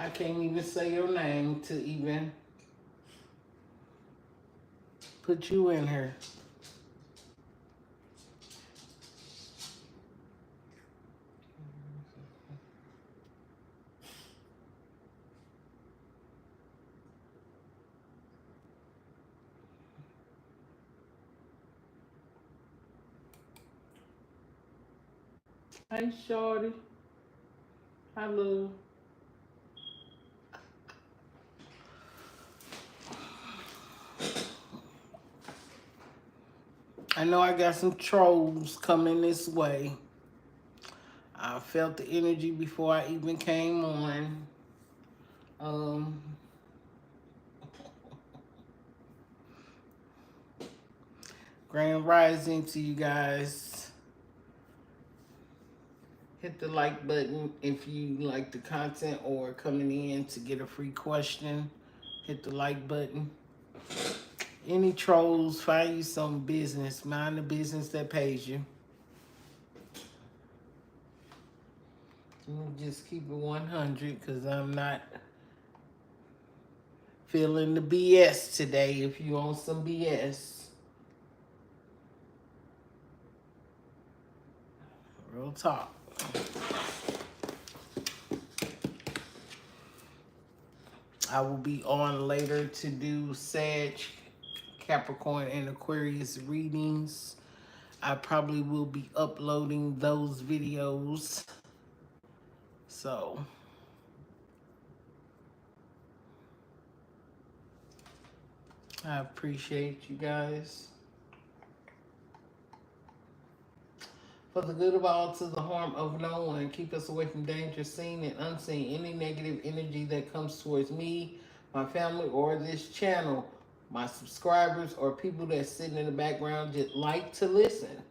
I can't even say your name to even put you in here. Hey, shorty. Hi, love. I know I got some trolls coming this way. I felt the energy before I even came on. Um, Grand Rising to you guys. Hit the like button if you like the content or coming in to get a free question. Hit the like button. Any trolls, find you some business. Mind the business that pays you. Just keep it 100 because I'm not feeling the BS today. If you on some BS, real talk. I will be on later to do Sag, Capricorn, and Aquarius readings. I probably will be uploading those videos. So, I appreciate you guys. For the good of all, to the harm of no one, keep us away from danger, seen and unseen. Any negative energy that comes towards me, my family, or this channel, my subscribers, or people that's sitting in the background just like to listen.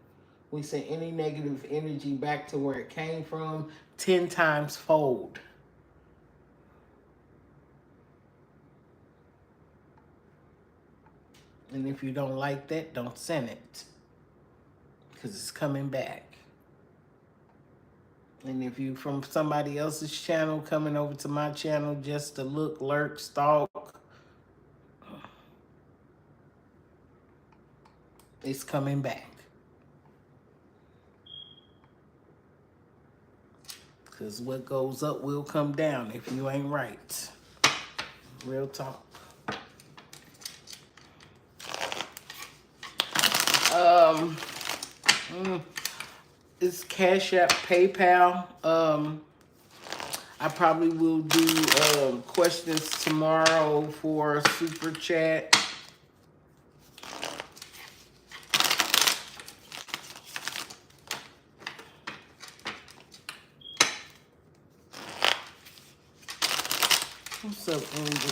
We send any negative energy back to where it came from 10 times fold. And if you don't like that, don't send it. Because it's coming back. And if you from somebody else's channel coming over to my channel just to look, lurk, stalk, it's coming back. Because what goes up will come down if you ain't right. Real talk. Um, it's Cash App, PayPal. I probably will do questions tomorrow for Super Chat. What's up, Angel?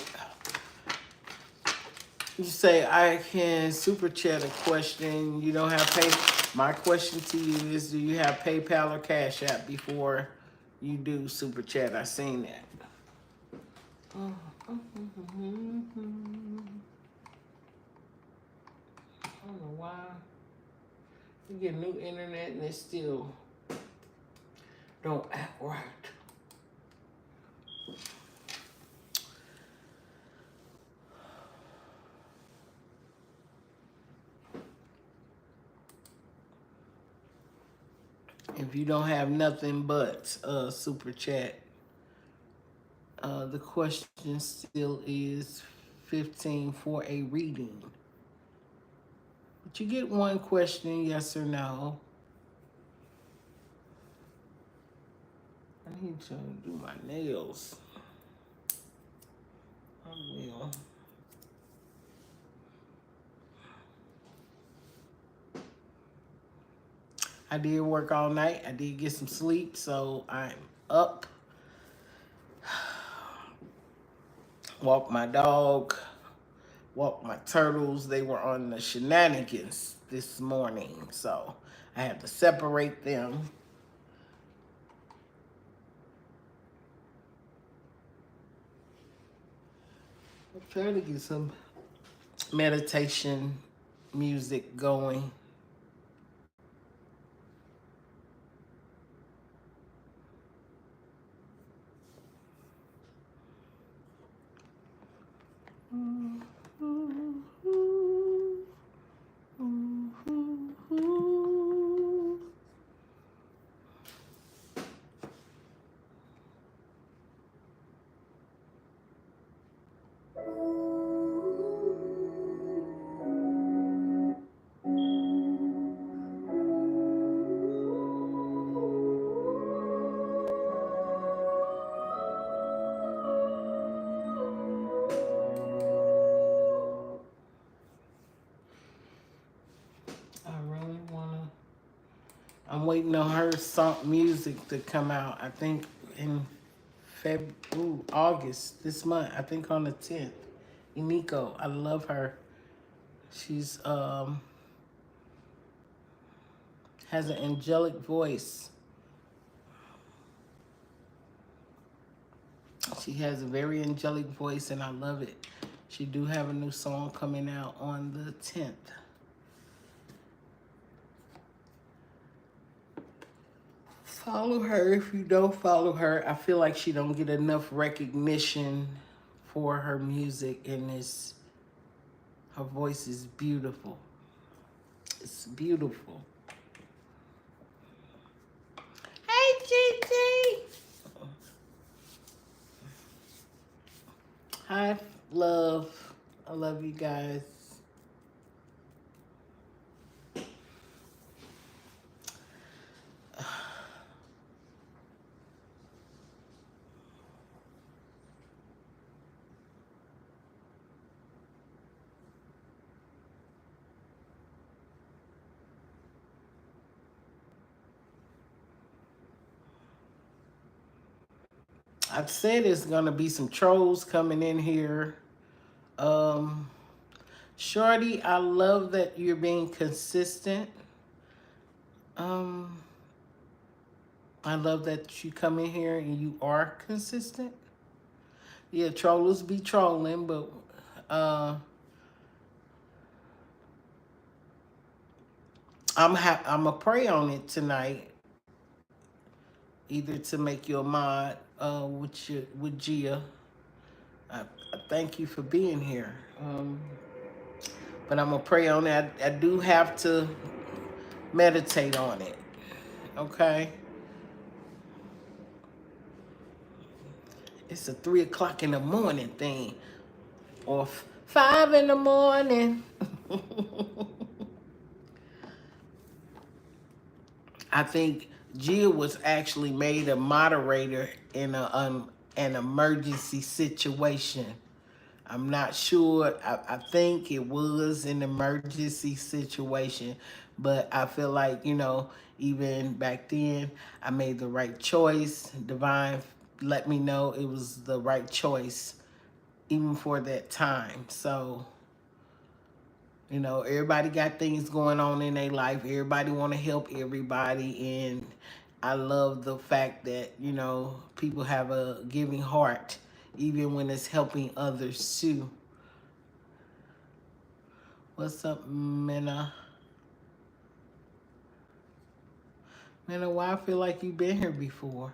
You say I can Super Chat a question. You don't have pay. My question to you is, do you have PayPal or Cash App before you do Super Chat? I seen that. I don't know why. You get new internet and it still don't act right. If you don't have nothing but Super Chat, the question still is 15 for a reading. But you get one question, yes or no. I need to do my nails. I will. I did work all night. I did get some sleep, so I'm up. Walk my dog. Walk my turtles. They were on the shenanigans this morning, so I had to separate them. I'm trying to get some meditation music going. I'm waiting on her song music to come out. I think in August this month. I think on the 10th. Emiko, I love her. She's has an angelic voice. She has a very angelic voice, and I love it. She do have a new song coming out on the 10th. Follow her if you don't follow her. I feel like she don't get enough recognition for her music, and her voice is beautiful. It's beautiful. Hey, Gigi. Hi, love. I love you guys. I said there's gonna be some trolls coming in here. Um, Shorty, I love that you're being consistent. Um, I love that you come in here and you are consistent. Yeah, trollers be trolling, but I'm a pray on it tonight, either to make you a mod with Gia. I thank you for being here. But I'm gonna pray on it. I do have to meditate on it. Okay. It's a 3 o'clock in the morning thing, or 5 in the morning. I think Jill was actually made a moderator in an emergency situation. I'm not sure. I think it was an emergency situation, but I feel like, even back then, I made the right choice. Divine let me know it was the right choice, even for that time. So, everybody got things going on in their life. Everybody want to help everybody. And I love the fact that, people have a giving heart, even when it's helping others too. What's up, Minna? Minna, why I feel like you've been here before?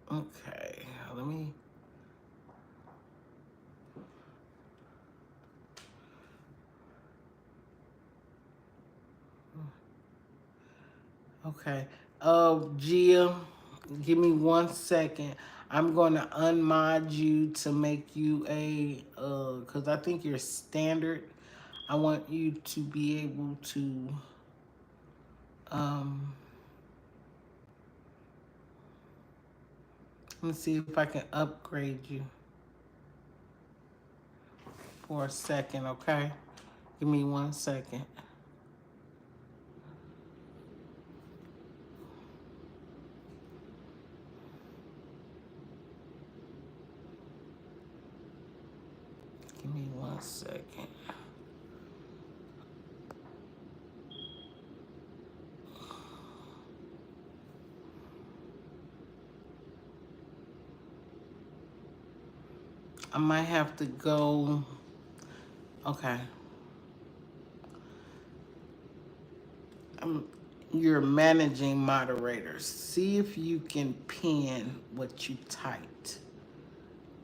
Okay, let me... Okay. Gia, give me 1 second. I'm going to unmod you to make you because I think you're standard. I want you to be able to, let me see if I can upgrade you for a second, okay? Give me 1 second. Give me 1 second. I might have to go. Okay. You're managing moderators. See if you can pin what you typed.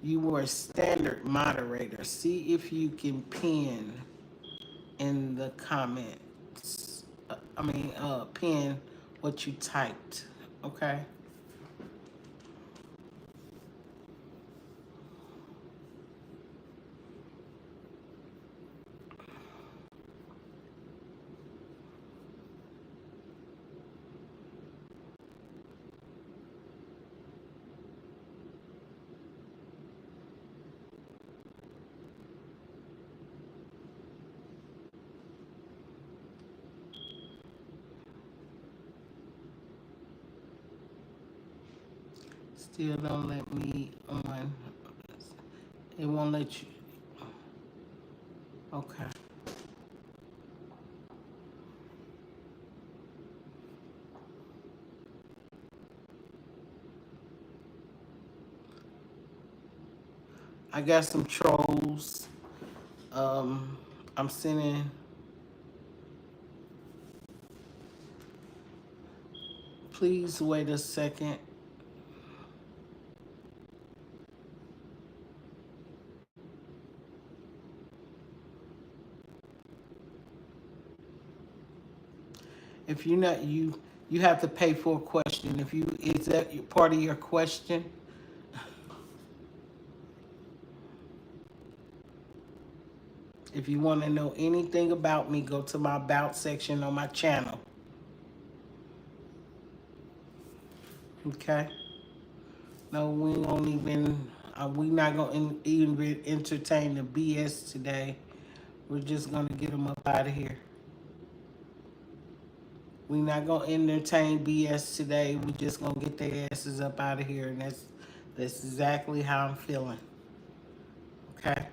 You were a standard moderator. See if you can pin in the comments. Pin what you typed. Okay. Still don't let me on. It won't let you. Okay. I got some trolls. I'm sending. Please wait a second. If you're not you have to pay for a question. If you is that part of your question? If you want to know anything about me, go to my about section on my channel. Okay. No, we won't even. We not gonna even entertain the BS today. We're just gonna get them up out of here. We not gonna entertain BS today. We just gonna get their asses up out of here, and that's exactly how I'm feeling. Okay.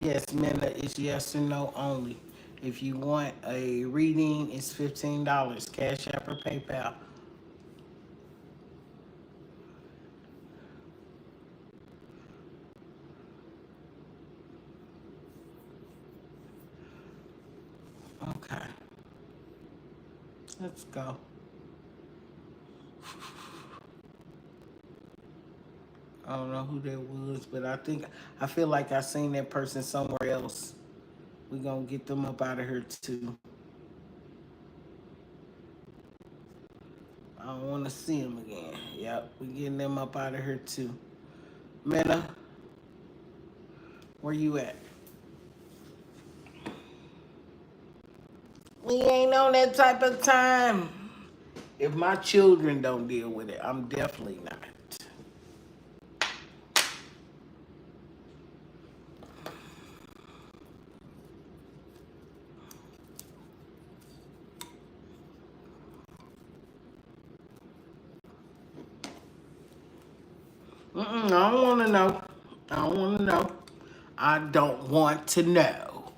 Yes, Minna, it's yes or no only. If you want a reading, it's $15. Cash App or PayPal. Okay. Let's go. I don't know who that was, but I feel like I seen that person somewhere else. We gonna get them up out of here too. I don't want to see them again. Yep, we getting them up out of here too. Mena, where you at? We ain't on that type of time. If my children don't deal with it, I'm definitely not. I don't want to know. I don't want to know. I don't want to know.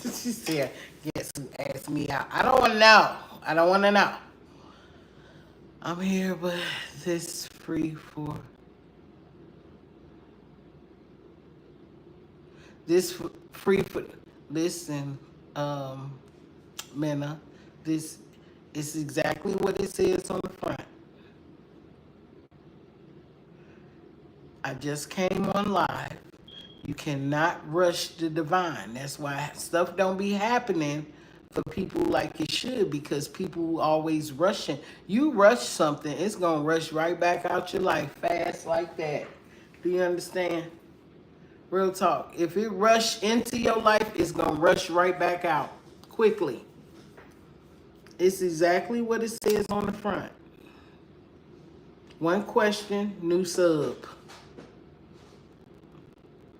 She said, guess who asked me out? I don't want to know. I don't want to know. I'm here, but this is free for. This free for. Listen, Minna, this is exactly what it says on the front. I just came on live. You cannot rush the divine. That's why stuff don't be happening for people like it should, because people always rushing. You rush something, it's gonna rush right back out your life fast like that. Do you understand? Real talk. If it rush into your life, it's gonna rush right back out quickly. It's exactly what it says on the front. One question, new sub.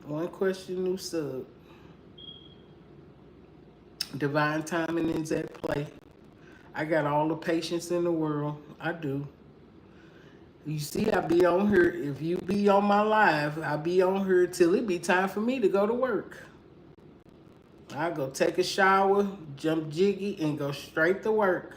One question, new sub. Divine timing is at play. I got all the patience in the world. I do. You see, I be on here. If you be on my live, I be on here till it be time for me to go to work. I go take a shower, jump jiggy, and go straight to work.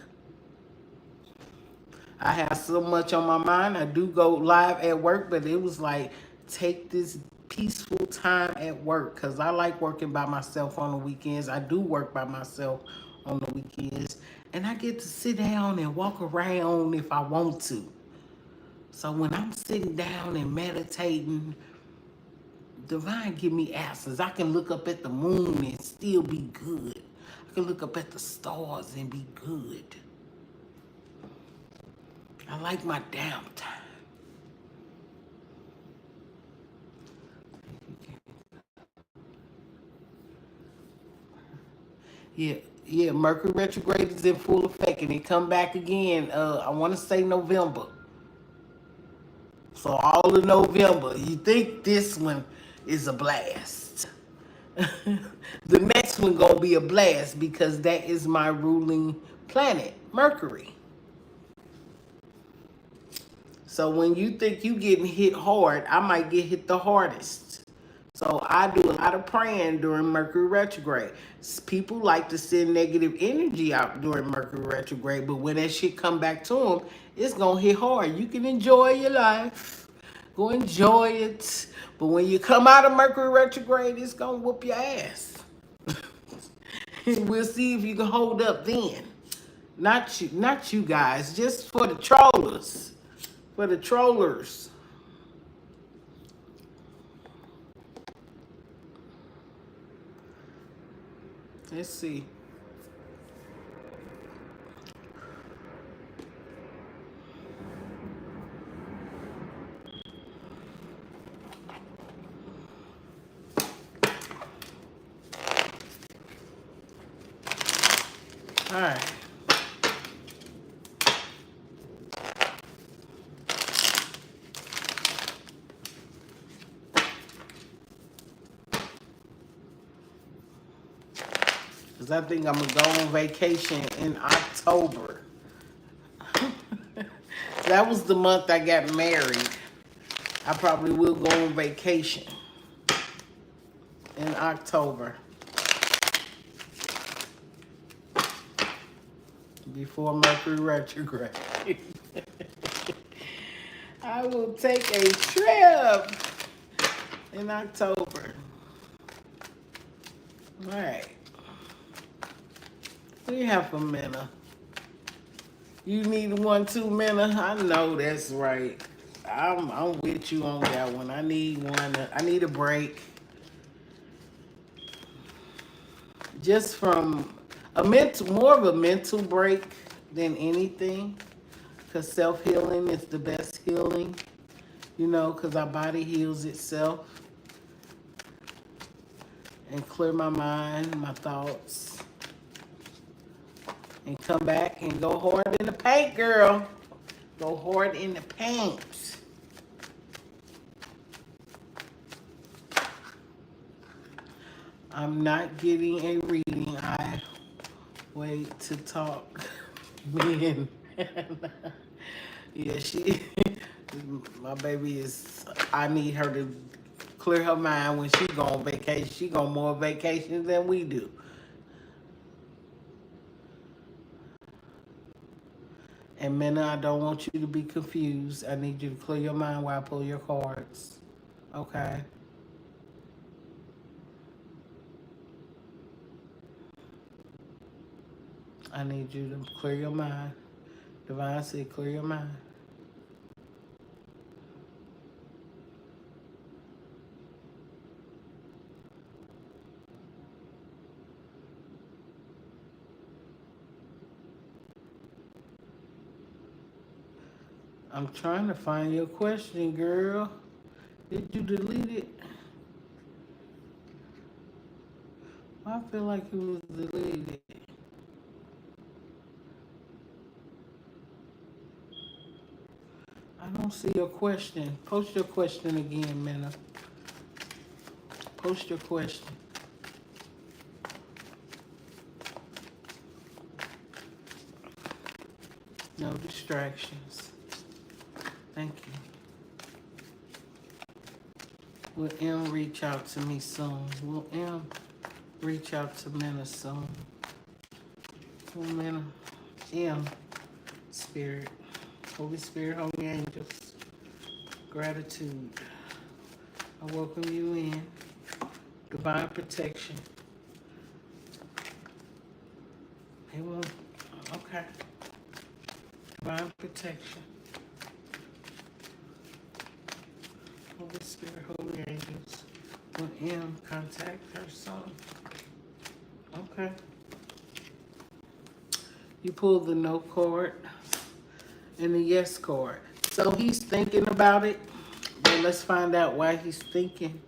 I have so much on my mind. I do go live at work, but it was like, take this peaceful time at work, because I like working by myself on the weekends. I do work by myself on the weekends, and I get to sit down and walk around if I want to. So when I'm sitting down and meditating, divine give me answers. I can look up at the moon and still be good. I can look up at the stars and be good. I like my downtime. Yeah, Mercury retrograde is in full effect, and it come back again. I want to say November. So all of November, you think this one is a blast. The next one gonna be a blast, because that is my ruling planet, Mercury. So when you think you getting hit hard, I might get hit the hardest. So I do a lot of praying during Mercury retrograde. People like to send negative energy out during Mercury retrograde, but when that shit come back to them, it's gonna hit hard. You can enjoy your life, go enjoy it, but when you come out of Mercury retrograde, it's gonna whoop your ass. We'll see if you can hold up then. Not you guys, just for the trollers. For the trollers. Let's see. All right. Because I think I'm going to go on vacation in October. That was the month I got married. I probably will go on vacation in October. Before Mercury retrograde. I will take a trip in October. All right. What do you have for Minna? You need 1, 2 Minna? I know that's right. I'm with you on that one. I need one. I need a break. Just from more of a mental break than anything. Because self-healing is the best healing. You know, because our body heals itself. And clear my mind, my thoughts. And come back and go hard in the paint, girl. Go hard in the paint. I'm not getting a reading. I wait to talk. Me and yeah, my baby is, I need her to clear her mind when she go on vacation. She go more vacations than we do. And Minna, I don't want you to be confused. I need you to clear your mind while I pull your cards. Okay? I need you to clear your mind. Divine said, clear your mind. I'm trying to find your question, girl. Did you delete it? I feel like it was deleted. I don't see your question. Post your question again, Minna. Post your question. No distractions. Thank you. Will M reach out to me soon? Will M reach out to Minna soon? Will Minna? M. Spirit. Holy Spirit, Holy Angels. Gratitude. I welcome you in. Divine protection. They will. Okay. Divine protection. Holy Spirit, Holy Angels. Will M contact her son? Okay. You pulled the no card and the yes card. So he's thinking about it. But let's find out why he's thinking.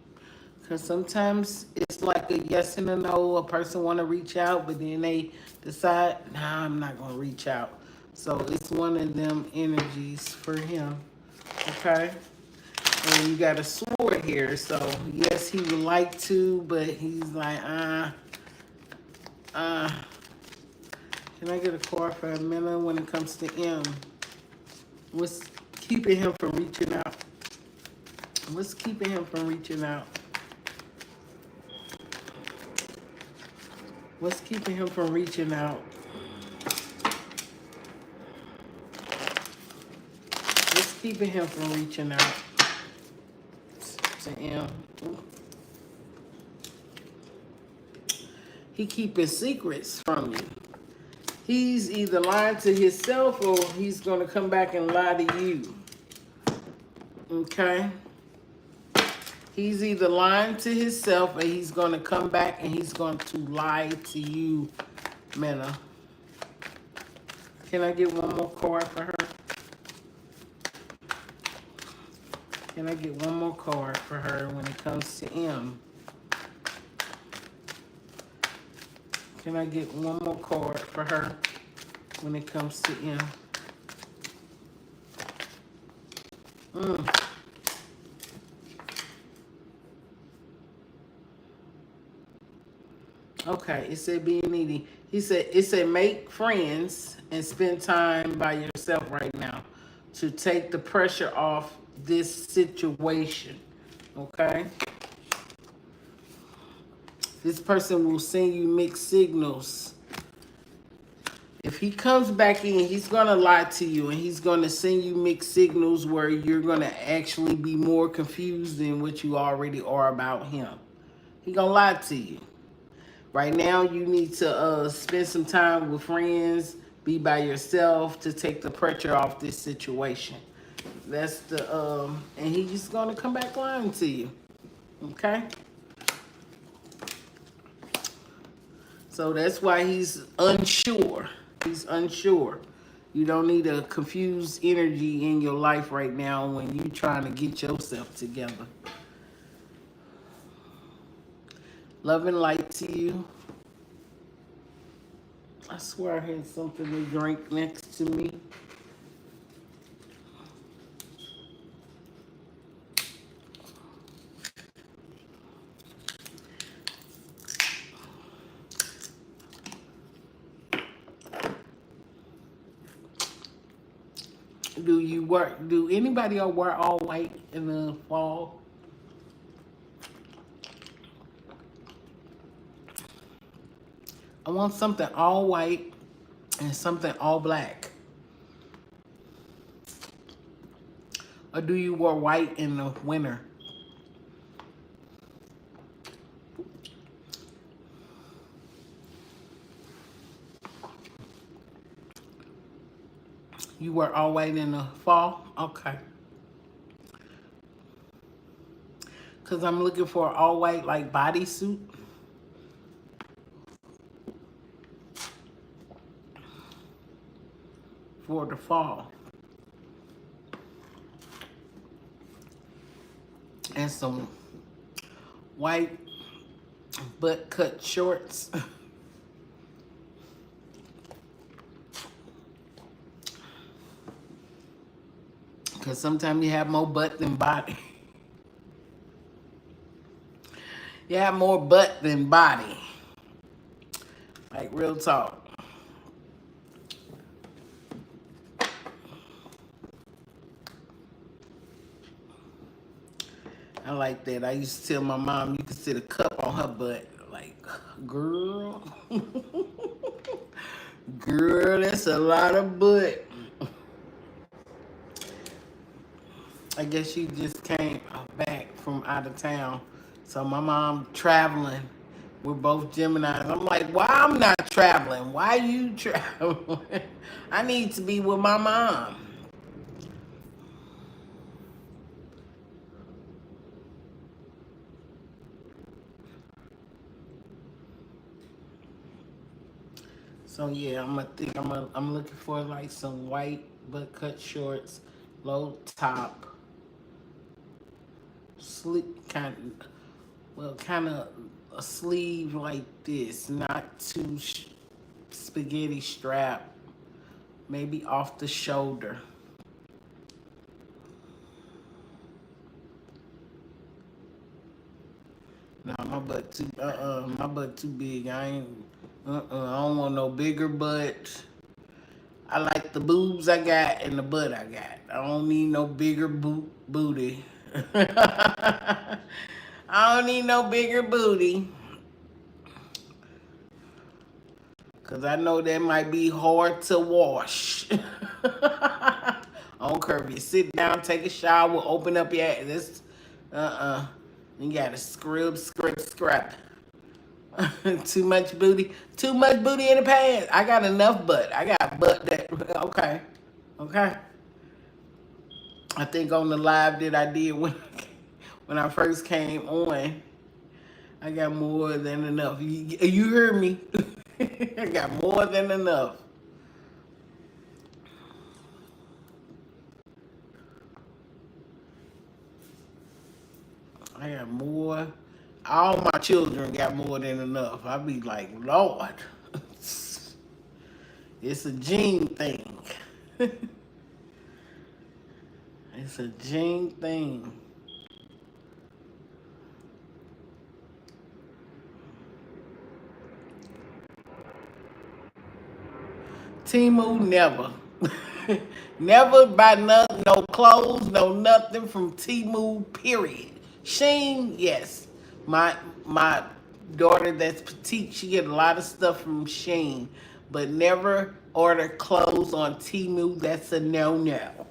Because sometimes it's like a yes and a no. A person want to reach out, but then they decide, nah, I'm not going to reach out. So it's one of them energies for him. Okay? And you got a sword here. So, yes, he would like to, but he's like, Can I get a card for Amina when it comes to M? What's keeping him from reaching out? What's keeping him from reaching out? What's keeping him from reaching out? What's keeping him from reaching out to M? He keeping secrets from you. He's either lying to himself or he's going to come back and lie to you. Okay? He's either lying to himself or he's going to come back and he's going to lie to you, Mena. Can I get one more card for her? Can I get one more card for her when it comes to M? Can I get one more card for her when it comes to M? Okay, it said being needy. It said make friends and spend time by yourself right now to take the pressure off this situation. Okay? This person will send you mixed signals. If he comes back in, he's going to lie to you and he's going to send you mixed signals where you're going to actually be more confused than what you already are about him. He's going to lie to you. Right now, you need to spend some time with friends, be by yourself to take the pressure off this situation. That's the, and he's going to come back lying to you. Okay? So that's why he's unsure. He's unsure. You don't need a confused energy in your life right now when you're trying to get yourself together. Love and light to you. I swear I had something to drink next to me. Do anybody wear all white in the fall? I want something all white and something all black. Or do you wear white in the winter? You wear all white in the fall? Okay. Because I'm looking for an all white like bodysuit. For the fall. And some white butt cut shorts. Because sometimes you have more butt than body. You have more butt than body. Like real talk. I like that. I used to tell my mom you could sit a cup on her butt. Like, girl. Girl, that's a lot of butt. I guess she just came back from out of town. So my mom traveling. We're both Geminis. I'm like, why I'm not traveling? Why you traveling? I need to be with my mom. So yeah, I'm looking for like some white butt cut shorts, low top, sleek kind of a sleeve like this, not too spaghetti strap, maybe off the shoulder. Nah, my butt too big. I ain't, I don't want no bigger butt. I like the boobs I got and the butt I got. I don't need no bigger booty. I don't need no bigger booty. Because I know that might be hard to wash. I don't care if you sit down, take a shower, open up your ass. This, you gotta scrap. Too much booty. Too much booty in the pants. I got enough butt. I got butt that, okay. Okay. I think on the live that I did when I first came on, I got more than enough. You heard me. I got more than enough. I got more. All my children got more than enough. I be like, Lord, it's a gene thing. It's a gene thing. Temu never. Never buy no clothes, no nothing from Temu, period. Shein, yes. My daughter that's petite, she get a lot of stuff from Shein, but never order clothes on Temu. That's a no-no.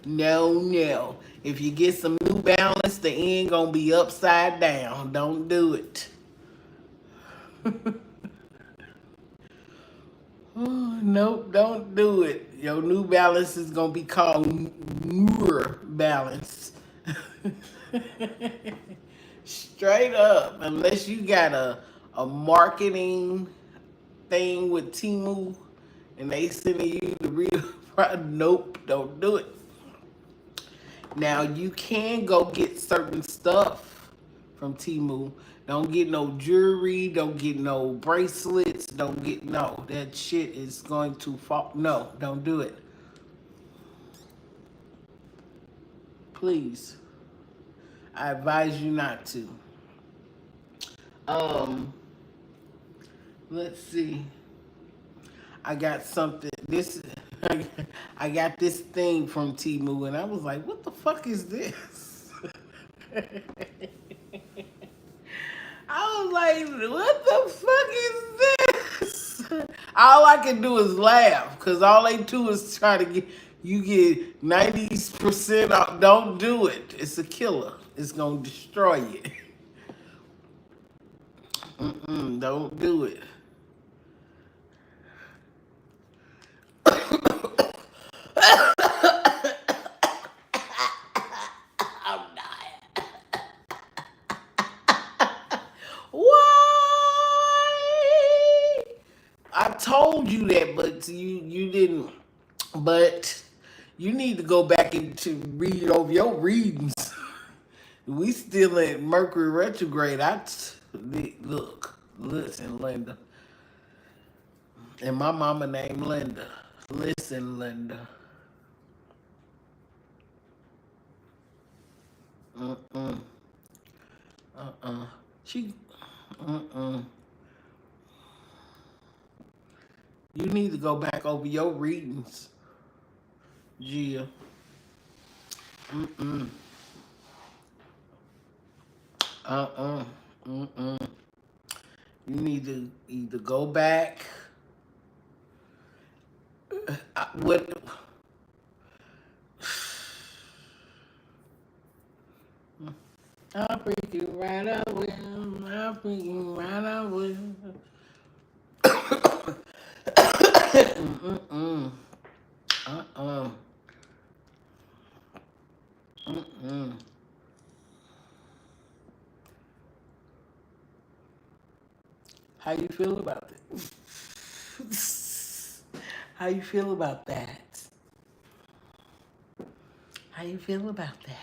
No. If you get some New Balance, the end gonna be upside down. Don't do it. Oh, nope, don't do it. Your New Balance is gonna be called Noor Balance. Straight up, unless you got a marketing thing with Temu and they sending you the real product, nope, don't do it. Now you can go get certain stuff from Temu. Don't get no jewelry, don't get no bracelets, don't get, no, that shit is going to fall. No, don't do it. Please. I advise you not to. Let's see. I got something. I got this thing from Temu, and I was like, "What the fuck is this?" I was like, "What the fuck is this?" All I can do is laugh, cause all they do is try to get you get 90% off. Don't do it. It's a killer. It's gonna destroy you. Don't do it. I'm dying. Why? I told you that, but you didn't. But you need to go back and to read over your readings. We still in Mercury retrograde. Look, listen, Linda, and my mama named Linda. Listen, Linda. Mm-mm. She. Mm-mm. You need to go back over your readings, Gia. Mm-mm. Uh-uh. Mm-mm. You need to either go back. What? I'll freak you right, I will. I'll freak you right, I will. Mm-mm. Uh-uh. Mm-mm. How you feel about it? How you feel about that? How you feel about that?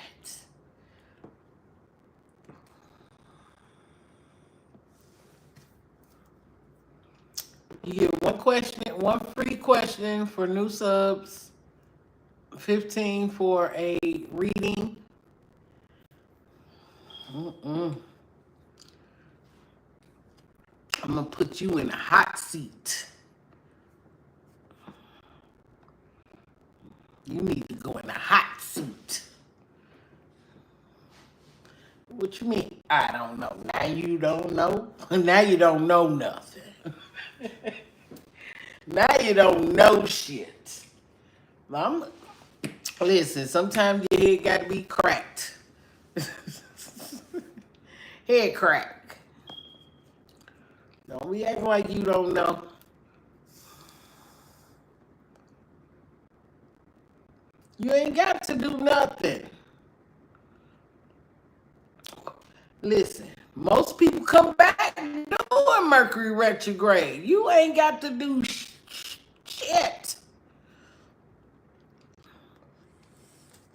You get one question, one free question for new subs, 15 for a reading. Mm-mm. I'm going to put you in a hot seat. You need to go in a hot seat. What you mean? I don't know. Now you don't know? Now you don't know nothing. Now you don't know shit. Listen, sometimes your head got to be cracked. Head crack. Don't be acting like you don't know. You ain't got to do nothing. Listen, most people come back doing Mercury retrograde. You ain't got to do shit.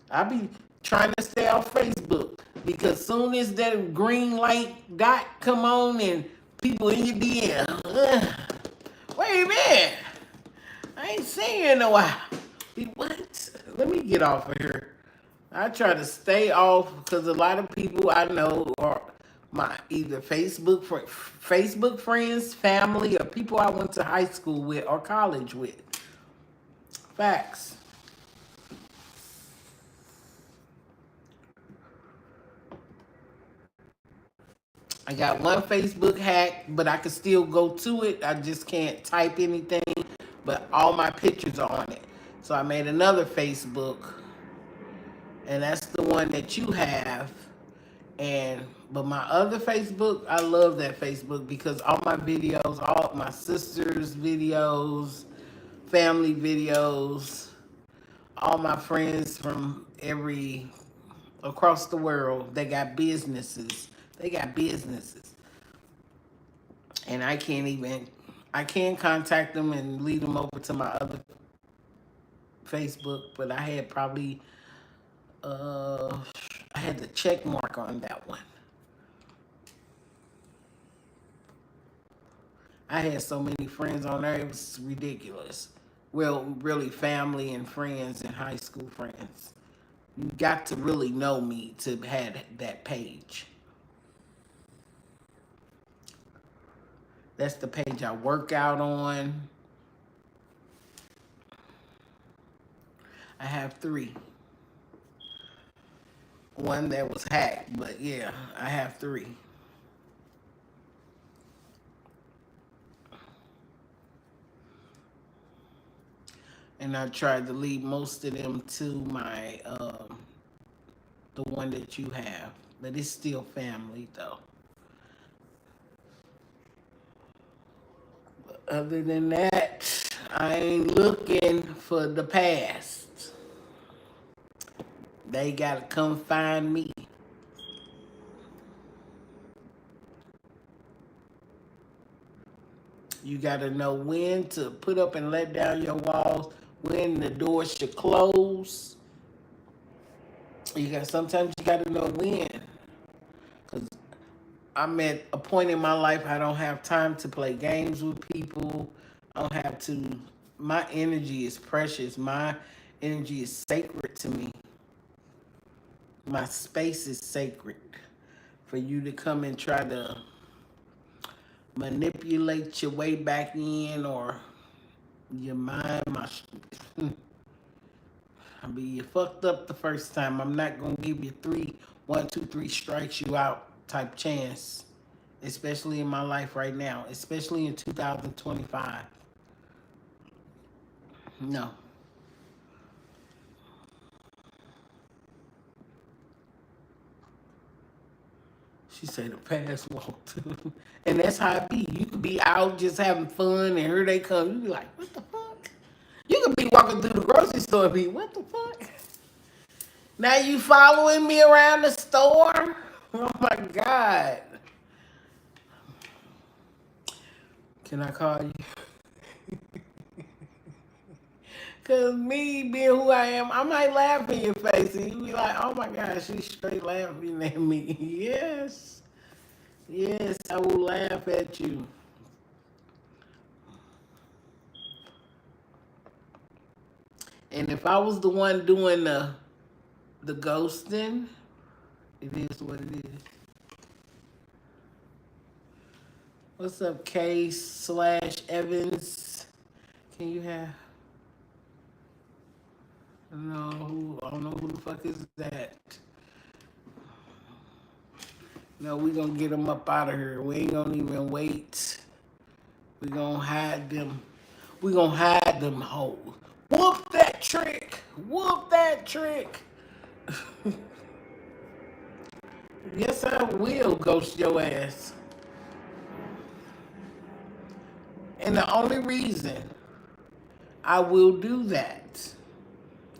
I be trying to stay off Facebook because soon as that green light dot come on and people in your DM, wait a minute, I ain't seen you in a while. What? Let me get off of here. I try to stay off because a lot of people I know are my either Facebook friends, family, or people I went to high school with or college with. Facts. I got one Facebook hack, but I can still go to it. I just can't type anything, but all my pictures are on it. So I made another Facebook, and that's the one that you have. But my other Facebook, I love that Facebook because all my videos, all my sisters' videos, family videos, all my friends from across the world, they got businesses. They got businesses. And I can contact them and lead them over to my other Facebook, but I had probably, I had the check mark on that one. I had so many friends on there, it was ridiculous. Well, really family and friends and high school friends. You got to really know me to have that page. That's the page I work out on. I have 3. One that was hacked, but yeah, I have 3. And I tried to lead most of them to my the one that you have, but it's still family though. But other than that, I ain't looking for the past. They gotta come find me. You gotta know when to put up and let down your walls, when the doors should close. Sometimes you gotta know when. Cause I'm at a point in my life I don't have time to play games with people. I don't have to. My energy is precious. My energy is sacred to me. My space is sacred. For you to come and try to manipulate your way back in or your mind, you fucked up the first time. I'm not gonna give you 1, 2, 3 strikes you out type chance, especially in my life right now, especially in 2025. No. She said the past walked. And that's how it be. You could be out just having fun and here they come. You be like, what the fuck? You could be walking through the grocery store and be, what the fuck? Now you following me around the store? Oh my God. Can I call you? Cause me being who I am, I might laugh in your face and you be like, oh my God, she's straight laughing at me. Yes. Yes, I will laugh at you. And if I was the one doing the ghosting, it is what it is. What's up, K/Evans? Can you have? No, I don't know who the fuck is that. No, we gonna get them up out of here. We ain't gonna even wait. We gonna hide them. We gonna hide them hoes. Whoop that trick. Whoop that trick. Yes, I will ghost your ass. And the only reason I will do that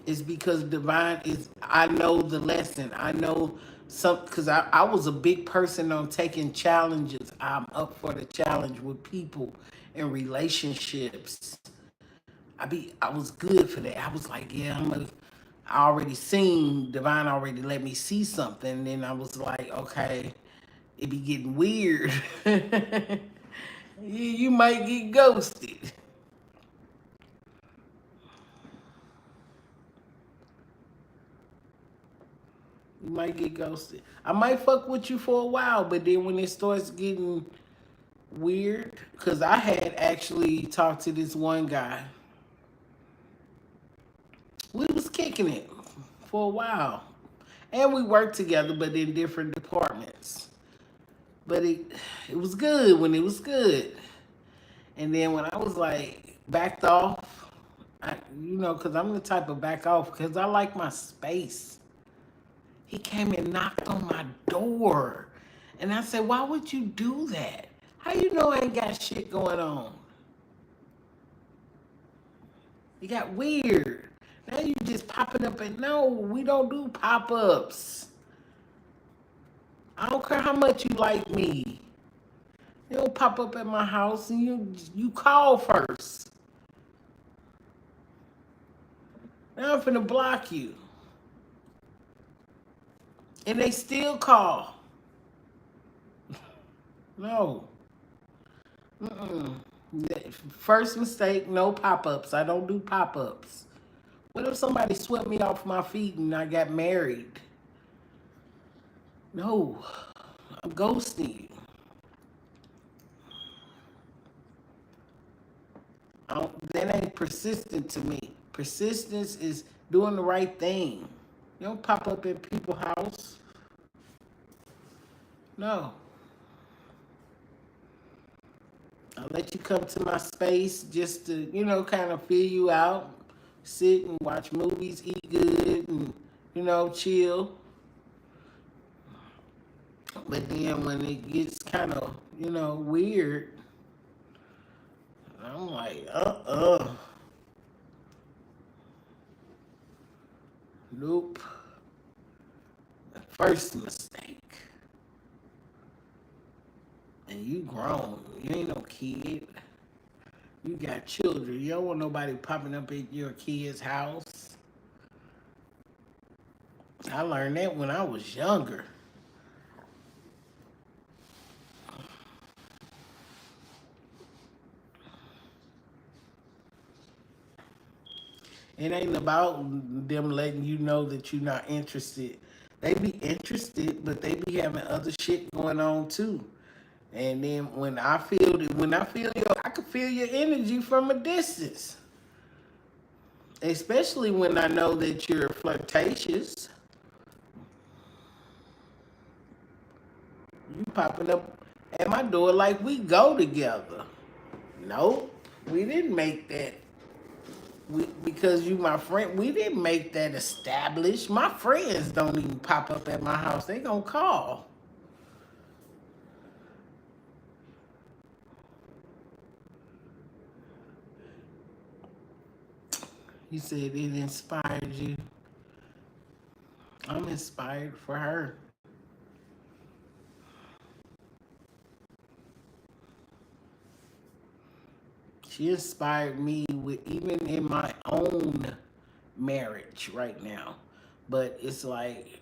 is because divine is, I know the lesson. I know some, because I was a big person on taking challenges. I'm up for the challenge with people and relationships. I was good for that. I was like, yeah, I already seen, divine already let me see something. And then I was like, okay, it be getting weird. You might get ghosted. You might get ghosted. I might fuck with you for a while, but then when it starts getting weird, because I had actually talked to this one guy. We was kicking it for a while. And we worked together, but in different departments. But it was good when it was good. And then when I was like backed off, because I'm the type of back off because I like my space. He came and knocked on my door. And I said, why would you do that? How you know I ain't got shit going on? You got weird. Now you just popping up and no, we don't do pop-ups. I don't care how much you like me. You don't pop up at my house and you call first. Now I'm finna block you. And they still call. No. Mm-mm. First mistake, no pop-ups. I don't do pop-ups. What if somebody swept me off my feet and I got married? No. I'm ghosting you. That ain't persistent to me. Persistence is doing the right thing. You don't pop up at people's house. No. I'll let you come to my space just to, kind of fill you out. Sit and watch movies, eat good, and, chill. But then when it gets kind of, weird, I'm like, nope. First mistake. And you grown. You ain't no kid. You got children. You don't want nobody popping up at your kid's house. I learned that when I was younger. It ain't about them letting you know that you're not interested. They be interested, but they be having other shit going on too. And then when I feel I can feel your energy from a distance. Especially when I know that you're flirtatious. You popping up at my door like we go together. Nope, we didn't make that. Because you my friend, we didn't make that established. My friends don't even pop up at my house. They gonna call. You said it inspired you. I'm inspired for her. She inspired me with even in my own marriage right now. But it's like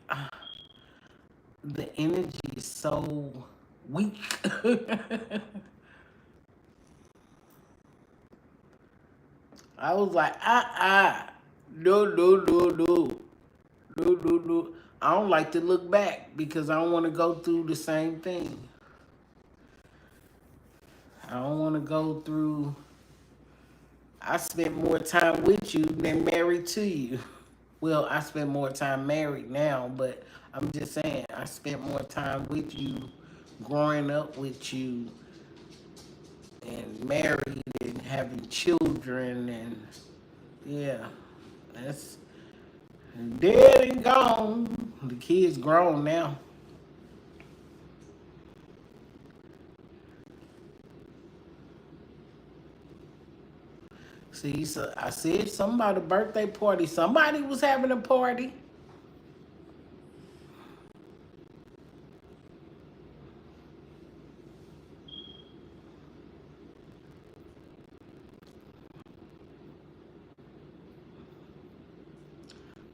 the energy is so weak. I was like, no, no, no, no, no, no, no. I don't like to look back because I don't want to go through the same thing. I don't want to go through. I spent more time with you than married to you. Well, I spend more time married now, but I'm just saying I spent more time with you, growing up with you, and married and having children, and yeah, that's dead and gone. The kid's grown now. See, so I said something about a birthday party. Somebody was having a party.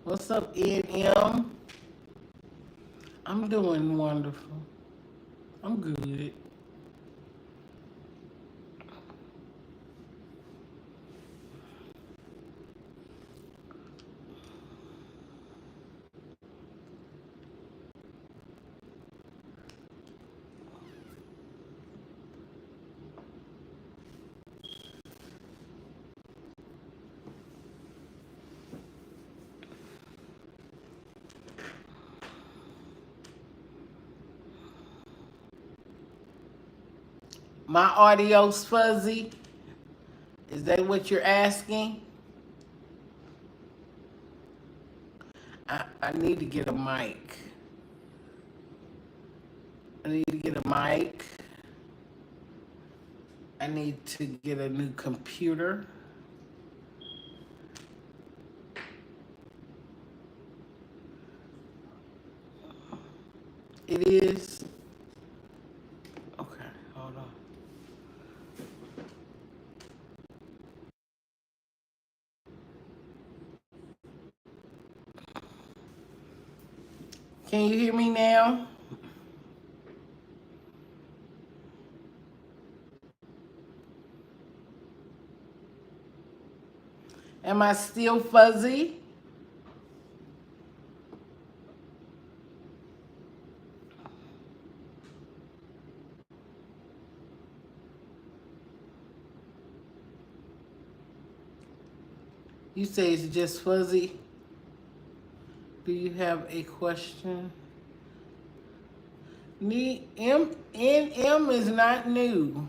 What's up, NM? I'm doing wonderful. I'm good. My audio's fuzzy. Is that what you're asking? I need to get a mic. I need to get a mic. I need to get a new computer. It is. Okay, hold on. Can you hear me now? Am I still fuzzy? You say it's just fuzzy. Do you have a question? NM is not new.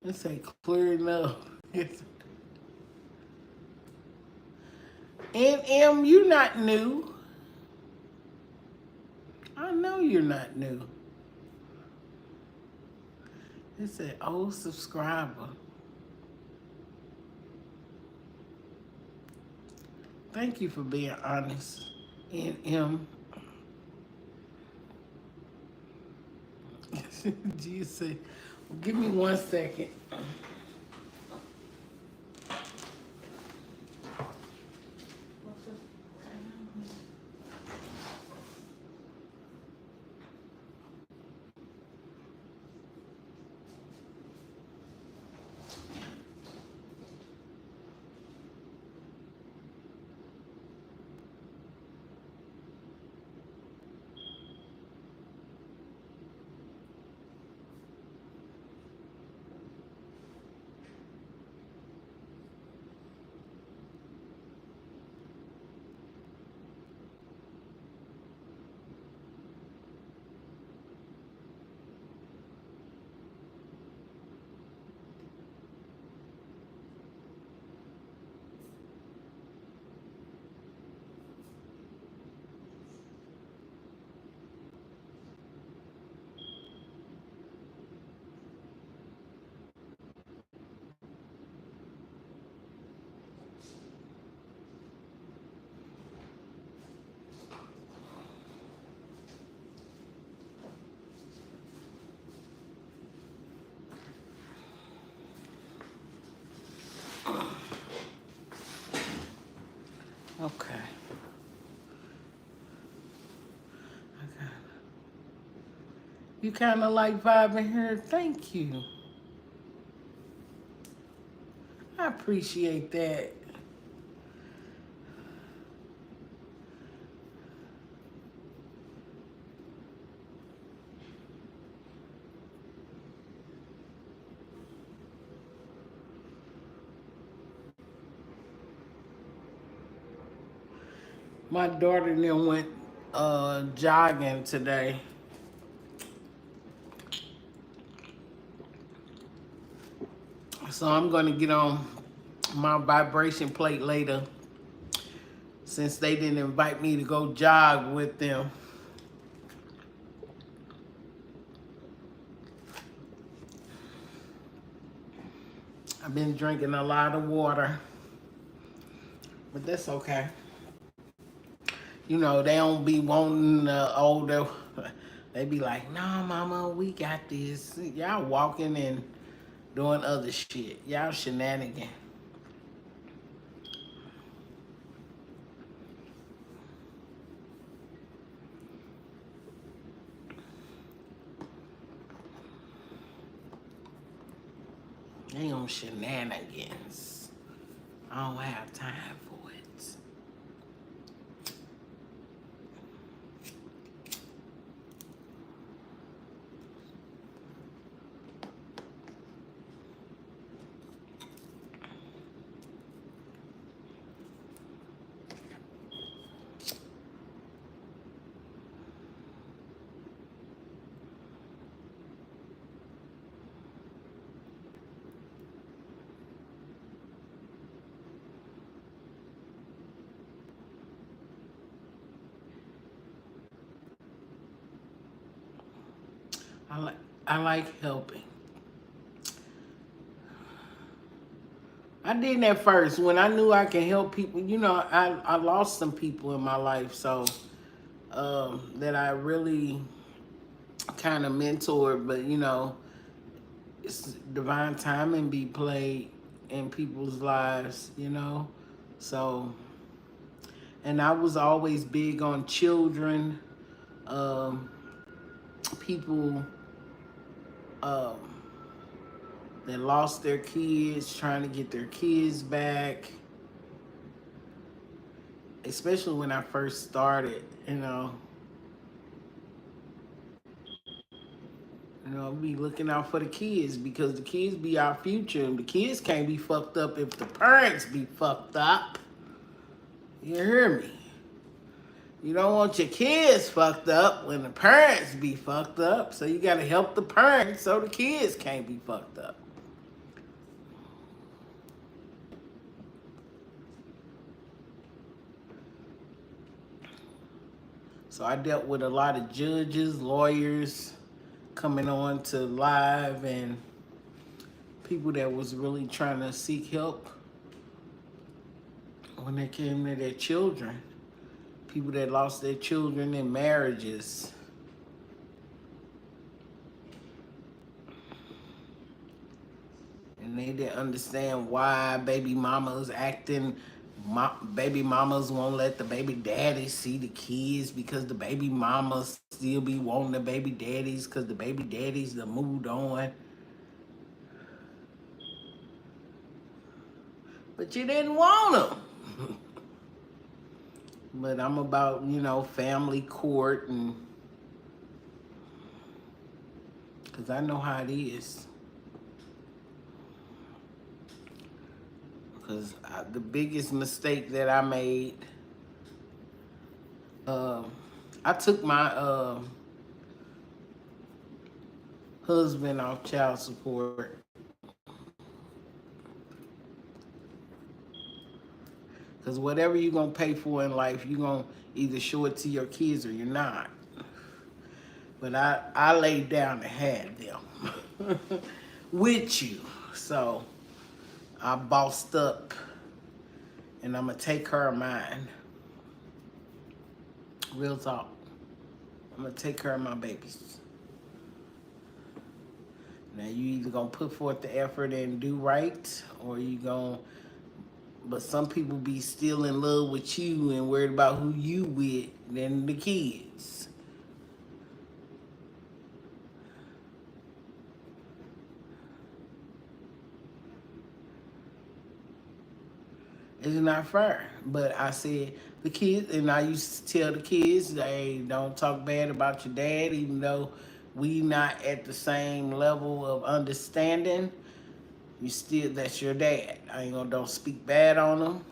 Let's say clear enough. NM, you not new. I know you're not new. It's an old subscriber. Thank you for being honest. NM. Jesus. Give me 1 second. Okay. You kind of like vibing here. Thank you. I appreciate that. My daughter then went jogging today. So I'm gonna get on my vibration plate later since they didn't invite me to go jog with them. I've been drinking a lot of water, but that's okay. You know, they don't be wanting the older. They be like, "No, mama, we got this." Y'all walking and doing other shit. Y'all shenanigan. They on shenanigans. I don't have time for it. I like I like helping. I did that first when I knew I can help people. You know, I lost some people in my life, so that I really kind of mentored. But you know, it's divine timing be played in people's lives. You know, so and I was always big on children, um, people um, that lost their kids, trying to get their kids back. Especially when I first started, be looking out for the kids because the kids be our future, and the kids can't be fucked up if the parents be fucked up. You hear me? You don't want your kids fucked up when the parents be fucked up, so you gotta help the parents so the kids can't be fucked up. So I dealt with a lot of judges, lawyers coming on to live, and people that was really trying to seek help when it came to their children. People that lost their children in marriages. And they didn't understand why baby mamas acting. Baby mamas won't let the baby daddy see the kids because the baby mamas still be wanting the baby daddies because the baby daddies done moved on. But you didn't want them. But I'm about, family court, and because I know how it is. Because the biggest mistake that I made, I took my husband off child support. Because whatever you're going to pay for in life, you're going to either show it to your kids or you're not. But I laid down and had them with you. So I bossed up, and I'm going to take care of mine. Real talk. I'm going to take care of my babies. Now, you either going to put forth the effort and do right, or you going to... But some people be still in love with you and worried about who you with than the kids. It's not fair. But I said, the kids, and I used to tell the kids, hey, don't talk bad about your dad, even though we not at the same level of understanding. You still, that's your dad. I ain't gonna, don't speak bad on him.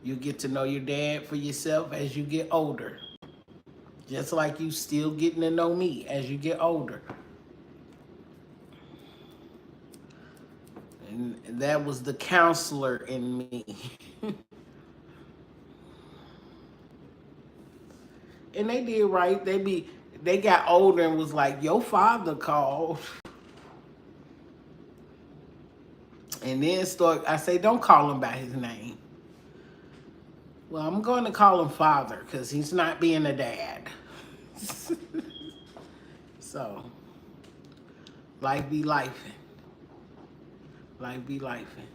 You get to know your dad for yourself as you get older. Just like you still getting to know me as you get older. And that was the counselor in me. And they did right. They got older and was like, your father called. And then I say, don't call him by his name. Well, I'm going to call him father because he's not being a dad. So, life be lifing. Life be lifing.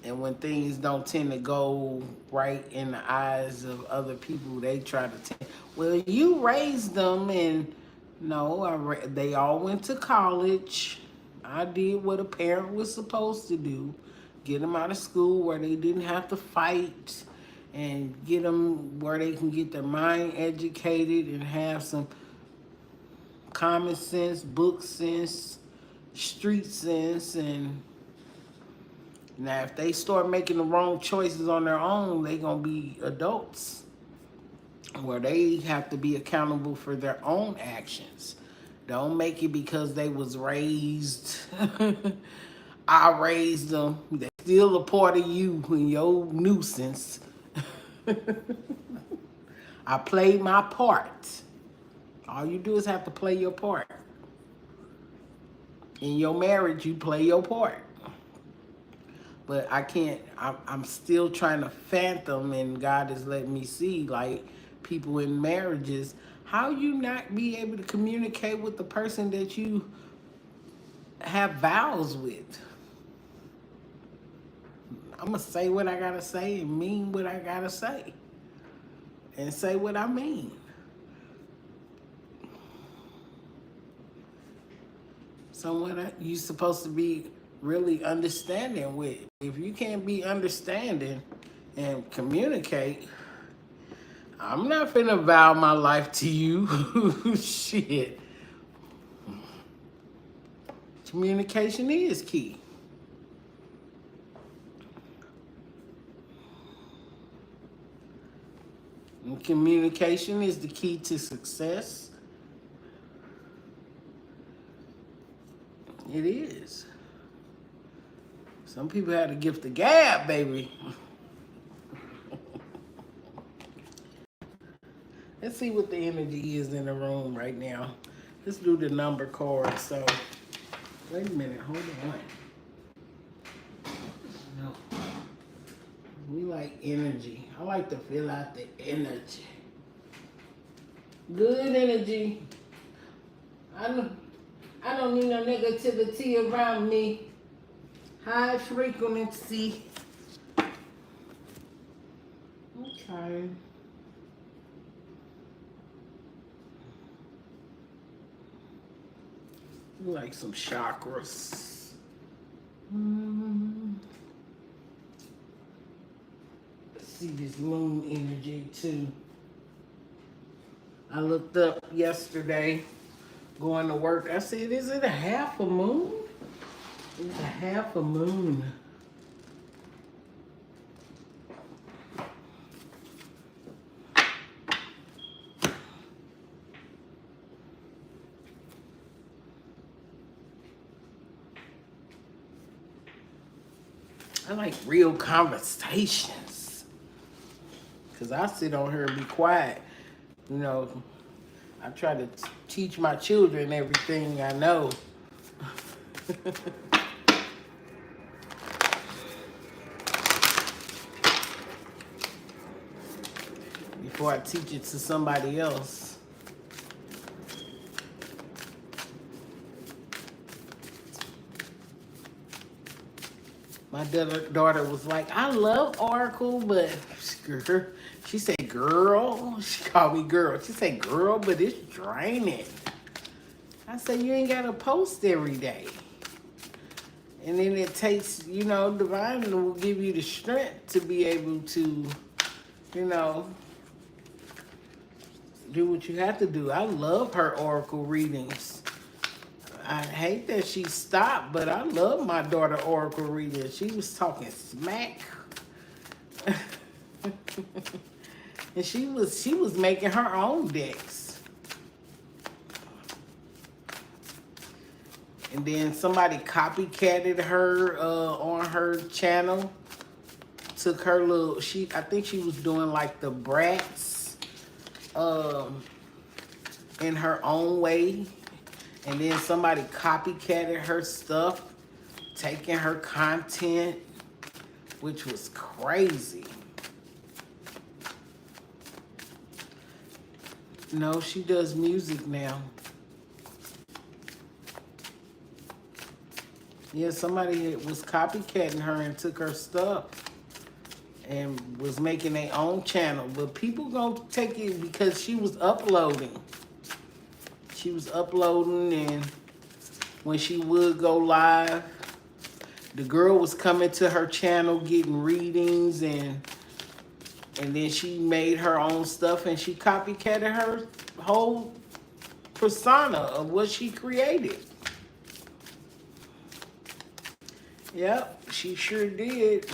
And when things don't tend to go right in the eyes of other people, they try to well, you raised them, and no, they all went to college. I did what a parent was supposed to do. Get them out of school where they didn't have to fight, and get them where they can get their mind educated and have some common sense, book sense, street sense. And now if they start making the wrong choices on their own, they gonna be adults where they have to be accountable for their own actions. Don't make it because they was raised. I raised them. They're still a part of you and your nuisance. I played my part. All you do is have to play your part. In your marriage, you play your part. But I can't, I'm still trying to fathom, and God has let me see, like, people in marriages, how you not be able to communicate with the person that you have vows with. I'm going to say what I got to say and mean what I got to say. And say what I mean. Someone you're supposed to be really understanding with. If you can't be understanding and communicate, I'm not finna vow my life to you. Shit. Communication is key. And communication is the key to success. It is. Some people have the gift of gab, baby. Let's see what the energy is in the room right now. Let's do the number card. So, wait a minute. Hold on. No. We like energy. I like to feel out the energy. Good energy. I don't need no negativity around me. High frequency. Okay. Like some chakras. Let's see this moon energy too. I looked up yesterday going to work. I said, is it a half a moon? It's a half a moon. I like real conversations. Because I sit on here and be quiet. You know, I try to teach my children everything I know. Before I teach it to somebody else. My daughter was like, I love Oracle, but she said, girl. She called me girl. She said, girl, but it's draining. I said, you ain't got to post every day. And then it takes, divine will give you the strength to be able to, do what you have to do. I love her Oracle readings. I hate that she stopped, but I love my daughter Oracle reading. She was talking smack. And she was making her own decks. And then somebody copycatted her on her channel. Took her little, I think she was doing like the Bratz in her own way. And then somebody copycatted her stuff, taking her content, which was crazy. No, she does music now. Yeah, somebody was copycatting her and took her stuff and was making their own channel. But people gonna take it because she was uploading. She was uploading, and when she would go live, the girl was coming to her channel getting readings, and then she made her own stuff, and she copycatted her whole persona of what she created. Yep, she sure did.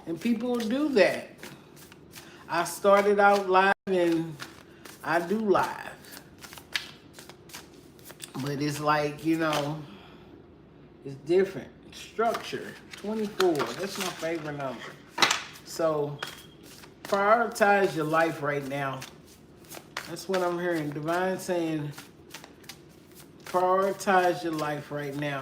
And people do that. I started out live, and I do live. But it's like, you know, it's different. Structure, 24, that's my favorite number. So, prioritize your life right now. That's what I'm hearing. Divine saying, prioritize your life right now.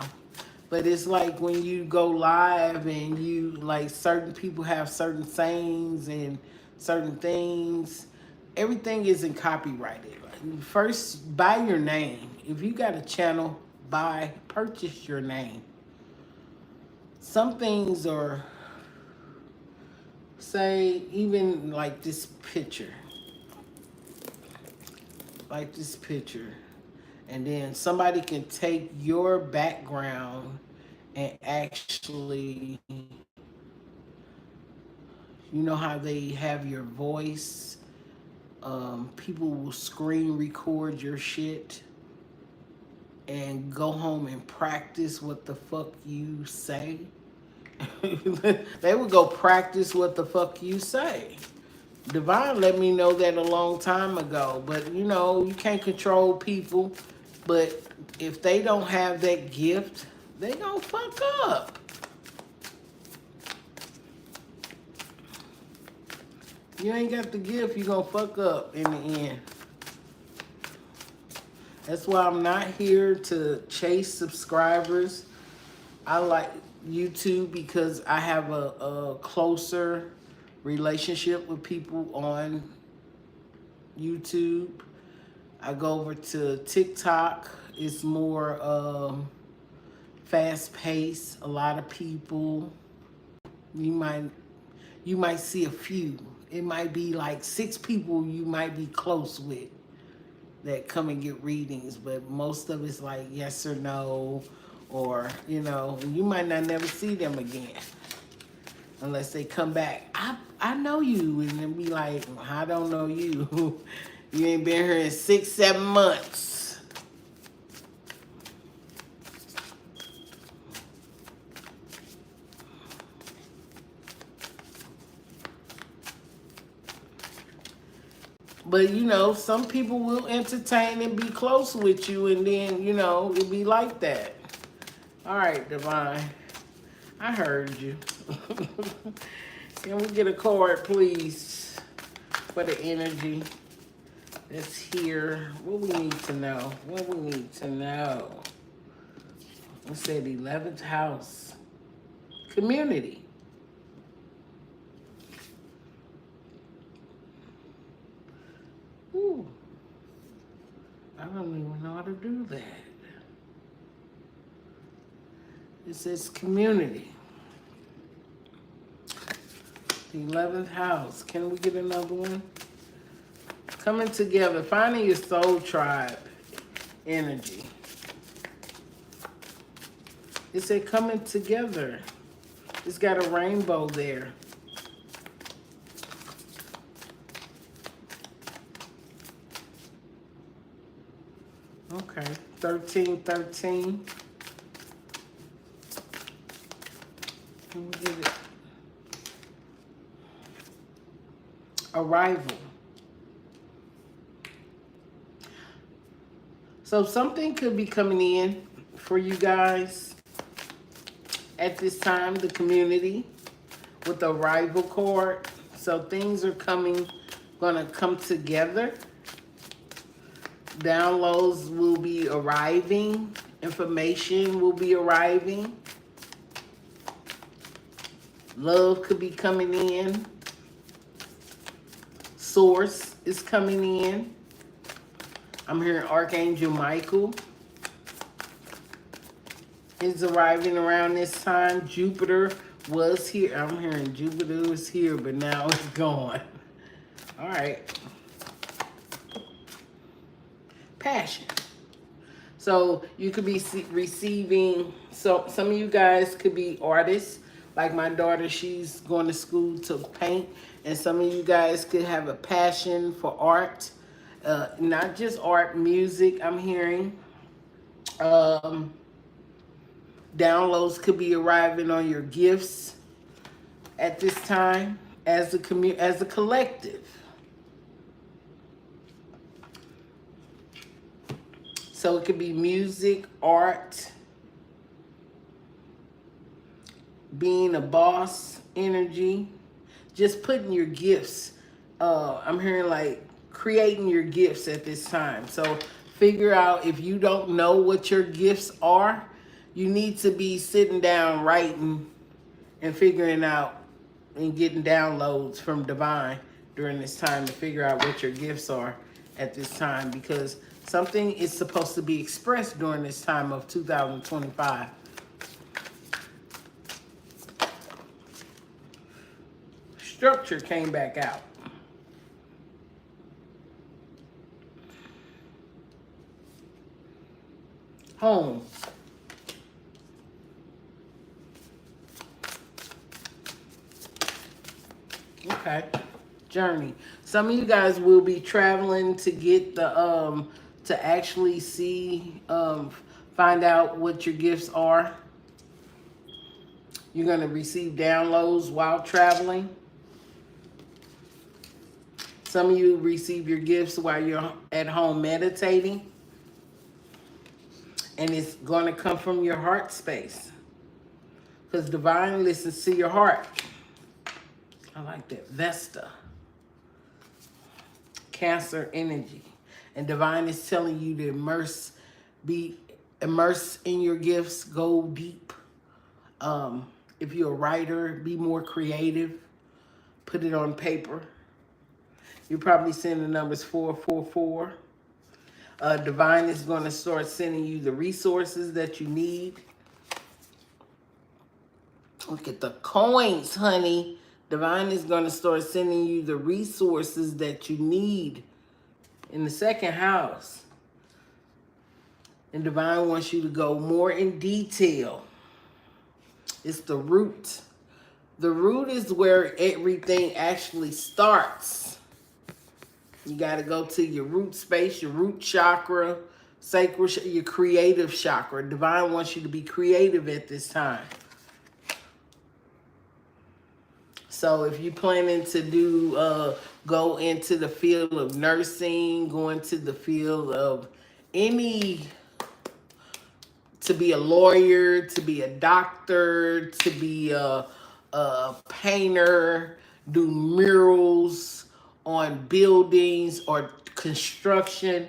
But it's like when you go live and you, like, certain people have certain sayings and certain things. Everything isn't copyrighted. First, buy your name. If you got a channel, purchase your name. Some things are, say, even like this picture. Like this picture. And then somebody can take your background and actually, you know how they have your voice? People will screen record your shit and go home and practice what the fuck you say. They would go practice what the fuck you say. Divine let me know that a long time ago, but you know, you can't control people. But if they don't have that gift, they gonna fuck up. You ain't got the gift, you gonna fuck up in the end. That's why I'm not here to chase subscribers. I like YouTube because I have a closer relationship with people on YouTube. I go over to TikTok. It's more fast paced. A lot of people. You might see a few. It might be like 6 people you might be close with that come and get readings, but most of it's like yes or no, or you know, you might not never see them again unless they come back. I know you, and then be like, I don't know you. You ain't been here in 6-7 months. But you know, some people will entertain and be close with you, and then you know it'll be like that. All right, Divine, I heard you. Can we get a card, please, for the energy that's here? What we need to know? What we need to know? It said 11th house, community. Ooh, I don't even know how to do that. It says community. The 11th house. Can we get another one? Coming together, finding your soul tribe energy. It said coming together. It's got a rainbow there. Okay, 1313. Can we get it? arrival. So something could be coming in for you guys at this time, the community, with the arrival card. So things are gonna come together. Downloads will be arriving. Information will be arriving. Love could be coming in. Source is coming in. I'm hearing Archangel Michael is arriving around this time. Jupiter was here. I'm hearing Jupiter was here, but now it's gone. All right. Passion. So you could be receiving, so some of you guys could be artists. Like my daughter, she's going to school to paint. And some of you guys could have a passion for art. Not just art, music, I'm hearing. Downloads could be arriving on your gifts at this time as a collective. So it could be music, art, being a boss, energy, just putting your gifts. I'm hearing like creating your gifts at this time. So figure out, if you don't know what your gifts are, you need to be sitting down writing and figuring out and getting downloads from divine during this time to figure out what your gifts are at this time, because something is supposed to be expressed during this time of 2025. Structure came back out. Home. Okay. Journey. Some of you guys will be traveling to get the to actually see, find out what your gifts are. You're going to receive downloads while traveling. Some of you receive your gifts while you're at home meditating. And it's going to come from your heart space, because divine listens to your heart. I like that. Vesta. Cancer energy. And divine is telling you to be immersed in your gifts, go deep. If you're a writer, be more creative. Put it on paper. You're probably seeing the numbers 444. Divine is going to start sending you the resources that you need. Look at the coins, honey. Divine is going to start sending you the resources that you need in the second house. And divine wants you to go more in detail. It's the root. The root is where everything actually starts. You got to go to your root space, your root chakra, sacral, your creative chakra. Divine wants you to be creative at this time. So if you're planning to do, go into the field of nursing, go into the field of to be a lawyer, to be a doctor, to be a painter, do murals on buildings or construction,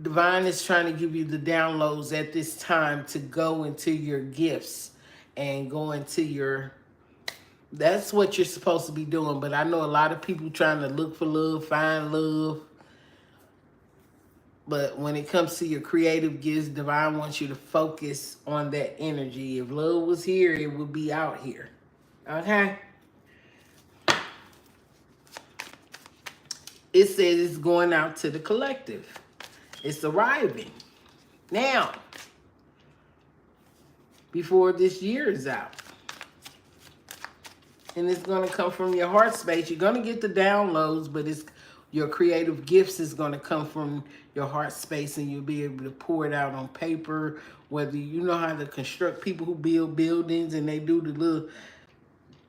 divine is trying to give you the downloads at this time to go into your gifts and go into your, that's what you're supposed to be doing. But I know a lot of people trying to look for love, find love. But when it comes to your creative gifts, divine wants you to focus on that energy. If love was here, it would be out here. Okay? It says it's going out to the collective. It's arriving now, before this year is out. And it's going to come from your heart space. You're going to get the downloads, but your creative gifts is going to come from your heart space, and you'll be able to pour it out on paper. Whether you know how to construct, people who build buildings and they do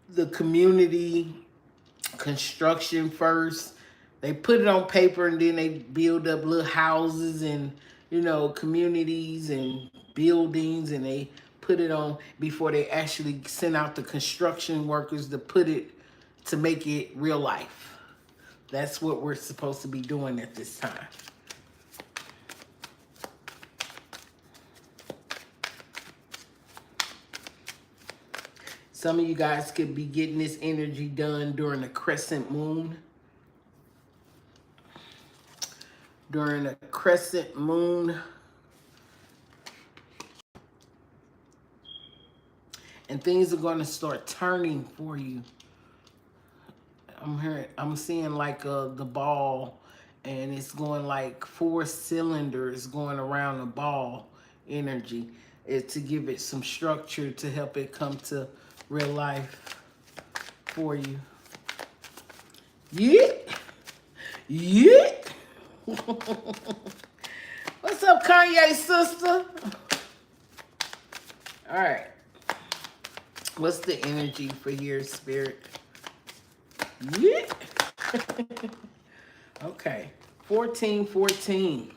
the community construction first. They put it on paper and then they build up little houses and, you know, communities and buildings, and they put it on before they actually send out the construction workers to put it, to make it real life. That's what we're supposed to be doing at this time. Some of you guys could be getting this energy done during a crescent moon. During a crescent moon. And things are going to start turning for you. I'm seeing like the ball, and it's going like 4 cylinders going around the ball energy. It's to give it some structure to help it come to real life for you. Yeah. Yeah. What's up, Kanye sister? All right. What's the energy for your spirit? Yeah. Okay. 1414.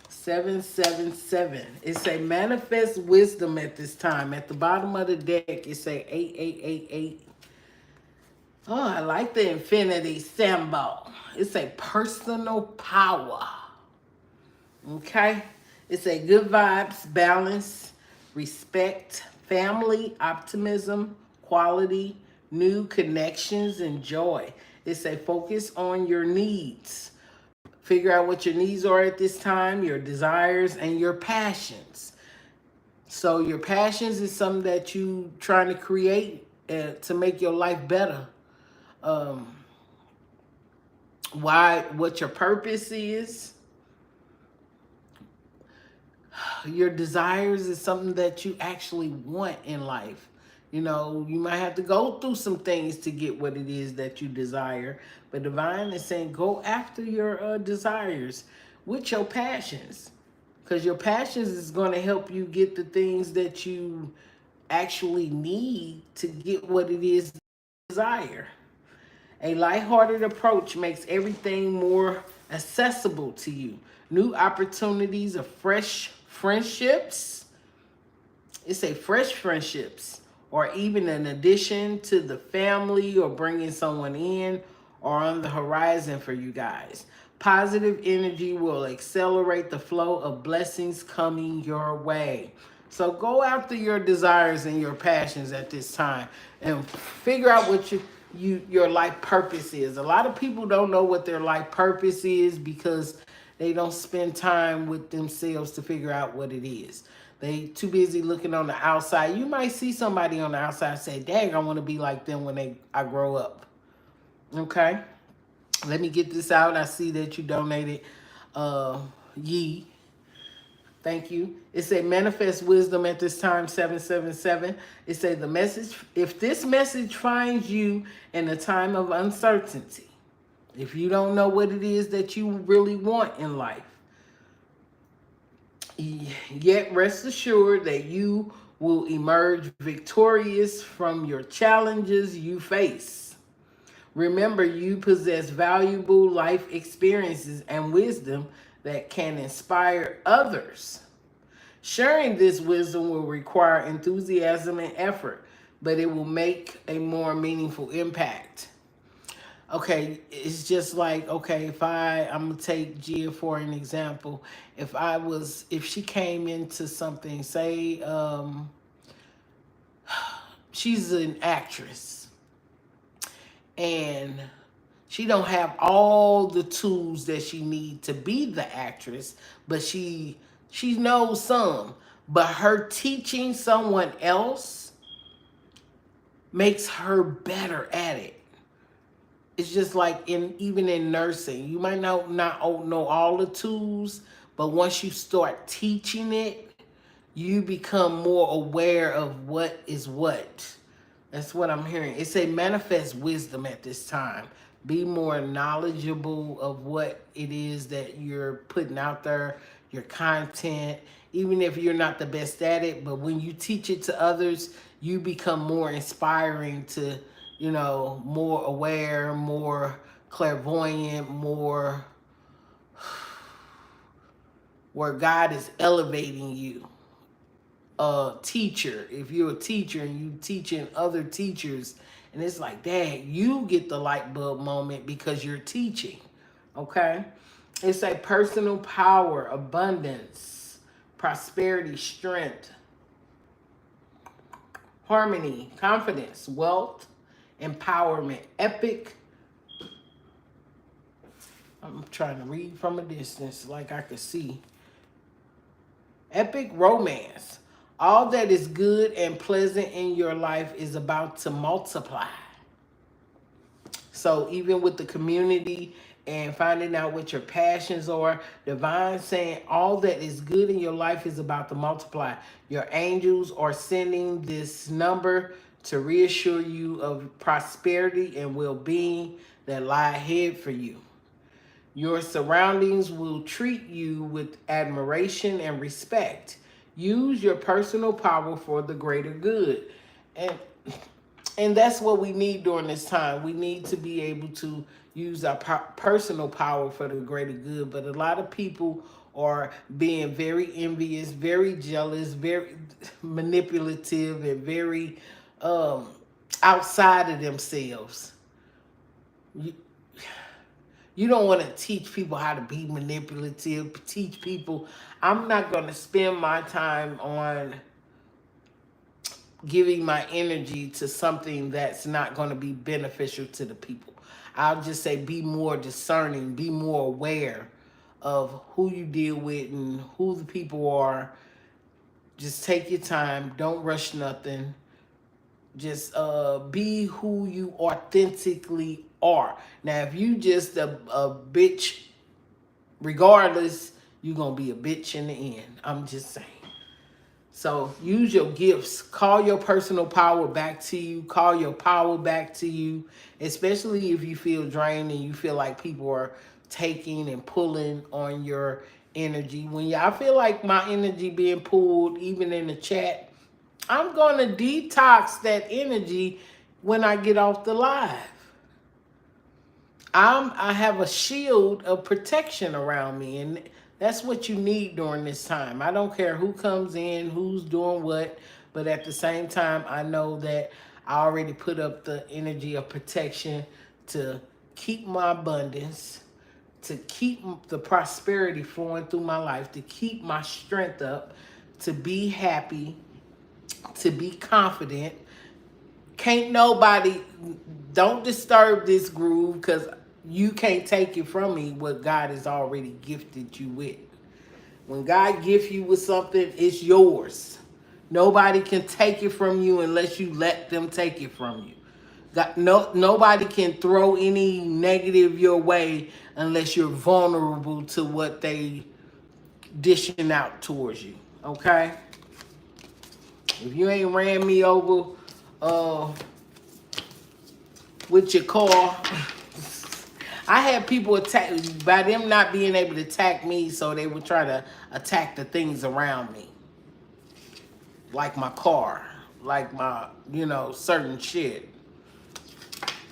777. It's a manifest wisdom at this time. At the bottom of the deck, it's a 8888. Oh, I like the infinity symbol. It's a personal power. Okay? It's a good vibes, balance, respect, family, optimism, quality, new connections, and joy. It's a focus on your needs. Figure out what your needs are at this time, your desires, and your passions. So your passions is something that you trying to create to make your life better. What your purpose is. Your desires is something that you actually want in life. You know, you might have to go through some things to get what it is that you desire. But Divine is saying go after your desires with your passions. Because your passions is going to help you get the things that you actually need to get what it is you desire. A lighthearted approach makes everything more accessible to you. New opportunities of fresh friendships. It's a fresh friendships, or even an addition to the family, or bringing someone in, or on the horizon for you guys. Positive energy will accelerate the flow of blessings coming your way. So go after your desires and your passions at this time, and figure out what your life purpose is. A lot of people don't know what their life purpose is because they don't spend time with themselves to figure out what it is. They too busy looking on the outside. You might see somebody on the outside say, dang, I want to be like them when I grow up. Okay? Let me get this out. I see that you donated Yee. Thank you. It's a manifest wisdom at this time, 777. It says the message, if this message finds you in a time of uncertainty, if you don't know what it is that you really want in life, yet rest assured that you will emerge victorious from your challenges you face. Remember, you possess valuable life experiences and wisdom that can inspire others. Sharing this wisdom will require enthusiasm and effort, but it will make a more meaningful impact. Okay, it's just like, okay, I'm gonna take Gia for an example. If she came into something, say, she's an actress and she don't have all the tools that she need to be the actress, but she knows some. But her teaching someone else makes her better at it. It's just like even in nursing, you might not know all the tools, but once you start teaching it, you become more aware of what is what. That's what I'm hearing. It's a manifest wisdom at this time. Be more knowledgeable of what it is that you're putting out there, your content, even if you're not the best at it. But when you teach it to others, you become more inspiring to you know, more aware, more clairvoyant, more where God is elevating you. A teacher, if you're a teacher and you teaching other teachers, and it's like, Dad, you get the light bulb moment because you're teaching. Okay? It's a personal power, abundance, prosperity, strength, harmony, confidence, wealth, empowerment, epic. I'm trying to read from a distance like I could see. Epic romance. All that is good and pleasant in your life is about to multiply. So even with the community and finding out what your passions are, divine saying all that is good in your life is about to multiply. Your angels are sending this number to reassure you of prosperity and well-being that lie ahead for you. Your surroundings will treat you with admiration and respect. Use your personal power for the greater good. And and that's what we need during this time. We need to be able to use our personal power for the greater good. But a lot of people are being very envious, very jealous, very manipulative, and very outside of themselves. You, you don't want to teach people how to be manipulative, teach people. I'm not going to spend my time on giving my energy to something that's not going to be beneficial to the people. I'll just say be more discerning, be more aware of who you deal with and who the people are. Just take your time. Don't rush nothing. Just be who you authentically are. Now, if you just a bitch, regardless, you're going to be a bitch in the end. I'm just saying. So use your gifts. Call your personal power back to you. Call your power back to you, especially if you feel drained and you feel like people are taking and pulling on your energy. When I feel like my energy being pulled, even in the chat, I'm going to detox that energy when I get off the live. I have a shield of protection around me, and that's what you need during this time. I don't care who comes in, who's doing what, but at the same time, I know that I already put up the energy of protection to keep my abundance, to keep the prosperity flowing through my life, to keep my strength up, to be happy, to be confident. Can't nobody, don't disturb this groove, because you can't take it from me what God has already gifted you with. When God gifts you with something, it's yours. Nobody can take it from you unless you let them take it from you. Nobody can throw any negative your way unless you're vulnerable to what they dishing out towards you. Okay? If you ain't ran me over with your car, I had people attack, by them not being able to attack me, so they would try to attack the things around me. Like my car, like my, certain shit.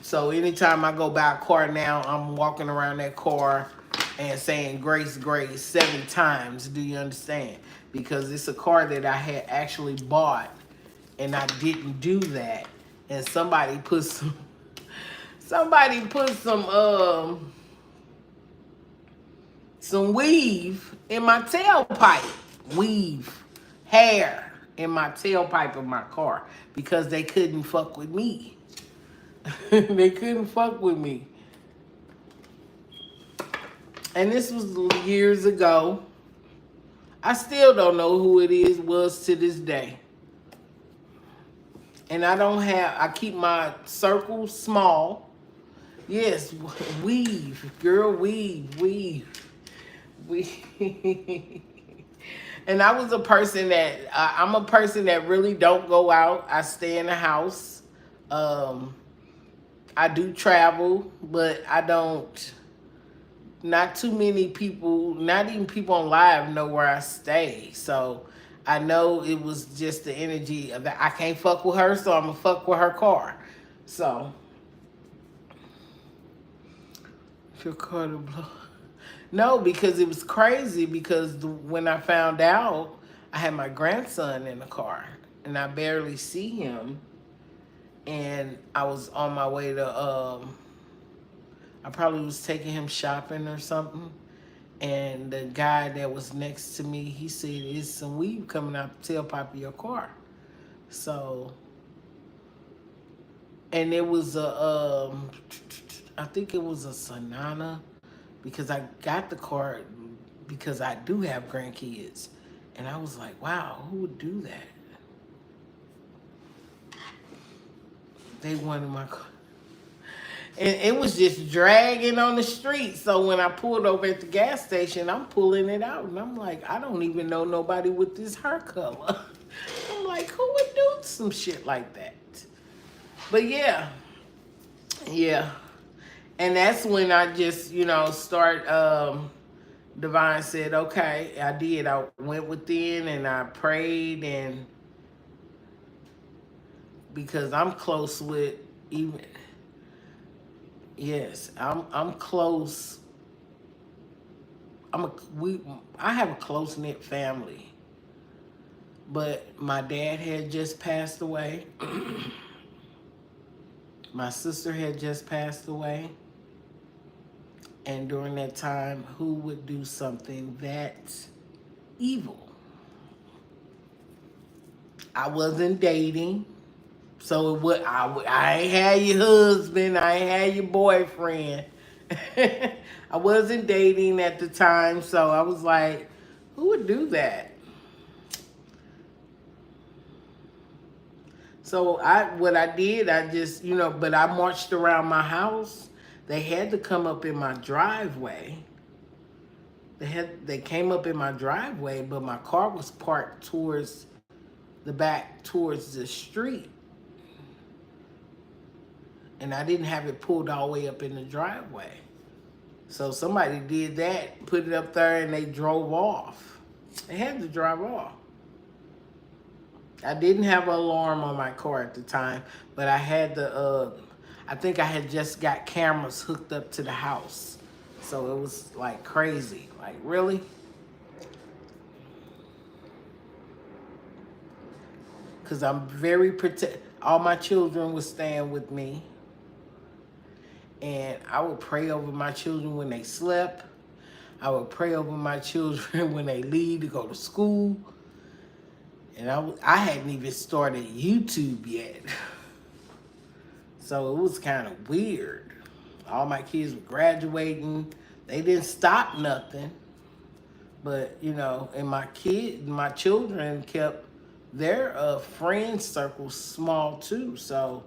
So anytime I go buy a car now, I'm walking around that car and saying grace, grace 7 times. Do you understand? Because it's a car that I had actually bought and I didn't do that. And somebody put some weave in my tailpipe. Weave, hair in my tailpipe of my car because they couldn't fuck with me. They couldn't fuck with me. And this was years ago. I still don't know who it was to this day. And I keep my circle small. Yes, weave, girl, weave. And I was a person that, I'm a person that really don't go out. I stay in the house. I do travel, but I don't, not too many people, not even people on live know where I stay. So I know it was just the energy of that I can't fuck with her, so I'm gonna fuck with her car. So, if your car to blow. No, because it was crazy because when I found out, I had my grandson in the car and I barely see him. And I was on my way to, I probably was taking him shopping or something. And the guy that was next to me, he said, "There's some weed coming out the tailpipe of your car." So, and it was I think it was a Sonata, because I got the car because I do have grandkids. And I was like, wow, who would do that? They wanted my car. And it was just dragging on the street. So when I pulled over at the gas station, I'm pulling it out. And I'm like, I don't even know nobody with this hair color. I'm like, who would do some shit like that? But yeah. Yeah. And that's when I just, start, Divine said, okay, I did. I went within and I prayed, and because I'm close with even, yes, I'm close. I have a close knit family, but my dad had just passed away. My sister had just passed away. And during that time, who would do something that evil? I wasn't dating. So I ain't had your husband, I ain't had your boyfriend. I wasn't dating at the time, so I was like, who would do that? So what I did, I just, but I marched around my house. They had to come up in my driveway. They came up in my driveway, but my car was parked towards the back, towards the street. And I didn't have it pulled all the way up in the driveway. So somebody did that, put it up there, and they drove off. They had to drive off. I didn't have an alarm on my car at the time, but I had I think I had just got cameras hooked up to the house. So it was like crazy. Like, really? Because I'm very all my children were staying with me. And I would pray over my children when they slept. I would pray over my children when they leave to go to school. And I hadn't even started YouTube yet. So it was kind of weird. All my kids were graduating. They didn't stop nothing. But, and my children kept their friend circle small too. So,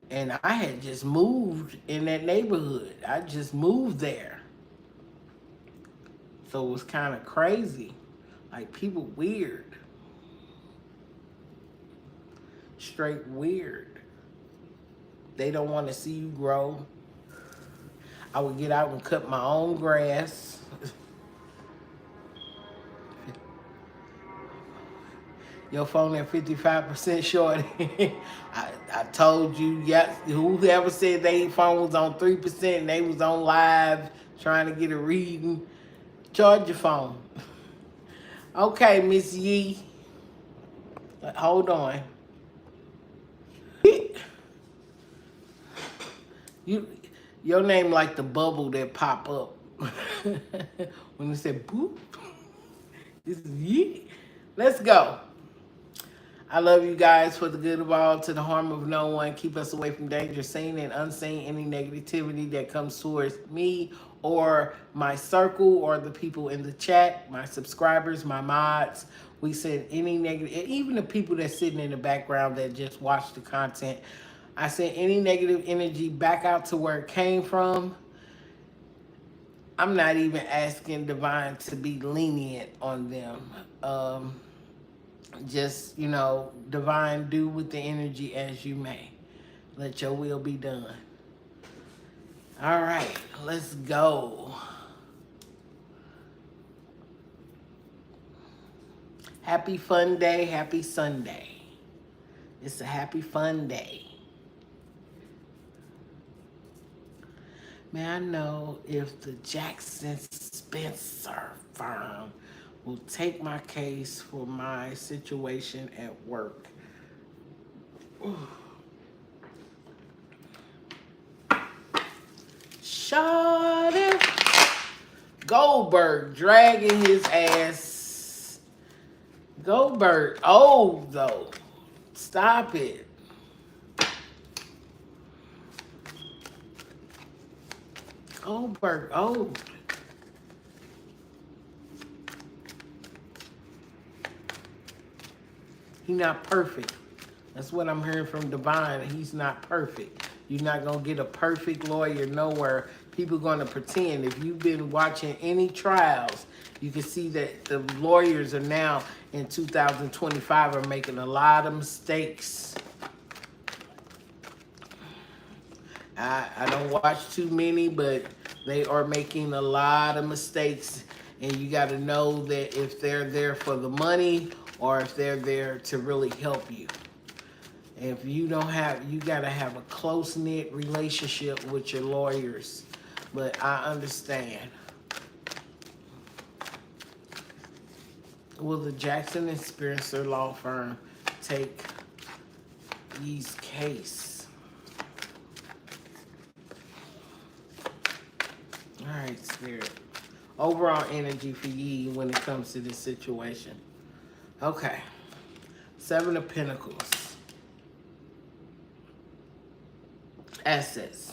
and I had just moved in that neighborhood. I just moved there. So it was kind of crazy. Like, people weird. Straight weird. They don't want to see you grow. I would get out and cut my own grass. Your phone at 55% short. I told you, yes, whoever said their phone was on 3% and they was on live trying to get a reading, charge your phone. Okay, Miss Yee. Hold on. Your name like the bubble that pop up. When it said boop. This is Yee. Let's go. I love you guys. For the good of all, to the harm of no one. Keep us away from danger, seen and unseen, any negativity that comes towards me or my circle or the people in the chat, my subscribers, my mods. We send any negative, even the people that's sitting in the background that just watch the content. I send any negative energy back out to where it came from. I'm not even asking Divine to be lenient on them. Just, Divine, do with the energy as you may. Let your will be done. All right, let's go. Happy fun day, happy Sunday. It's a happy fun day. May I know if the Jackson Spencer firm will take my case for my situation at work? Shut it. Goldberg dragging his ass. Goldberg old though. Stop it. Goldberg old. He's not perfect. That's what I'm hearing from Divine. He's not perfect. You're not going to get a perfect lawyer nowhere. People going to pretend. If you've been watching any trials, you can see that the lawyers are now in 2025 are making a lot of mistakes. I don't watch too many, but they are making a lot of mistakes. And you got to know that if they're there for the money or if they're there to really help you. If you don't have, you got to have a close-knit relationship with your lawyers. But I understand. Will the Jackson and Spencer law firm take Yee's case? All right, Spirit. Overall energy for Yee when it comes to this situation. Okay. 7 of Pentacles. Assets.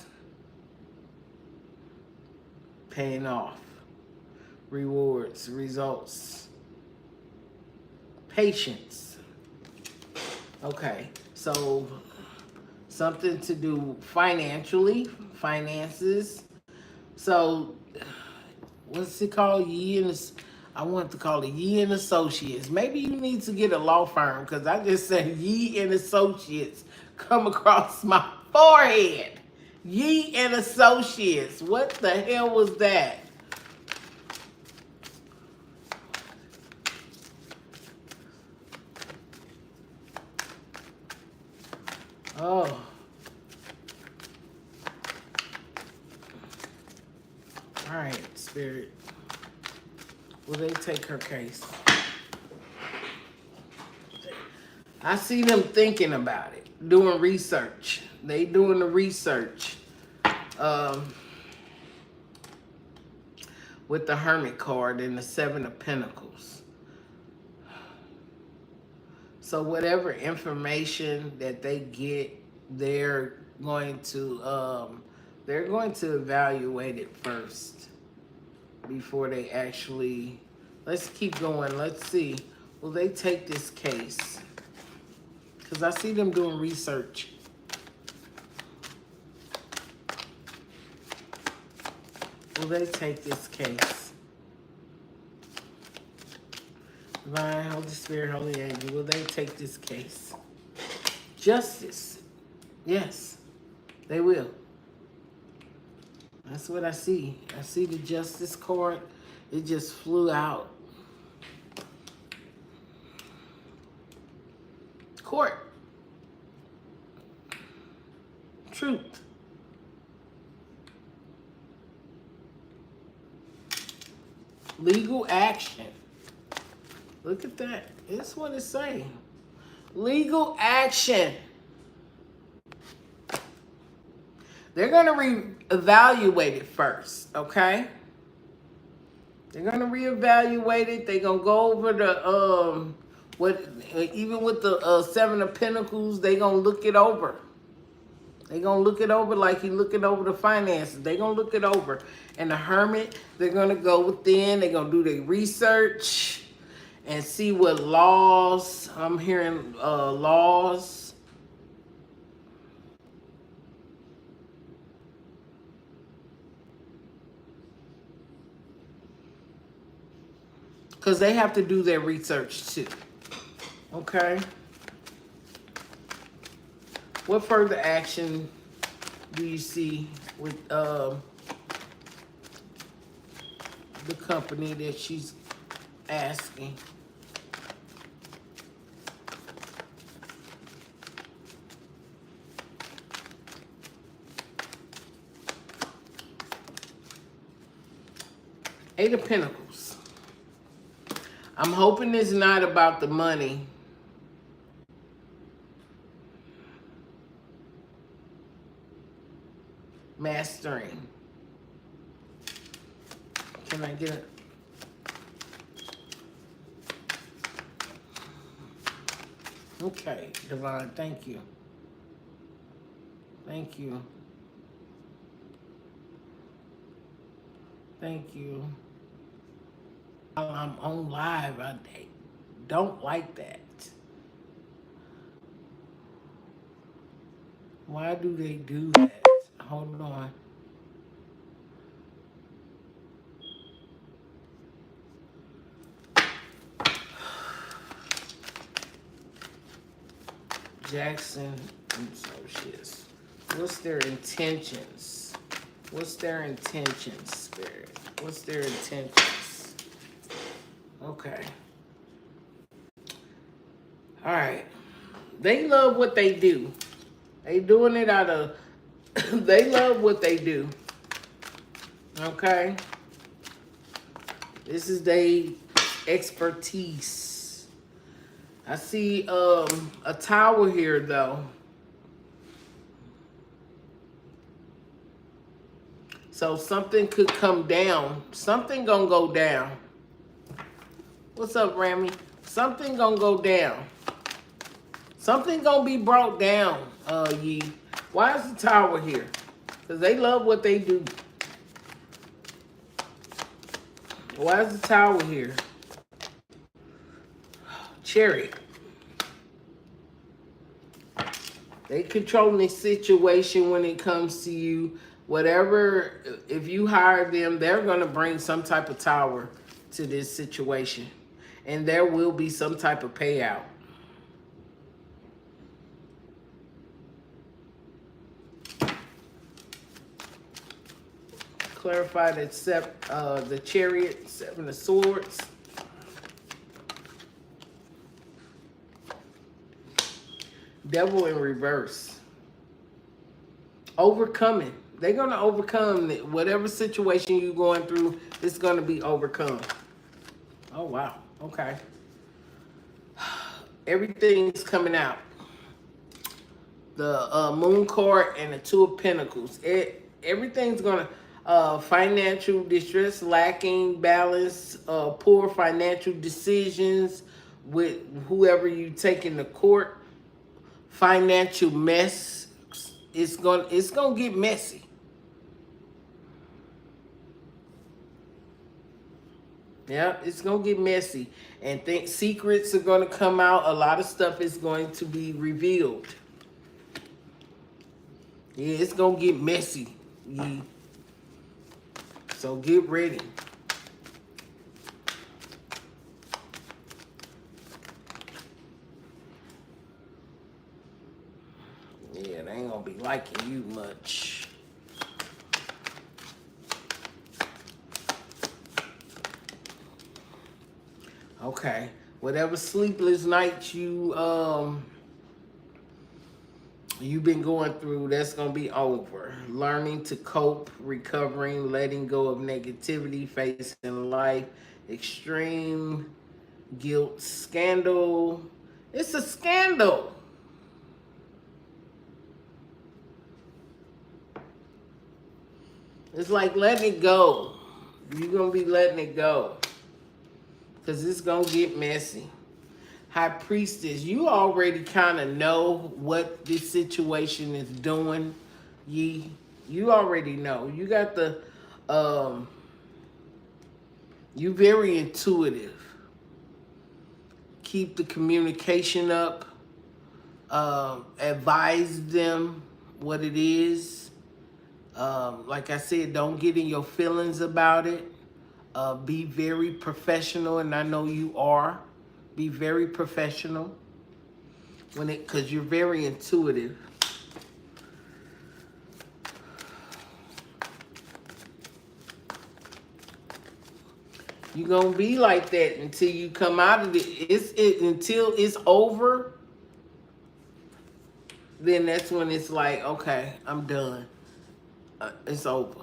Paying off. Rewards. Results. Patience. Okay. So, something to do financially. Finances. So, what's it called? Yee and I want to call it Yee and Associates. Maybe you need to get a law firm because I just said Yee and Associates come across my forehead. Yee and Associates. What the hell was that? Oh. All right, Spirit. Will they take her case? I see them thinking about it, doing research. They doing the research with the Hermit card and the 7 of Pentacles. So whatever information that they get, they're going to evaluate it first before they actually. Let's keep going. Let's see. Will they take this case? Because I see them doing research. Will they take this case? Divine, Holy Spirit, Holy Angel, will they take this case? Justice. Yes, they will. That's what I see. I see the Justice card. It just flew out. Court. Truth. Legal action. Look at that. That's what it's saying. Legal action. They're going to reevaluate it first, okay? They're going to reevaluate it. They're going to go over the, even with the 7 of Pentacles, they're going to look it over. They're going to look it over like you're looking over the finances. They're going to look it over. And the Hermit, they're going to go within. They're going to do their research and see what laws. I'm hearing laws. Because they have to do their research too. Okay? What further action do you see with the company that she's asking? Eight of Pentacles. I'm hoping it's not about the money. Mastering. Can I get it? Okay, Divine, thank you. Thank you. Thank you. I'm on live. I don't like that. Why do they do that? Hold on. Jackson and Associates. What's their intentions? What's their intentions, Spirit? What's their intentions? Okay. All right. They love what they do. They doing it out of, they love what they do. Okay. This is their expertise. I see a tower here though. So something could come down. Something gonna go down. What's up, Rami? Something gonna go down. Something gonna be brought down, Yi. Why is the tower here? Because they love what they do. Why is the tower here? Chariot. They controlling the situation when it comes to you. Whatever, if you hire them, they're going to bring some type of tower to this situation. And there will be some type of payout. Clarify that the Chariot, Seven of Swords. Devil in reverse. Overcoming. They're going to overcome whatever situation you're going through. It's going to be overcome. Oh, wow. Okay. Everything's coming out. The Moon card and the Two of Pentacles. Everything's going to financial distress, lacking balance, poor financial decisions with whoever you take into court. Financial mess. It's gonna get messy. Yeah, it's gonna get messy, and secrets are gonna come out. A lot of stuff is going to be revealed. Yeah, it's gonna get messy. Yeah. So get ready. Yeah, they ain't gonna be liking you much. Okay. Whatever sleepless nights you've been going through, that's gonna be over. Learning to cope, recovering, letting go of negativity, facing life, extreme guilt, scandal. It's a scandal. It's like letting it go. You're going to be letting it go. Because it's going to get messy. High Priestess, you already kind of know what this situation is doing. You already know. You got the, you very intuitive. Keep the communication up. Advise them what it is. Like I said, don't get in your feelings about it. Be very professional, and I know you are. Be very professional because you're very intuitive. You're gonna be like that until you come out of it. Until it's over. Then that's when it's like, okay, I'm done. It's over.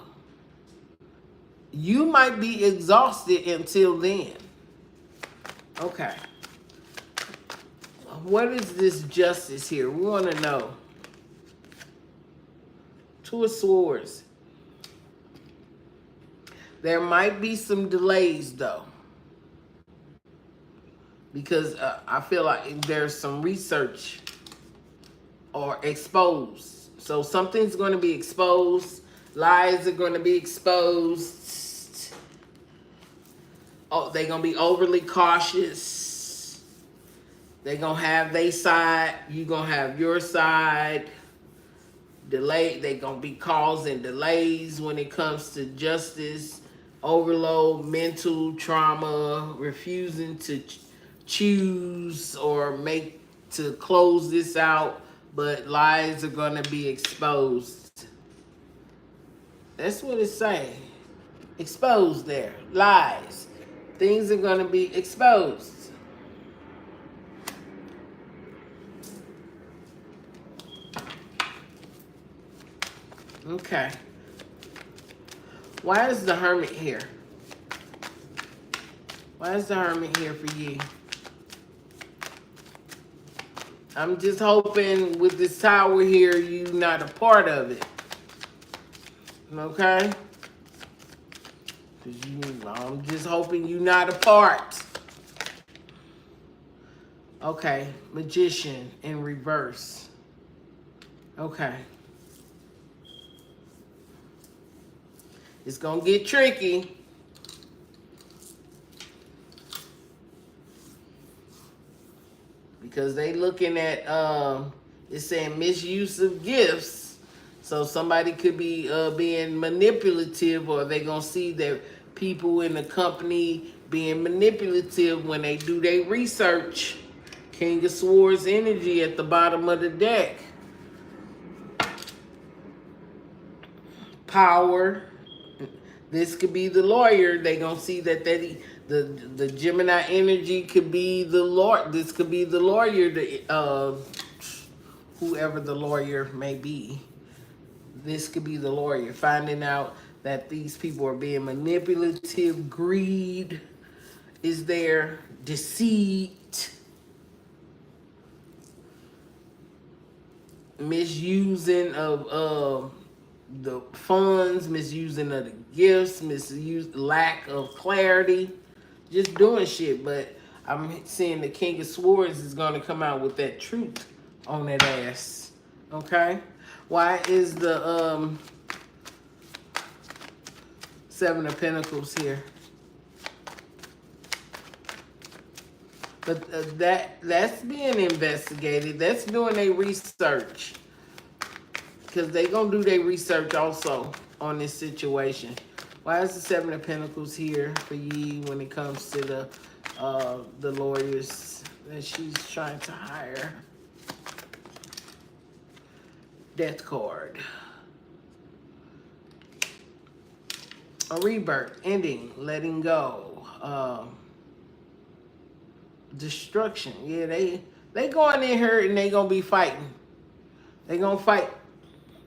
You might be exhausted until then. Okay. What is this justice here? We want to know. Two of Swords. There might be some delays, though. Because I feel like there's some research or exposed. So something's going to be exposed. Lies are going to be exposed. Oh, they're going to be overly cautious. They're going to have their side. You're going to have your side. Delay. They're going to be causing delays when it comes to justice. Overload, mental trauma, refusing to choose or make to close this out, but lies are going to be exposed. That's what it's saying. Exposed there. Lies. Things are going to be exposed. Okay. Why is the Hermit here? Why is the Hermit here for you? I'm just hoping with this Tower here, you're not a part of it. Okay? I'm just hoping you're not a part. Okay. Magician in reverse. Okay. It's going to get tricky. Because they looking at, it's saying misuse of gifts. So somebody could be being manipulative, or they going to see that people in the company being manipulative when they do their research. King of Swords energy at the bottom of the deck. Power. This could be the lawyer. They going to see that the Gemini energy could be the Lord. This could be the lawyer, whoever the lawyer may be. This could be the lawyer finding out that these people are being manipulative. Greed is there. Deceit. Misusing of the funds, misusing of the gifts, lack of clarity, just doing shit. But I'm seeing the King of Swords is going to come out with that truth on that ass. Okay? Why is the Seven of Pentacles here? But that's being investigated. That's doing their research. Because they going to do their research also on this situation. Why is the Seven of Pentacles here for ye when it comes to the lawyers that she's trying to hire? Death card. A rebirth, ending, letting go. Destruction. Yeah, they going in here and they going to be fighting. They going to fight.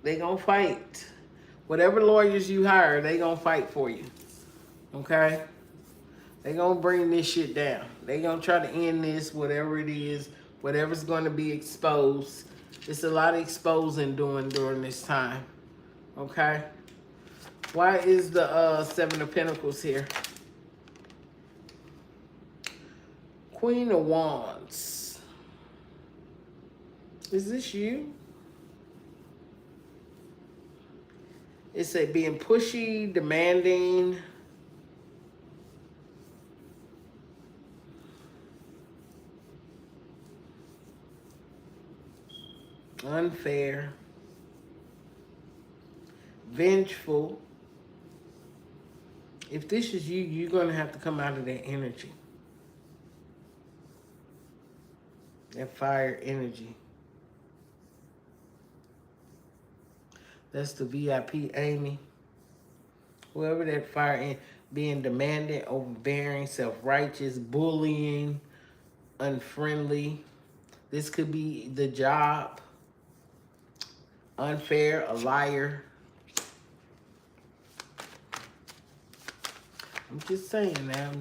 They gonna fight. Whatever lawyers you hire, they gonna fight for you. Okay? They gonna bring this shit down. They gonna try to end this, whatever it is, whatever's gonna be exposed. It's a lot of exposing during this time. Okay? Why is the Seven of Pentacles here? Queen of Wands. Is this you? It's a being pushy, demanding. Unfair. Vengeful. If this is you, you're going to have to come out of that energy. That fire energy. That's the VIP, Amy. Whoever that fire in, being demanding, overbearing, self-righteous, bullying, unfriendly. This could be the job. Unfair, a liar. I'm just saying now.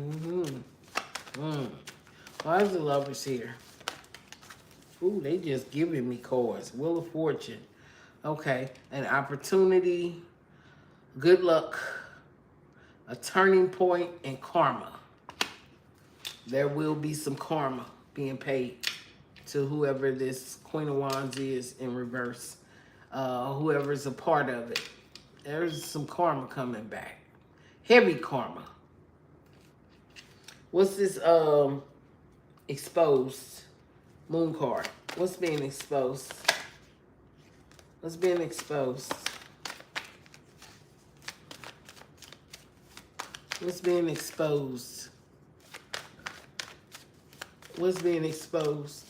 Why is the Lovers here? Ooh, they just giving me cards. Wheel of Fortune. Okay, an opportunity, good luck, a turning point, and karma. There will be some karma being paid to whoever this Queen of Wands is in reverse. Whoever's a part of it. There's some karma coming back. Heavy karma. What's this exposed moon card? What's being exposed? What's being exposed? What's being exposed? What's being exposed?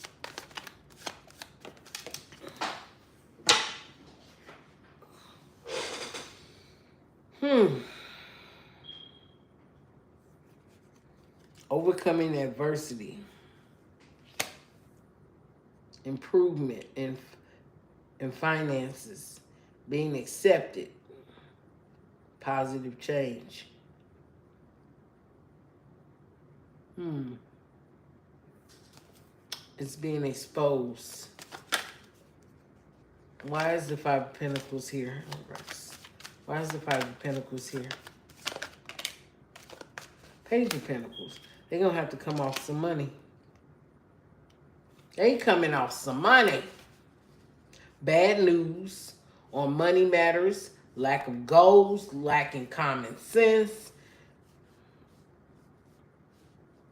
Overcoming adversity. Improvement in finances. Being accepted. Positive change. It's being exposed. Why is the Five of Pentacles here? Why is the Five of Pentacles here? Page of Pentacles. They're going to have to come off some money. They coming off some money. Bad news on money matters. Lack of goals. Lacking common sense.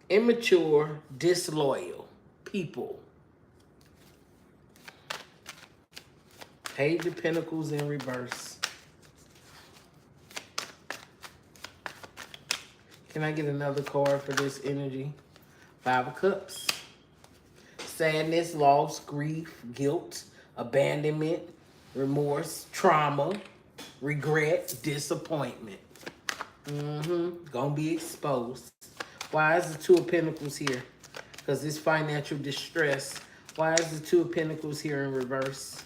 Immature, disloyal people. Page of Pentacles in reverse. Can I get another card for this energy? Five of Cups. Sadness, loss, grief, guilt, abandonment, remorse, trauma, regret, disappointment. Gonna be exposed. Why is the Two of Pentacles here? Because it's financial distress. Why is the Two of Pentacles here in reverse?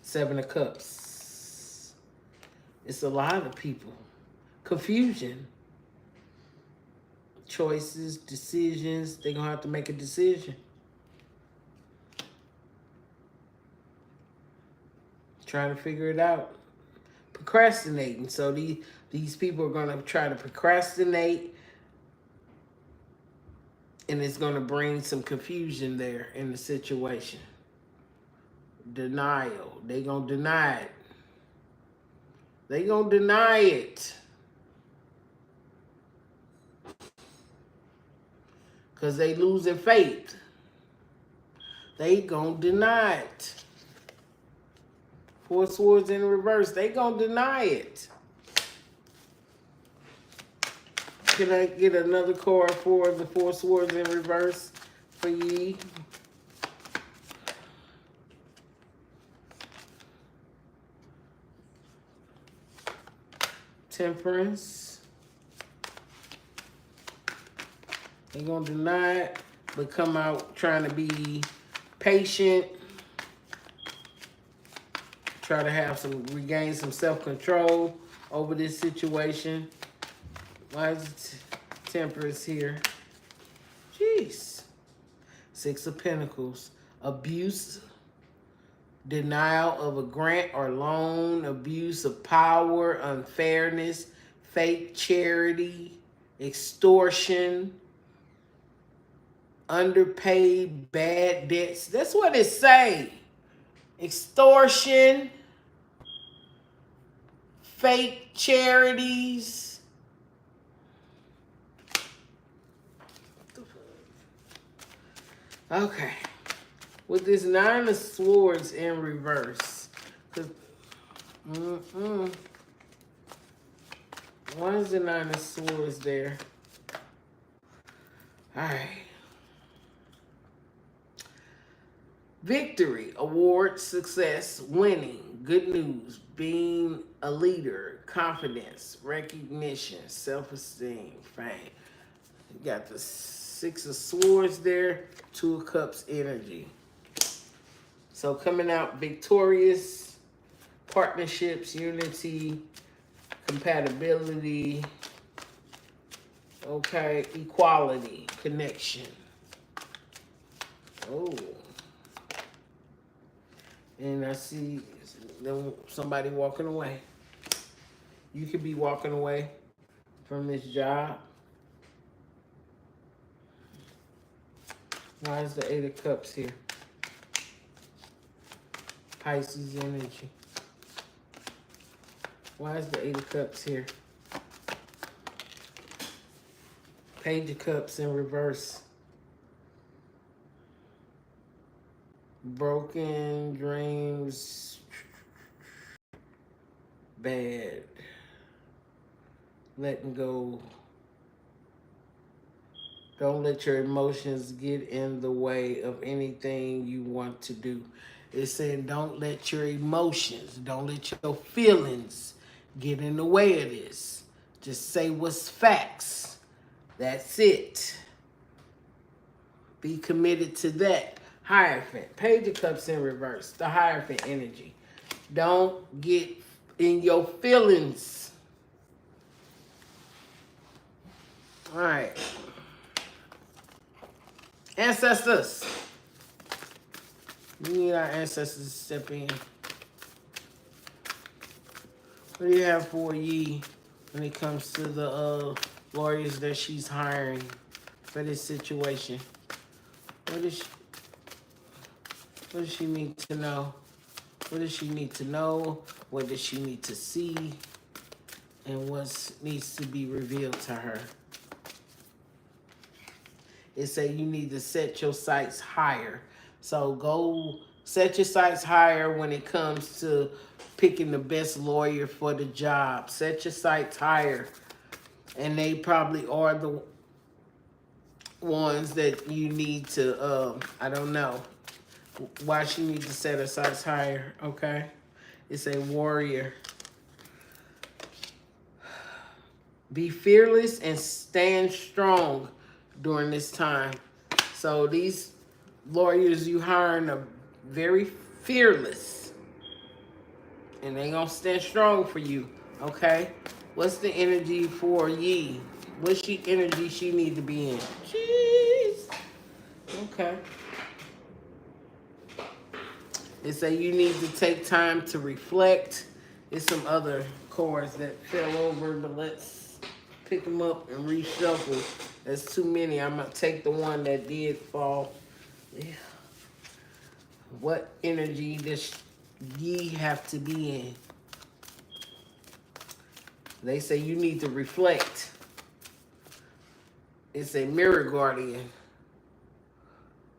Seven of Cups. It's a lot of people. Confusion. Choices, decisions. They're going to have to make a decision. Trying to figure it out. Procrastinating. So these people are going to try to procrastinate. And it's going to bring some confusion there in the situation. Denial. They're going to deny it. They're going to deny it. Because they losing faith. They going to deny it. Four Swords in reverse. They going to deny it. Can I get another card for the Four Swords in reverse for ye? Temperance. They're going to deny it, but come out trying to be patient. Try to have regain some self-control over this situation. Why is Temperance here? Jeez. Six of Pentacles. Abuse. Denial of a grant or loan. Abuse of power. Unfairness. Fake charity. Extortion. Underpaid. Bad debts. That's what it say. Extortion. Fake charities. Okay. With this Nine of Swords in reverse. Why is the Nine of Swords there? All right. Victory, award, success, winning, good news, being a leader, confidence, recognition, self-esteem, fame. You got the Six of Swords there, Two of Cups energy. So coming out victorious, partnerships, unity, compatibility, okay, equality, connection. Oh. And I see somebody walking away. You could be walking away from this job. Why is the Eight of Cups here? Pisces energy. Why is the Eight of Cups here? Page of Cups in reverse. Broken dreams. Bad. Letting go. Don't let your emotions get in the way of anything you want to do. It's saying don't let your emotions, don't let your feelings get in the way of this. Just say what's facts. That's it. Be committed to that. Hierophant. Page of Cups in reverse. The Hierophant energy. Don't get in your feelings. All right. Ancestors. We need our ancestors to step in. What do you have for Yi when it comes to the lawyers that she's hiring for this situation? What does she need to know? What does she need to know? What does she need to see? And what needs to be revealed to her? It say you need to set your sights higher. So go set your sights higher when it comes to picking the best lawyer for the job. Set your sights higher. And they probably are the ones that you need to, I don't know why she needs to set her sights higher, okay? It's a warrior. Be fearless and stand strong during this time. So these lawyers you hiring are very fearless. And they gonna stand strong for you, okay? What's the energy for Yi? What's the energy she need to be in? Jeez. Okay. It say you need to take time to reflect. There's some other cards that fell over, but let's pick them up and reshuffle. There's too many. I'm going to take the one that did fall. Yeah. What energy does Yi have to be in? They say you need to reflect. It's a mirror guardian.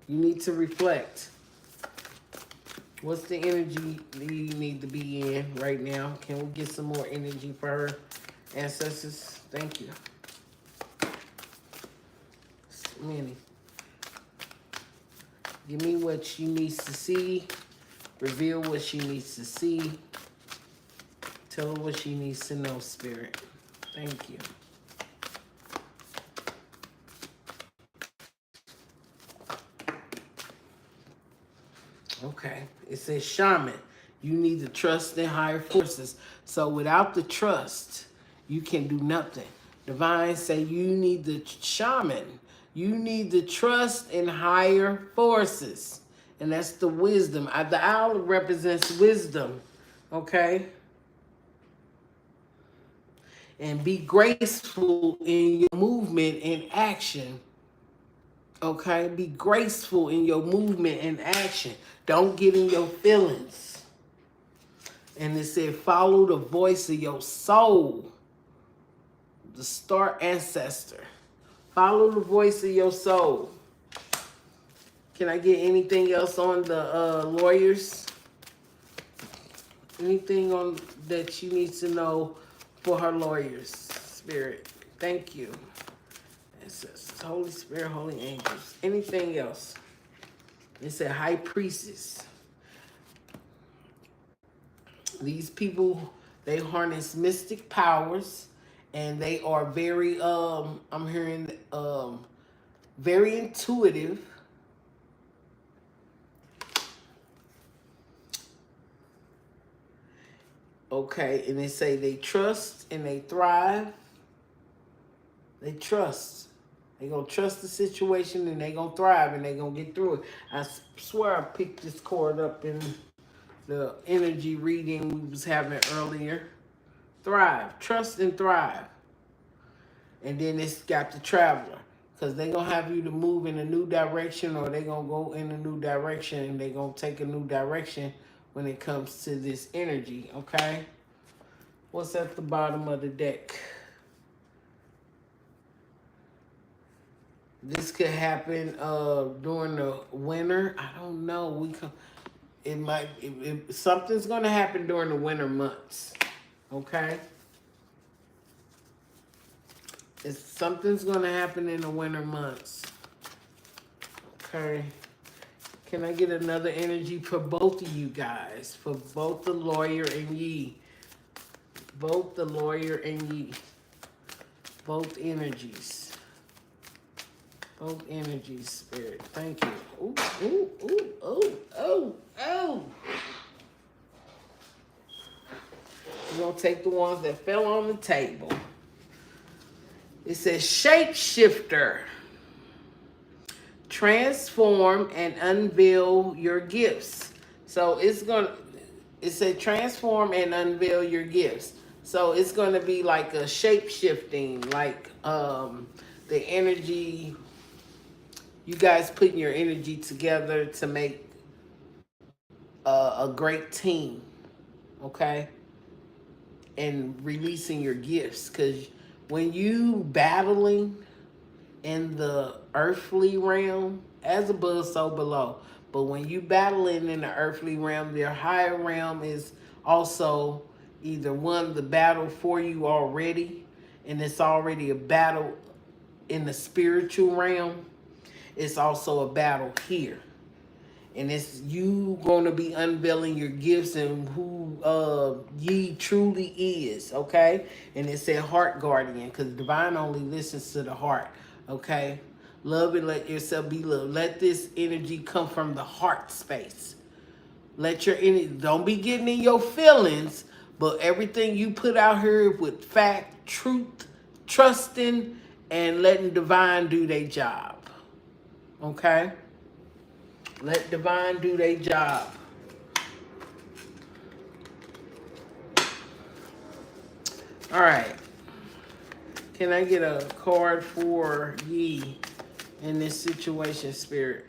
You need to reflect. What's the energy you need to be in right now? Can we get some more energy for her ancestors? Thank you. So many. Give me what she needs to see. Reveal what she needs to see. Tell her what she needs to know, Spirit. Thank you. Okay, it says shaman. You need to trust in higher forces. So without the trust, you can do nothing. Divine say you need the shaman. You need to trust in higher forces. And that's the wisdom. The owl represents wisdom. Okay? And be graceful in your movement and action. Okay? Be graceful in your movement and action. Don't get in your feelings. And it said, follow the voice of your soul. The star ancestor. Follow the voice of your soul. Can I get anything else on the lawyers? Anything on that she needs to know for her lawyers? Spirit. Thank you. Ancestors, Holy Spirit, holy angels. Anything else? It said high priestess. These people, they harness mystic powers, and they are very, I'm hearing, very intuitive. Okay, and they say they trust and they thrive. They trust. They gonna trust the situation and they gonna thrive and they gonna get through it. I swear I picked this card up in the energy reading we was having earlier. Thrive, trust and thrive. And then it's got the traveler. Because they gonna have you to move in a new direction, or they gonna go in a new direction and they gonna take a new direction when it comes to this energy, okay? What's at the bottom of the deck? This could happen during the winter. I don't know. It might. Something's gonna happen during the winter months. Okay. Something's gonna happen in the winter months. Okay. Can I get another energy for both of you guys? For both the lawyer and ye. Both the lawyer and ye. Both energies. Both energies, Spirit. Thank you. Ooh, ooh, ooh, ooh, oh, oh. We're going to take the ones that fell on the table. It says shapeshifter. Transform and unveil your gifts. So it said transform and unveil your gifts. So it's going to be like a shape shifting, like the energy, you guys putting your energy together to make a great team, okay? And releasing your gifts, because when you battling in the earthly realm, as above, so below. But when you battling in the earthly realm, their higher realm is also either won the battle for you already, and it's already a battle in the spiritual realm. It's also a battle here. And it's you going to be unveiling your gifts and who ye truly is, okay? And it said heart guardian, because divine only listens to the heart, okay? Love and let yourself be loved. Let this energy come from the heart space. Let your energy, don't be getting in your feelings, but everything you put out here with fact, truth, trusting, and letting divine do their job, okay? Let divine do their job. All right. Can I get a card for ye in this situation, Spirit?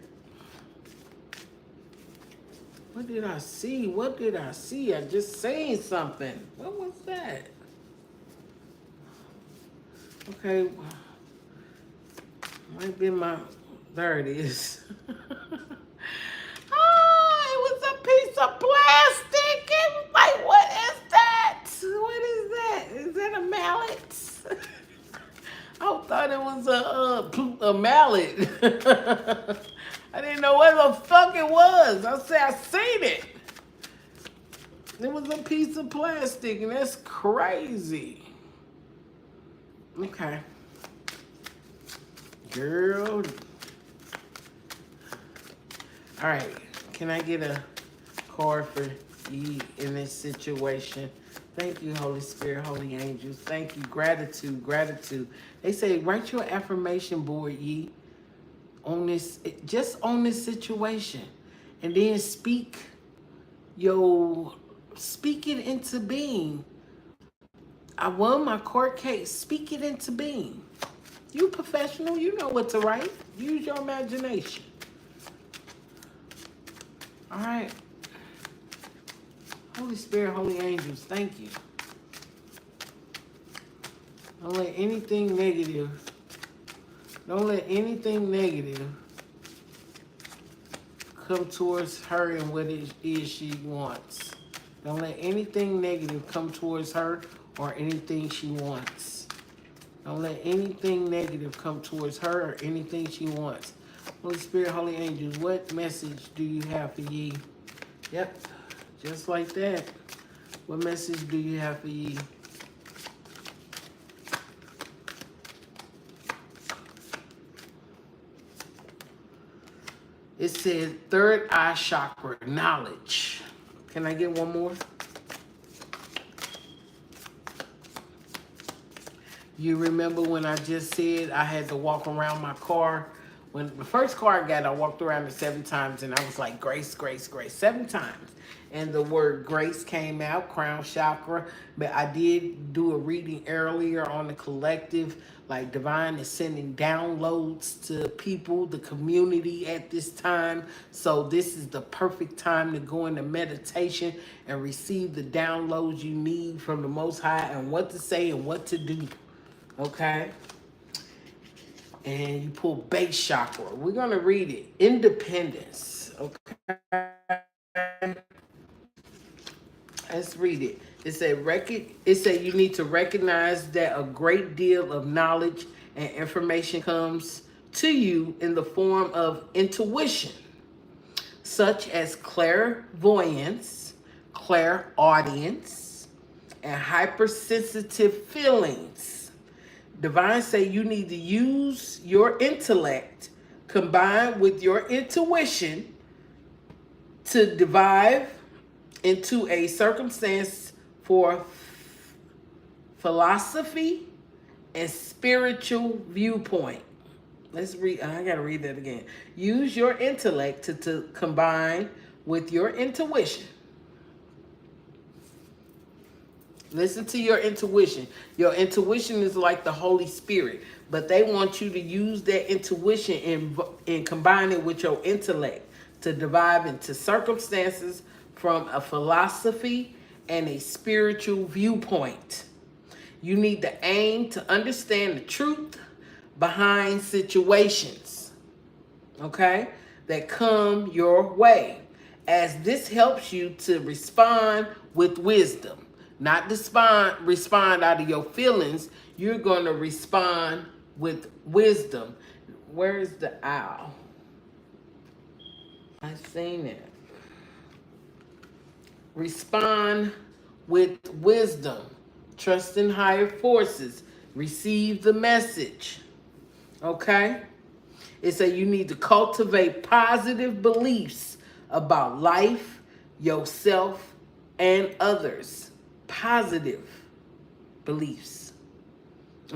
What did I see? What did I see? I just seen something. What was that? Okay. Might be my... There it is. It was a piece of plastic. It was like, what is that? What is that? Is that a mallet? I thought it was a mallet. I didn't know what the fuck it was. I said, I seen it. It was a piece of plastic, and that's crazy. Okay. Girl. All right. Can I get a card for ye in this situation? Thank you, Holy Spirit, Holy Angels. Thank you. Gratitude, gratitude. They say, write your affirmation board, ye, on this, just on this situation. And then speak it into being. I won my court case. Speak it into being. You professional, you know what to write. Use your imagination. All right. Holy Spirit, Holy Angels, thank you. Don't let anything negative come towards her and what it is she wants. Don't let anything negative come towards her or anything she wants. Don't let anything negative come towards her or anything she wants. Holy Spirit, Holy Angels, what message do you have for ye? Yep, just like that. What message do you have for ye? It said third eye chakra, knowledge. Can I get one more? You remember when I just said I had to walk around my car? When the first car I got, I walked around it 7 times, and I was like, grace, grace, grace, 7 times. And the word grace came out, crown chakra. But I did do a reading earlier on the collective, like divine is sending downloads to people, the community at this time. So this is the perfect time to go into meditation and receive the downloads you need from the Most High and what to say and what to do. Okay? And you pull base chakra. We're going to read it. Independence. Okay? Let's read it. It said you need to recognize that a great deal of knowledge and information comes to you in the form of intuition, such as clairvoyance, clairaudience, and hypersensitive feelings. Divine say you need to use your intellect combined with your intuition to dive into a circumstance for philosophy and spiritual viewpoint. Let's read. I gotta read that again. Use your intellect to combine with your intuition. Listen to your intuition. Your intuition is like the Holy Spirit, but they want you to use that intuition and combine it with your intellect to dive into circumstances from a philosophy and a spiritual viewpoint. You need to aim to understand the truth behind situations, okay, that come your way, as this helps you to respond with wisdom. Not respond out of your feelings. You're going to respond with wisdom. Where is the owl? I seen it. Respond with wisdom. Trust in higher forces. Receive the message. Okay? It says you need to cultivate positive beliefs about life, yourself, and others. Positive beliefs.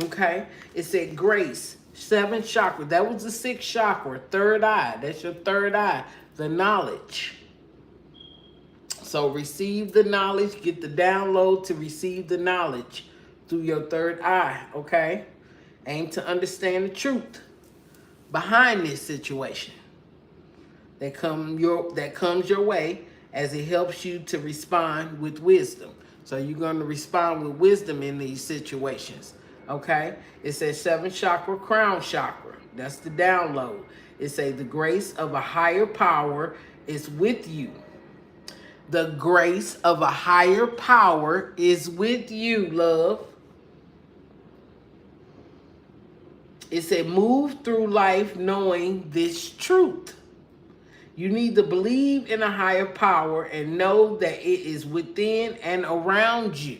Okay? It said grace, 7th chakra. That was the 6th chakra, third eye. That's your third eye, the knowledge. So receive the knowledge, get the download to receive the knowledge through your third eye, okay? Aim to understand the truth behind this situation that comes your way, as it helps you to respond with wisdom. So you're going to respond with wisdom in these situations, okay? It says 7th chakra, crown chakra. That's the download. It says the grace of a higher power is with you. The grace of a higher power is with you, love. It said move through life knowing this truth. You need to believe in a higher power and know that it is within and around you,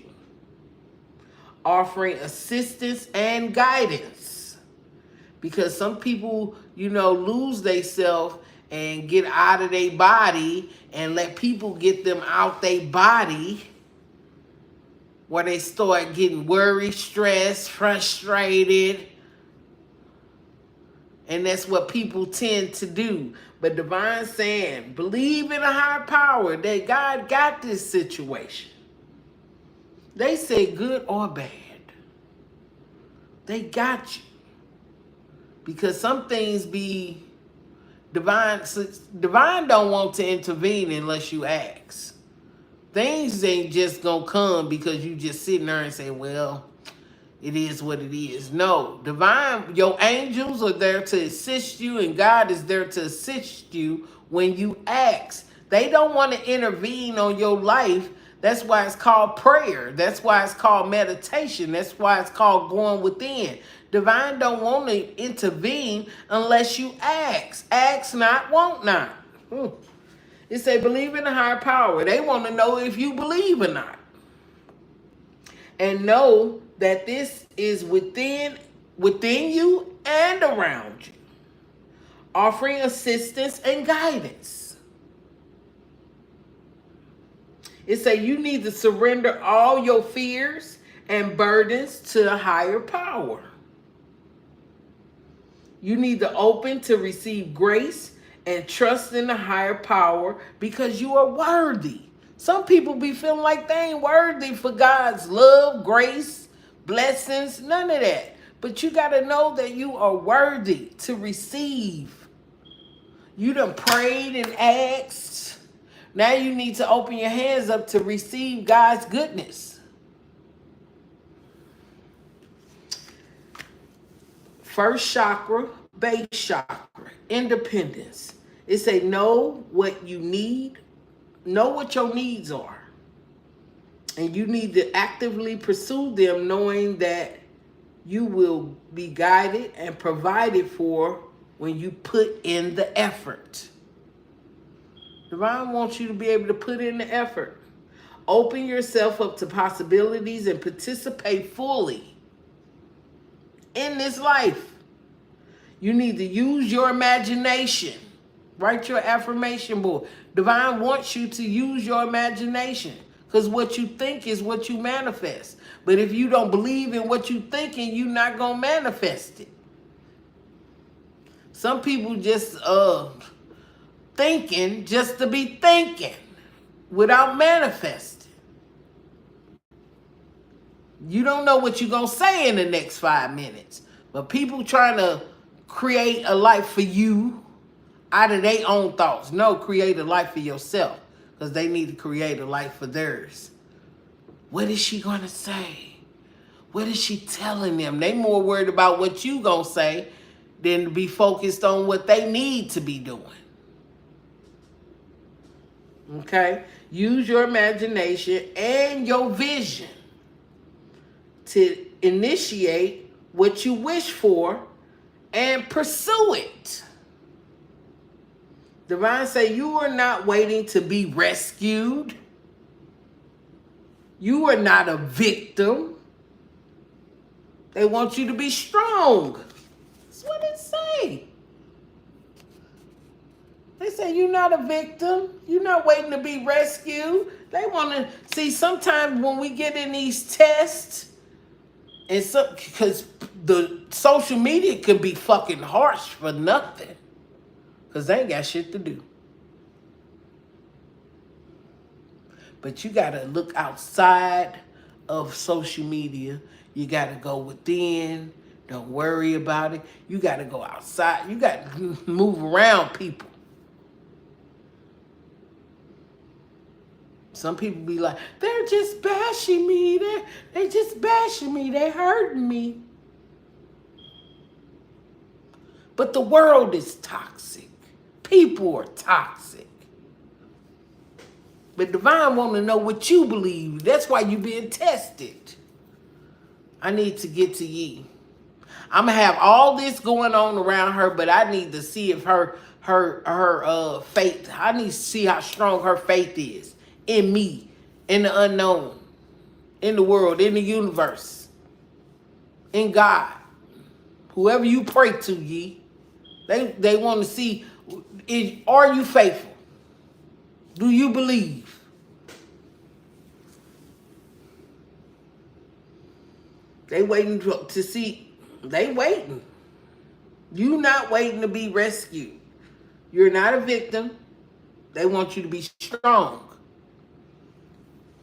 offering assistance and guidance. Because some people, lose themselves and get out of their body and let people get them out their body, where they start getting worried, stressed, frustrated. And that's what people tend to do. But Divine saying, believe in a higher power, that God got this situation. They say good or bad. They got you. Because some things be divine don't want to intervene unless you ask. Things ain't just gonna come because you just sitting there and say, well, it is what it is. No, divine, your angels are there to assist you, and God is there to assist you when you ask. They don't want to intervene on your life. That's why it's called prayer. That's why it's called meditation. That's why it's called going within. Divine don't want to intervene unless you ask. Ask not, want not. It say believe in a higher power. They want to know if you believe or not. And know that this is within you and around you, offering assistance and guidance. It say you need to surrender all your fears and burdens to a higher power. You need to open to receive grace and trust in the higher power because you are worthy. Some people be feeling like they ain't worthy for God's love, grace, blessings, none of that. But you got to know that you are worthy to receive. You done prayed and asked. Now you need to open your hands up to receive God's goodness. First chakra, base chakra, independence. It say know what you need, know what your needs are. And you need to actively pursue them knowing that you will be guided and provided for when you put in the effort. Divine wants you to be able to put in the effort. Open yourself up to possibilities and participate fully in this life. You need to use your imagination. Write your affirmation board. Divine wants you to use your imagination because what you think is what you manifest. But if you don't believe in what you're thinking, you're not going to manifest it. Some people just thinking just to be thinking without manifesting. You don't know what you're going to say in the next 5 minutes. But people trying to create a life for you out of their own thoughts. No, create a life for yourself because they need to create a life for theirs. What is she going to say? What is she telling them? They more worried about what you going to say than to be focused on what they need to be doing. Okay? Use your imagination and your vision to initiate what you wish for and pursue it. Divine say you are not waiting to be rescued. You are not a victim. They want you to be strong. That's what it say. They say you're not a victim. You're not waiting to be rescued. They want to see sometimes when we get in these tests, and so because the social media can be fucking harsh for nothing. Because they ain't got shit to do. But you got to look outside of social media. You got to go within. Don't worry about it. You got to go outside. You got to move around people. Some people be like, they're just bashing me. They just bashing me. They hurting me. But the world is toxic. People are toxic. But Divine want to know what you believe. That's why you being tested. I need to get to ye. I'm going to have all this going on around her, but I need to see if her faith, I need to see how strong her faith is in me, in the unknown, in the world, in the universe, in God. Whoever you pray to, ye, they want to see, are you faithful? Do you believe? They waiting to see. They waiting. You not waiting to be rescued. You're not a victim. They want you to be strong.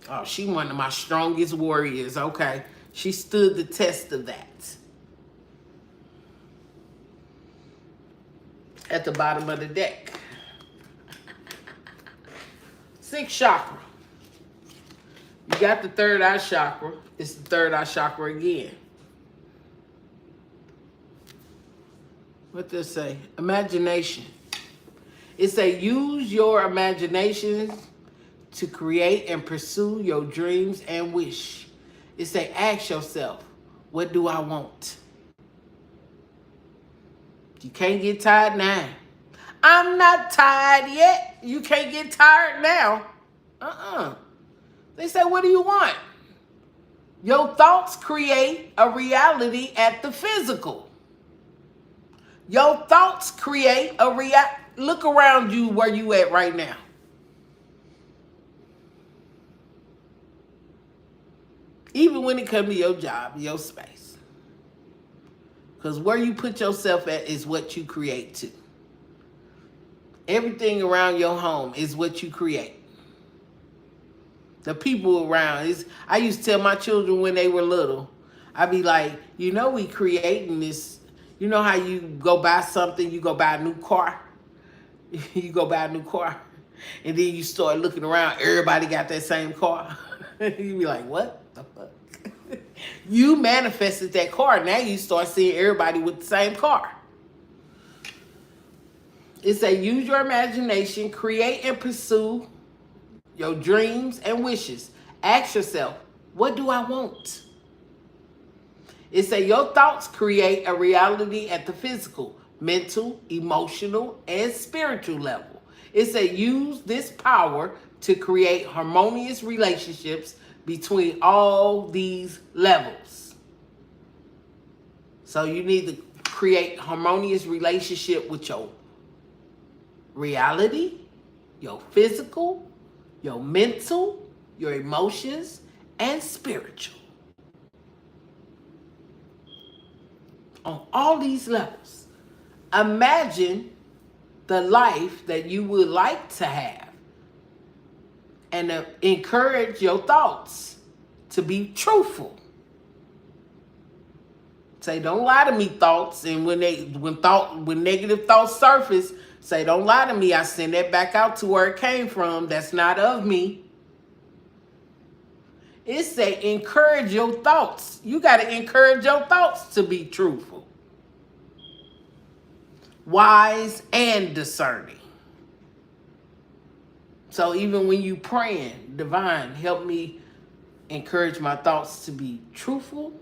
Oh, she one of my strongest warriors. Okay. She stood the test of that. At the bottom of the deck. Sixth chakra. You got the third eye chakra. It's the third eye chakra again. What does it say? Imagination. It say use your imagination to create and pursue your dreams and wish. It say ask yourself, what do I want? You can't get tired now. I'm not tired yet. You can't get tired now. They say, what do you want? Your thoughts create a reality at the physical. Your thoughts create a reality. Look around you where you at right now. Even when it comes to your job, your space. Because where you put yourself at is what you create too. Everything around your home is what you create. The people around is. I used to tell my children when they were little, I'd be like, you know, we creating this. You know how you go buy something, you go buy a new car. You go buy a new car, and then you start looking around. Everybody got that same car. You be like, what the fuck? You manifested that car. Now you start seeing everybody with the same car. It's a use your imagination, create and pursue your dreams and wishes. Ask yourself, what do I want? It say your thoughts create a reality at the physical, mental, emotional, and spiritual level. It say use this power to create harmonious relationships between all these levels. So you need to create harmonious relationship with your reality, your physical, your mental, your emotions, and spiritual. On all these levels. Imagine the life that you would like to have. And encourage your thoughts to be truthful. Say, don't lie to me, thoughts. And when negative thoughts surface, say, don't lie to me. I send that back out to where it came from. That's not of me. It say encourage your thoughts. You got to encourage your thoughts to be truthful, wise, and discerning. So even when you praying, divine, help me encourage my thoughts to be truthful,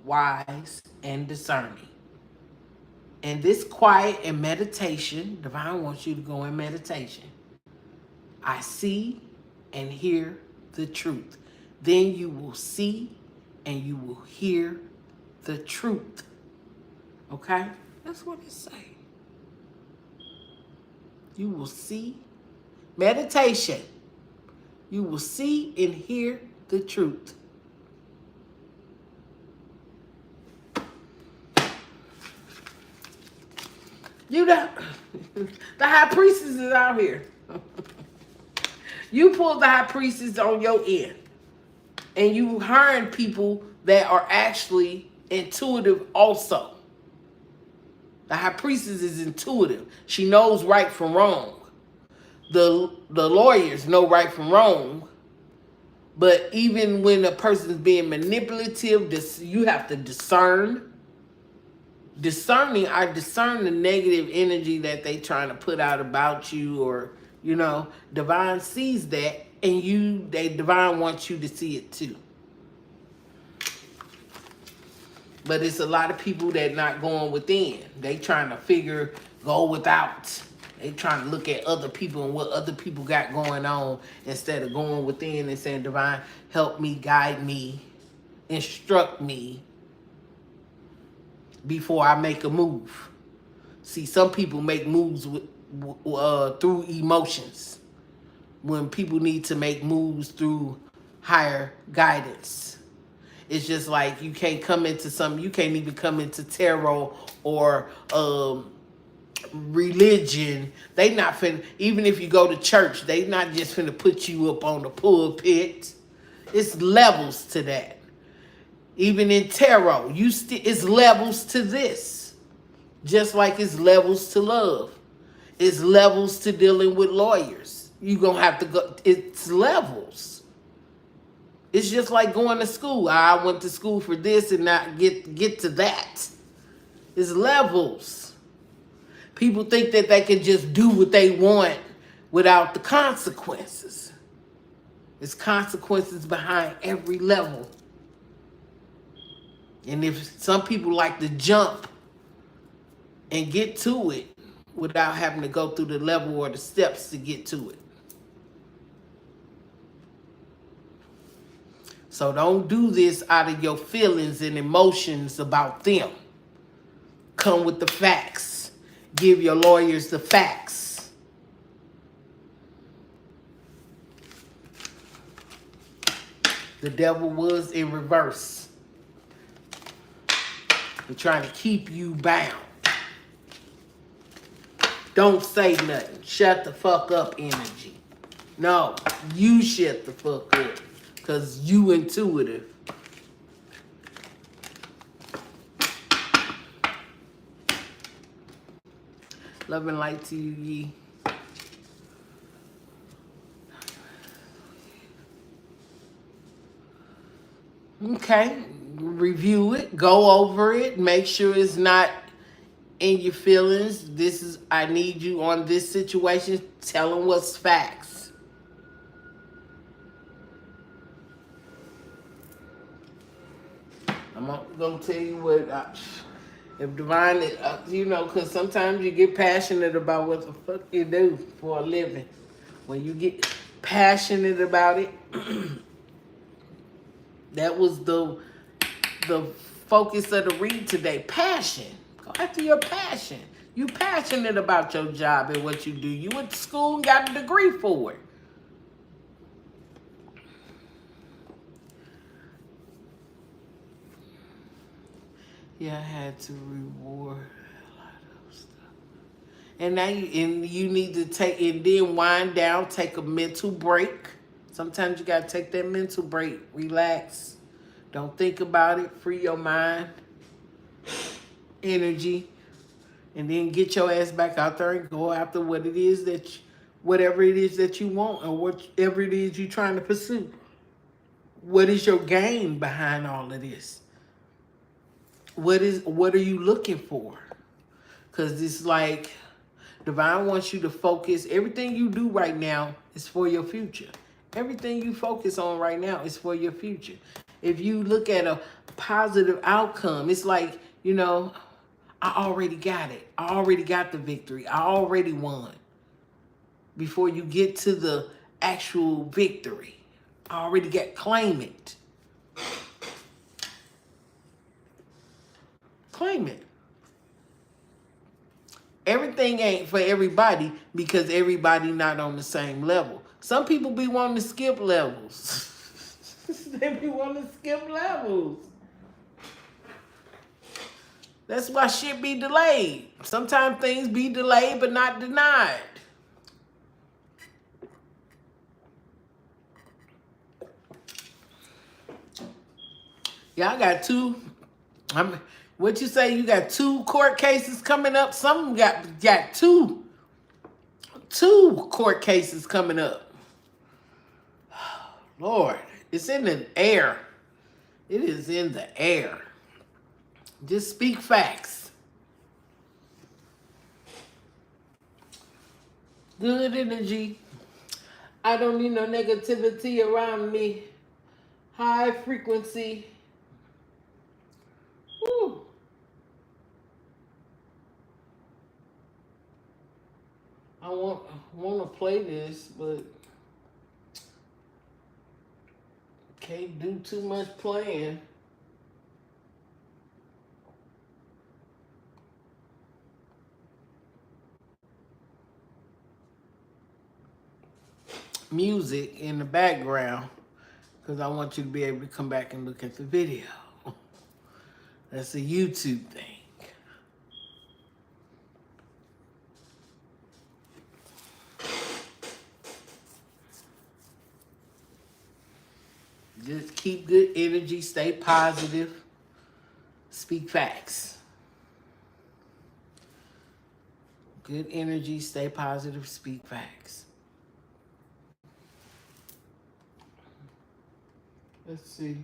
wise, and discerning. And this quiet and meditation, divine wants you to go in meditation. I see and hear the truth. Then you will see and you will hear the truth. Okay? That's what it say. You will see. Meditation. You will see and hear the truth. You know, the high priestess is out here. You pull the high priestess on your end. And you hiring people that are actually intuitive also. The high priestess is intuitive. She knows right from wrong. The lawyers know right from wrong. But even when a person is being manipulative, you have to discern. I discern the negative energy that they trying to put out about you, or, you know, divine sees that. And divine wants you to see it too. But it's a lot of people that not going within. They trying to go without. They trying to look at other people and what other people got going on instead of going within and saying, divine, help me, guide me, instruct me before I make a move. See, some people make moves through emotions, when people need to make moves through higher guidance. It's just like you can't come into something. You can't even come into tarot or religion. They not finna, even if you go to church, they not just finna put you up on the pulpit. It's levels to that. Even in tarot, it's levels to this. Just like it's levels to love. It's levels to dealing with lawyers. You're going to have to go. It's levels. It's just like going to school. I went to school for this and not get to that. It's levels. People think that they can just do what they want without the consequences. There's consequences behind every level. And if some people like to jump and get to it without having to go through the level or the steps to get to it. So don't do this out of your feelings and emotions about them. Come with the facts. Give your lawyers the facts. The devil was in reverse. They're trying to keep you bound. Don't say nothing. Shut the fuck up energy. No, you shut the fuck up. Because you intuitive. Love and light to you, Yee. Okay, review it, go over it, make sure it's not in your feelings. This is, I need you on this situation. Tell them what's facts. I'm gonna tell you what, if divine, you know, because sometimes you get passionate about what the fuck you do for a living. When you get passionate about it, that was the focus of the read today. Passion. Go after your passion. You passionate about your job and what you do. You went to school and got a degree for it. Yeah, I had to reward a lot of stuff. And now you need to take, and then wind down, take a mental break. Sometimes you gotta take that mental break. Relax. Don't think about it. Free your mind, energy, and then get your ass back out there and go after what it is that whatever it is that you want, or whatever it is you're trying to pursue. What is your game behind all of this? What are you looking for? Because it's like divine wants you to focus. Everything you do right now is for your future. Everything you focus on right now is for your future. If you look at a positive outcome, it's like, you know, I already got it. I already got the victory. I already won. Before you get to the actual victory, I already claim it. Claim it. Everything ain't for everybody because everybody not on the same level. Some people be wanting to skip levels. They be wanting to skip levels. That's why shit be delayed. Sometimes things be delayed but not denied. Y'all got two. What you say? You got 2 court cases coming up. Some got two court cases coming up. Lord, it's in the air. It is in the air. Just speak facts. Good energy. I don't need no negativity around me. High frequency. Woo. I want to play this, but can't do too much playing. Music in the background because I want you to be able to come back and look at the video. That's a YouTube thing. Just keep good energy, stay positive, speak facts. Good energy, stay positive, speak facts. Let's see.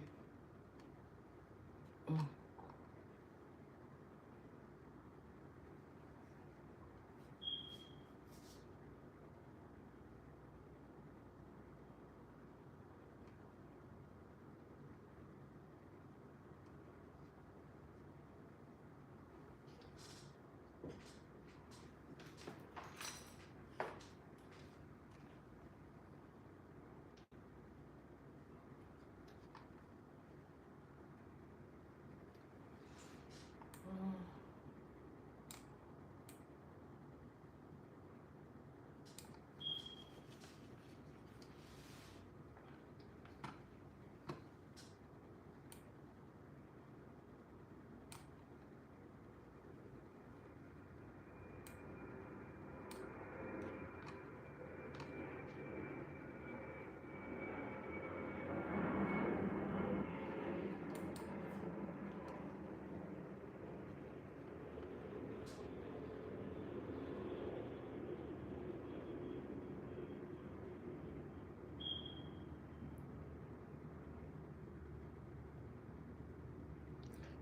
Oh.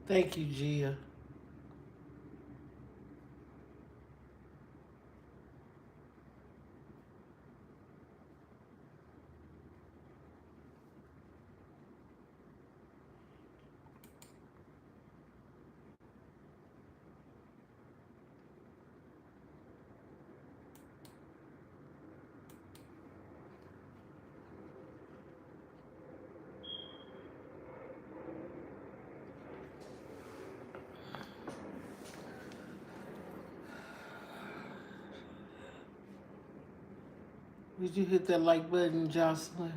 Thank you, Gia. Did you hit that like button, Jocelyn?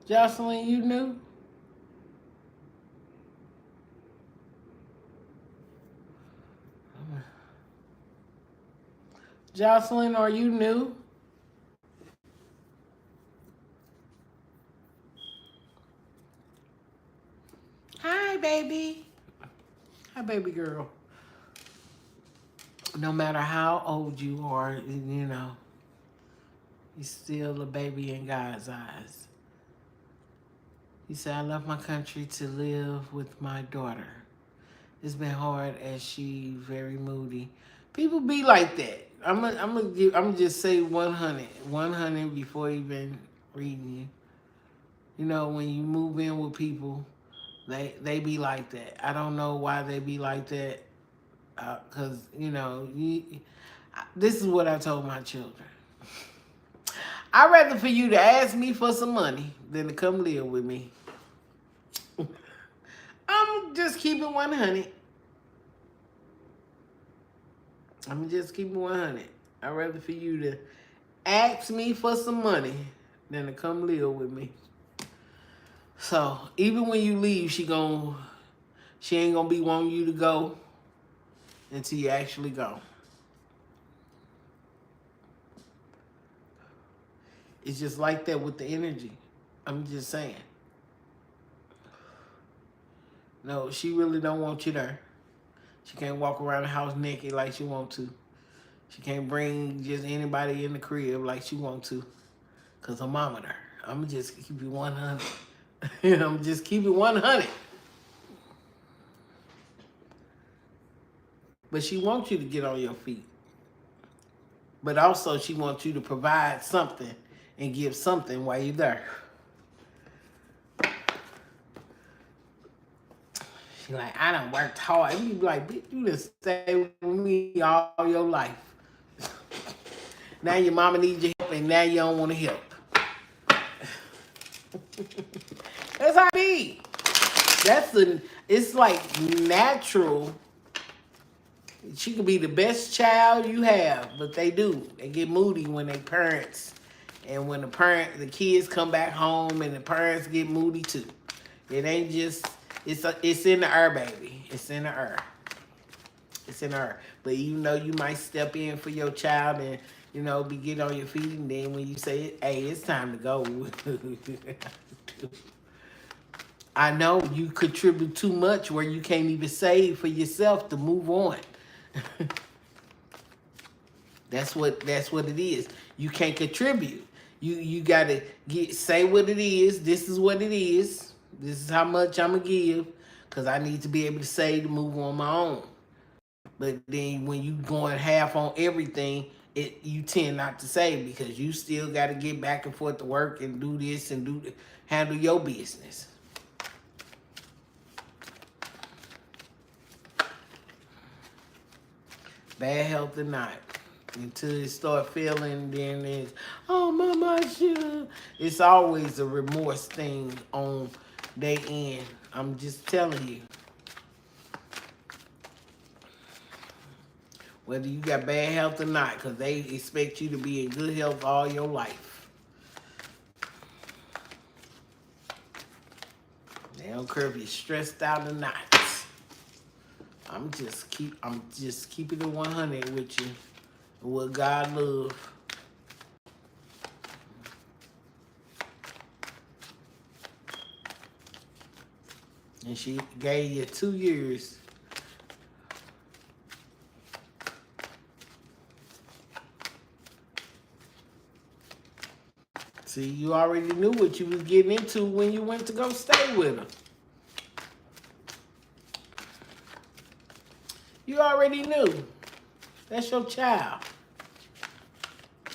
Jocelyn, you knew? Jocelyn, are you new? Hi, baby. Hi, baby girl. No matter how old you are, you know, you're still a baby in God's eyes. He said, I left my country to live with my daughter. It's been hard as she very moody. People be like that. I'm just say 100 before even reading you. You know, when you move in with people, they be like that. I don't know why they be like that. Cause you know, this is what I told my children. I'd rather for you to ask me for some money than to come live with me. I'm just keeping 100. I'm just keeping 100. I'd rather for you to ask me for some money than to come live with me. So even when you leave, she ain't gonna be wanting you to go until you actually go. It's just like that with the energy. I'm just saying. No, she really don't want you there. She can't walk around the house naked like she want to. She can't bring just anybody in the crib like she want to. Cause her mama there. I'm just keep it 100. I'm just keep it 100. But she wants you to get on your feet. But also she wants you to provide something and give something while you're there. She like, I done worked hard. You be like, bitch, you done stay with me all your life. Now your mama needs your help and now you don't want to help. That's how it be. It's like natural. She could be the best child you have, but they do. They get moody when they parents, and when the kids come back home, and the parents get moody too. It ain't just it's in the air, baby. It's in the air. It's in the air. But even though you might step in for your child and be get on your feet, and then when you say, "Hey, it's time to go," I know you contribute too much where you can't even save for yourself to move on. That's what it is. You can't contribute. You gotta say what it is. This is what it is. This is how much I'm gonna give, cause I need to be able to say to move on my own. But then when you going half on everything, you tend not to say because you still got to get back and forth to work and do this and handle your business. Bad health or not. Until it start feeling, then it's, oh, mama, I should. It's always a remorse thing on their end. I'm just telling you. Whether you got bad health or not, because they expect you to be in good health all your life. They don't care if you're stressed out or not. I'm just keeping it 100 with you. What God love. And she gave you 2 years. See, you already knew what you was getting into when you went to go stay with her. You already knew. That's your child.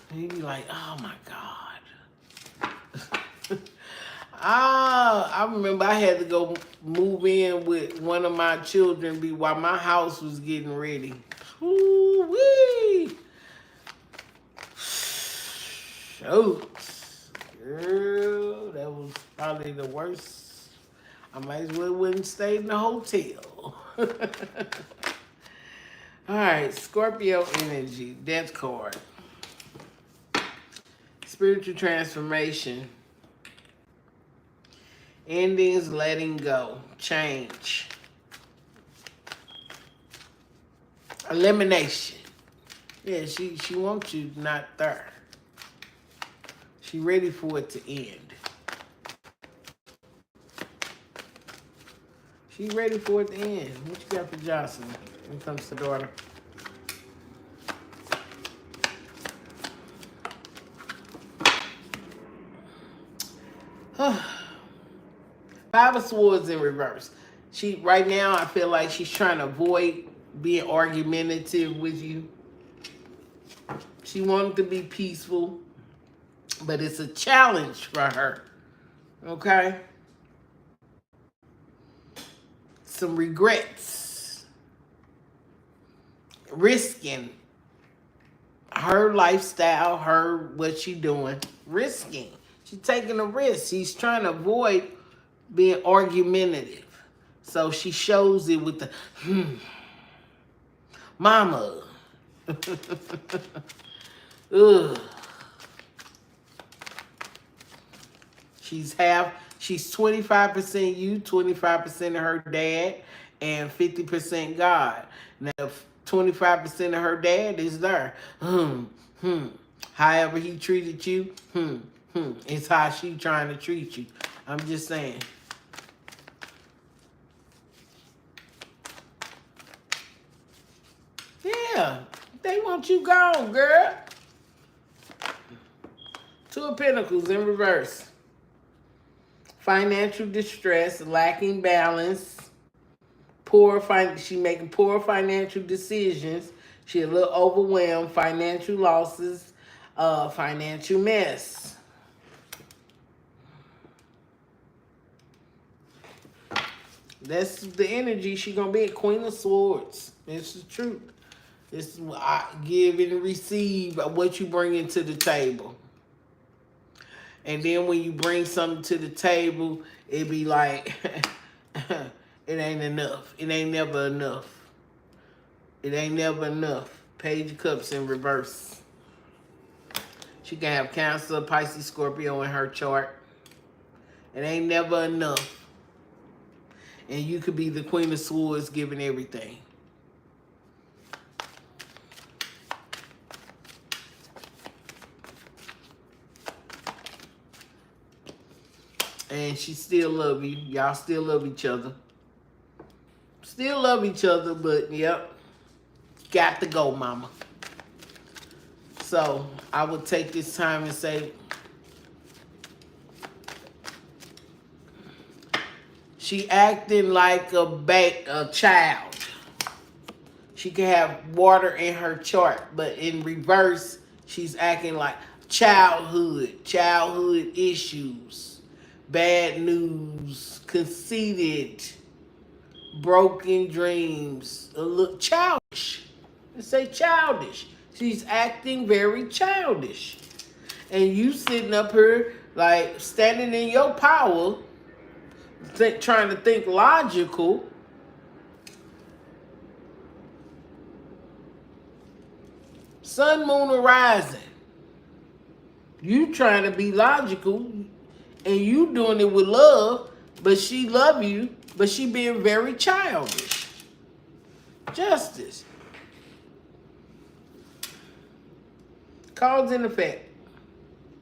And you be like, oh my God. I remember I had to go move in with one of my children while my house was getting ready. Ooh-wee. Shoot. Girl, that was probably the worst. I might as well wouldn't stay in the hotel. All right, Scorpio energy, death card. Spiritual transformation. Endings, letting go, change. Elimination. Yeah, she wants you not there. She ready for it to end. She ready for it to end. What you got for Jocelyn when it comes to daughter? Five of Swords in reverse. She right now, I feel like she's trying to avoid being argumentative with you. She wanted to be peaceful, but it's a challenge for her. Okay? Some regrets. Risking her lifestyle, what she doing. Risking. She's taking a risk. She's trying to avoid being argumentative. So she shows it with the, mama. Ugh. She's 25% you, 25% of her dad, and 50% God. Now, 25% of her dad is there. However he treated you, it's how she trying to treat you. I'm just saying. Yeah, they want you gone, girl. Two of Pentacles in reverse. Financial distress, lacking balance, she making poor financial decisions. She a little overwhelmed, financial losses, financial mess. That's the energy she gonna be. Queen of Swords. It's the truth. It's give and receive what you bring into the table. And then when you bring something to the table, it be like, it ain't enough. It ain't never enough. It ain't never enough. Page of Cups in reverse. She can have Cancer, Pisces, Scorpio in her chart. It ain't never enough. And you could be the Queen of Swords giving everything. And she still love you. Y'all still love each other. Still love each other, but yep. Got to go, mama. So I would take this time and say, she acting like a child. She can have water in her chart, but in reverse, she's acting like childhood issues. Bad news, conceited, broken dreams, a little childish. Let's say childish. She's acting very childish. And you sitting up here like standing in your power, trying to think logical. Sun, moon, or rising. You trying to be logical. And you doing it with love, but she love you, but she being very childish. Justice. Cause and effect.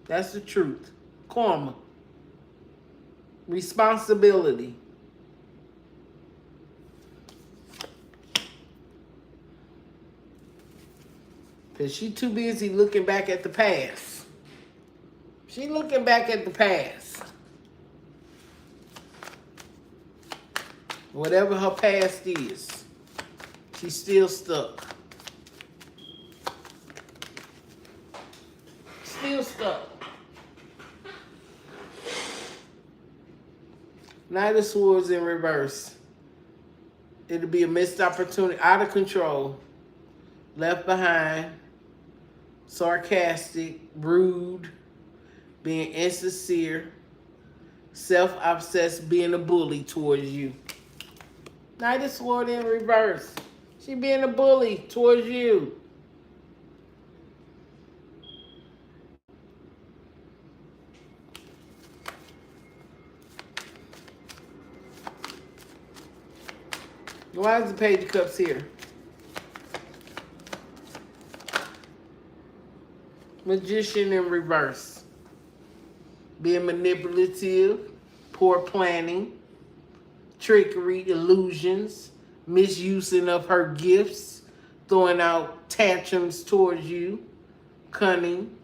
That's the truth. Karma. Responsibility. Because she too busy looking back at the past. She looking back at the past. Whatever her past is, she's still stuck. Still stuck. Knight of Swords in reverse. It'll be a missed opportunity, out of control, left behind, sarcastic, rude, being insincere, self-obsessed, being a bully towards you. Knight of Swords in reverse. She being a bully towards you. Why is the Page of Cups here? Magician in reverse. Being manipulative, poor planning, trickery, illusions, misusing of her gifts, throwing out tantrums towards you, cunning,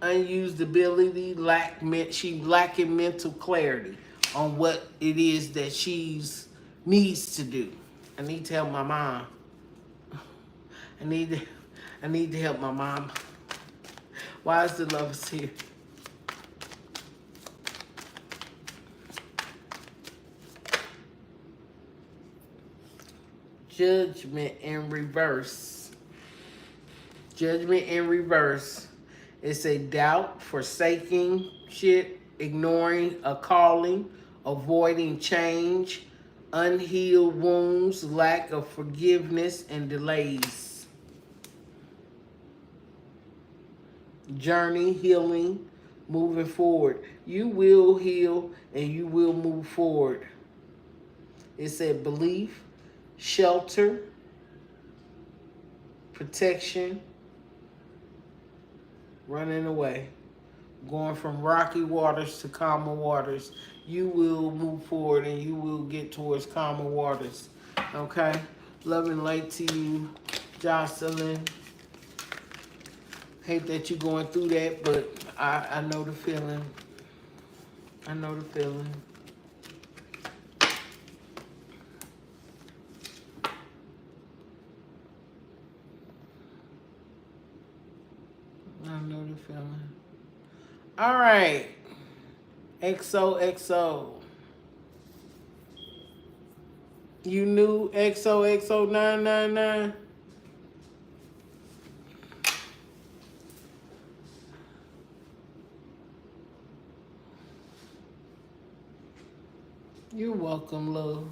unused ability, she lacking mental clarity on what it is that she's needs to do. I need to help my mom. I need to help my mom. Why is the Lovers here? Judgment in reverse. Judgment in reverse. It's a doubt, forsaking shit, ignoring a calling, avoiding change, unhealed wounds, lack of forgiveness, and delays. Journey, healing, moving forward. You will heal and you will move forward. It said belief, shelter, protection, running away. Going from rocky waters to calmer waters. You will move forward and you will get towards calmer waters. Okay? Love and light to you, Jocelyn. Hate that you're going through that, but I know the feeling. I know the feeling. I know the feeling. All right. XOXO. You knew XOXO999? You're welcome, love.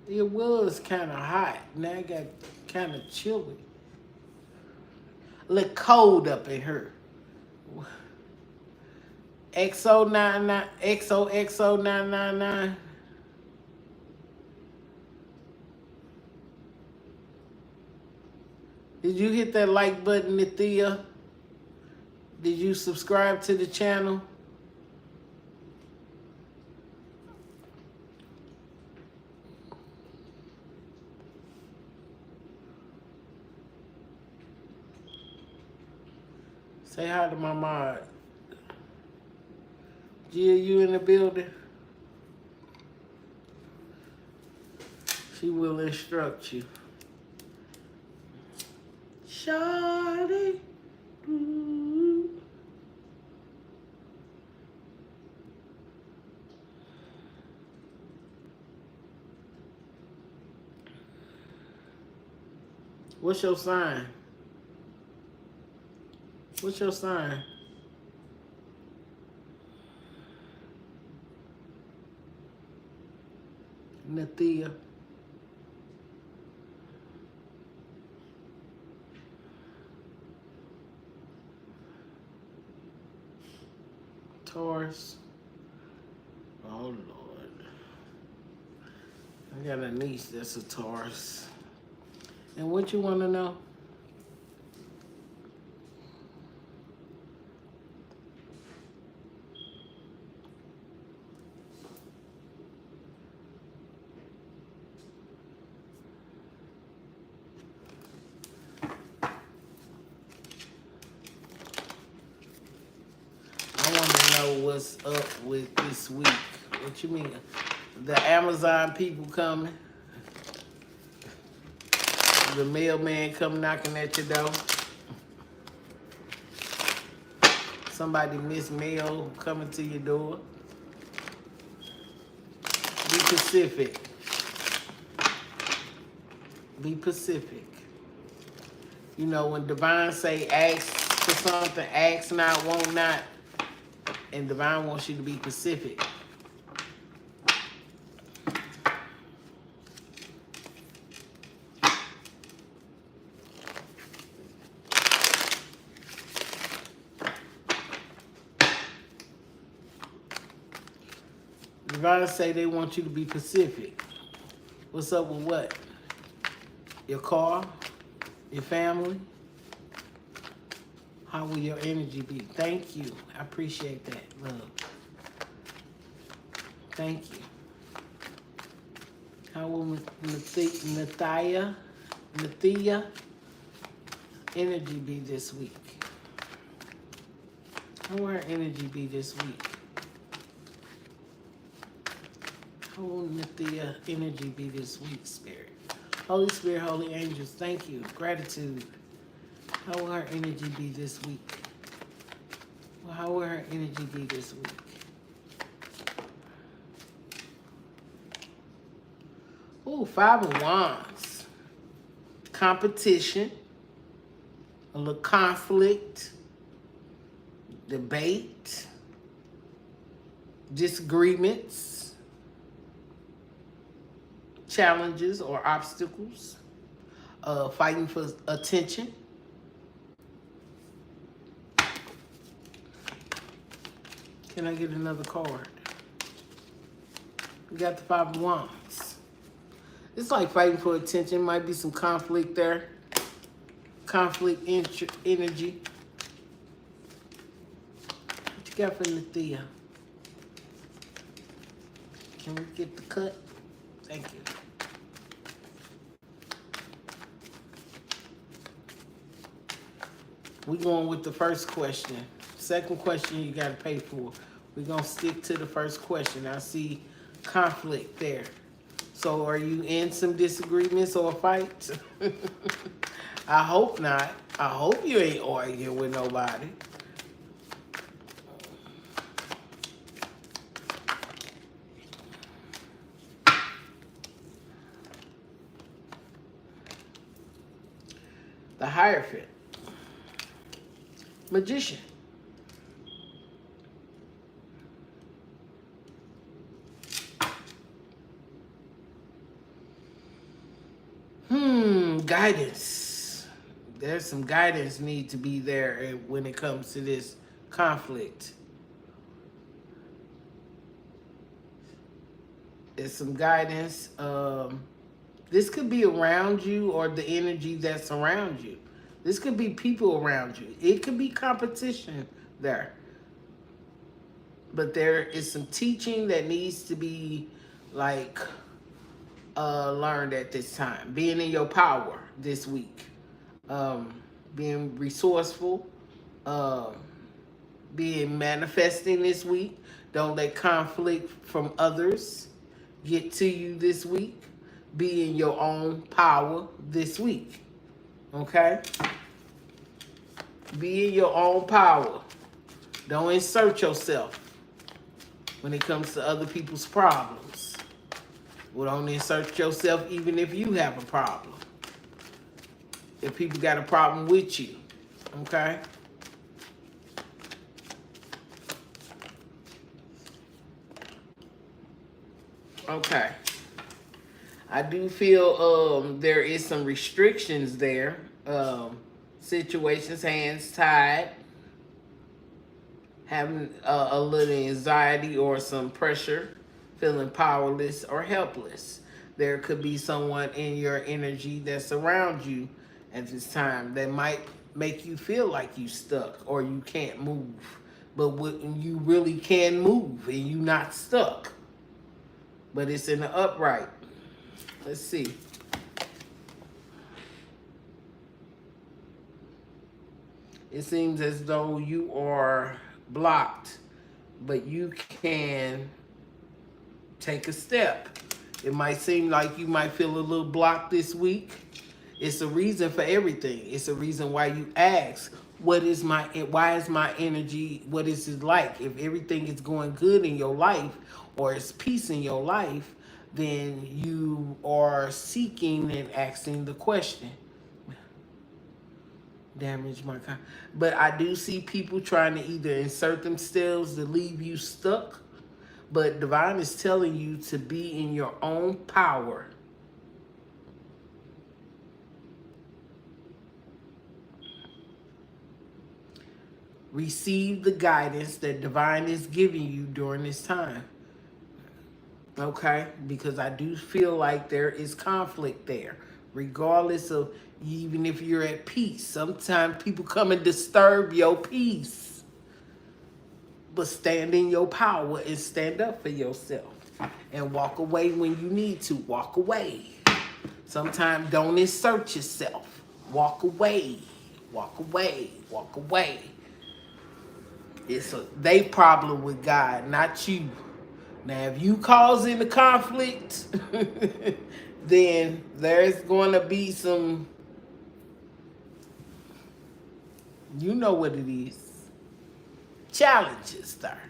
It was kind of hot. Now it got kind of chilly. A little cold up in here. XOXO999. Did you hit that like button, Nithia? Did you subscribe to the channel? Say hi to my mod. Gia, you in the building? She will instruct you. Shawty. Ooh. What's your sign? What's your sign? Nithia. Taurus. Oh, Lord. I got a niece that's a Taurus. And what you want to know? know what's up with this week. What you mean? The Amazon people coming? The mailman come knocking at your door? Somebody miss mail coming to your door? Be Pacific. Be Pacific. You know, when Divine say ask for something, ask not, want not, and Divine wants you to be Pacific. Divine say they want you to be Pacific. What's up with what? Your car? Your family? How will your energy be? Thank you. I appreciate that, love. Thank you. How will Nathia energy be this week? How will her energy be this week? How will Nathia energy be this week, Spirit? Holy Spirit, Holy Angels, thank you. Gratitude. How will her energy be this week? Well, how will her energy be this week? Ooh, 5 of Wands. Competition. A little conflict. Debate. Disagreements. Challenges or obstacles. Fighting for attention. Can I get another card? We got the 5 of Wands. It's like fighting for attention. Might be some conflict there. Conflict energy. What you got for Nathia? Can we get the cut? Thank you. We're going with the first question. Second question you got to pay for. We're going to stick to the first question. I see conflict there. So are you in some disagreements or fights? I hope not. I hope you ain't arguing with nobody. The Hierophant. Magician. Guidance. There's some guidance need to be there when it comes to this conflict. There's some guidance. This could be around you or the energy that's around you. This could be people around you. It could be competition there. But there is some teaching that needs to be like learned at this time. Being in your power this week. Being resourceful. Being manifesting this week. Don't let conflict from others get to you this week. Be in your own power this week. Okay? Be in your own power. Don't insert yourself when it comes to other people's problems. Well, don't insert yourself even if you have a problem. If people got a problem with you. Okay? Okay. I do feel there is some restrictions there. Situations, hands tied. Having a little anxiety or some pressure. Feeling powerless or helpless. There could be someone in your energy that's around you at this time that might make you feel like you stuck or you can't move. But when you really can move and you not stuck. But it's in the upright. Let's see. It seems as though you are blocked but you can take a step. It might seem like you might feel a little blocked this week. It's a reason for everything. It's a reason why you ask, why is my energy, what is it like? If everything is going good in your life or it's peace in your life, then you are seeking and asking the question. Damage my car. But I do see people trying to either insert themselves to leave you stuck. But Divine is telling you to be in your own power. Receive the guidance that Divine is giving you during this time. Okay? Because I do feel like there is conflict there. Regardless of, even if you're at peace. Sometimes people come and disturb your peace. But stand in your power and stand up for yourself. And walk away when you need to. Walk away. Sometimes don't insert yourself. Walk away. Walk away. Walk away. It's they problem with God, not you. Now, if you causing the conflict, then there's going to be some, you know what it is, challenges there.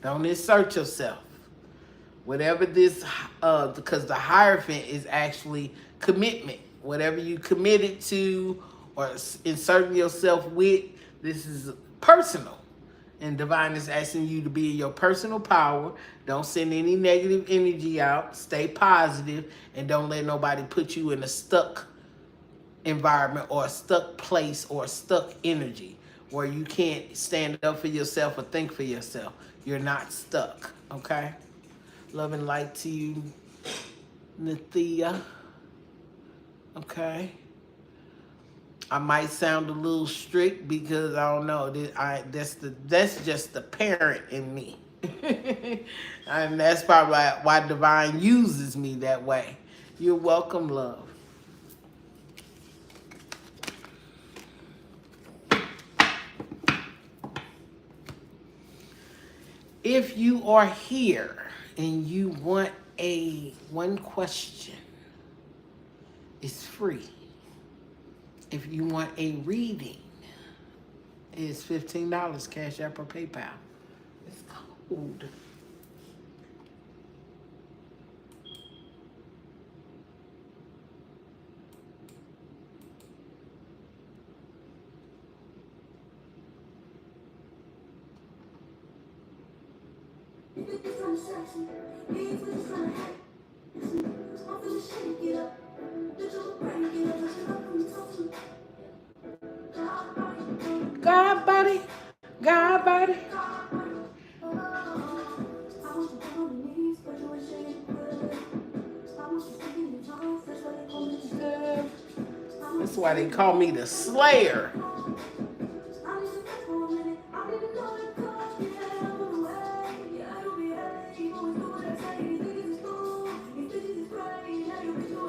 Don't insert yourself. Whatever this, because the Hierophant is actually commitment. Whatever you committed to or inserting yourself with, this is personal. And Divine is asking you to be in your personal power. Don't send any negative energy out. Stay positive, and don't let nobody put you in a stuck environment or a stuck place or a stuck energy where you can't stand up for yourself or think for yourself. You're not stuck, okay? Love and light to you, Nathia. Okay. I might sound a little strict because I don't know. That's just the parent in me, and that's probably why Divine uses me that way. You're welcome, love. If you are here and you want one question, it's free. If you want a reading, it's $15, Cash App or PayPal. It's cold. God body, God body. That's why they call me the Slayer.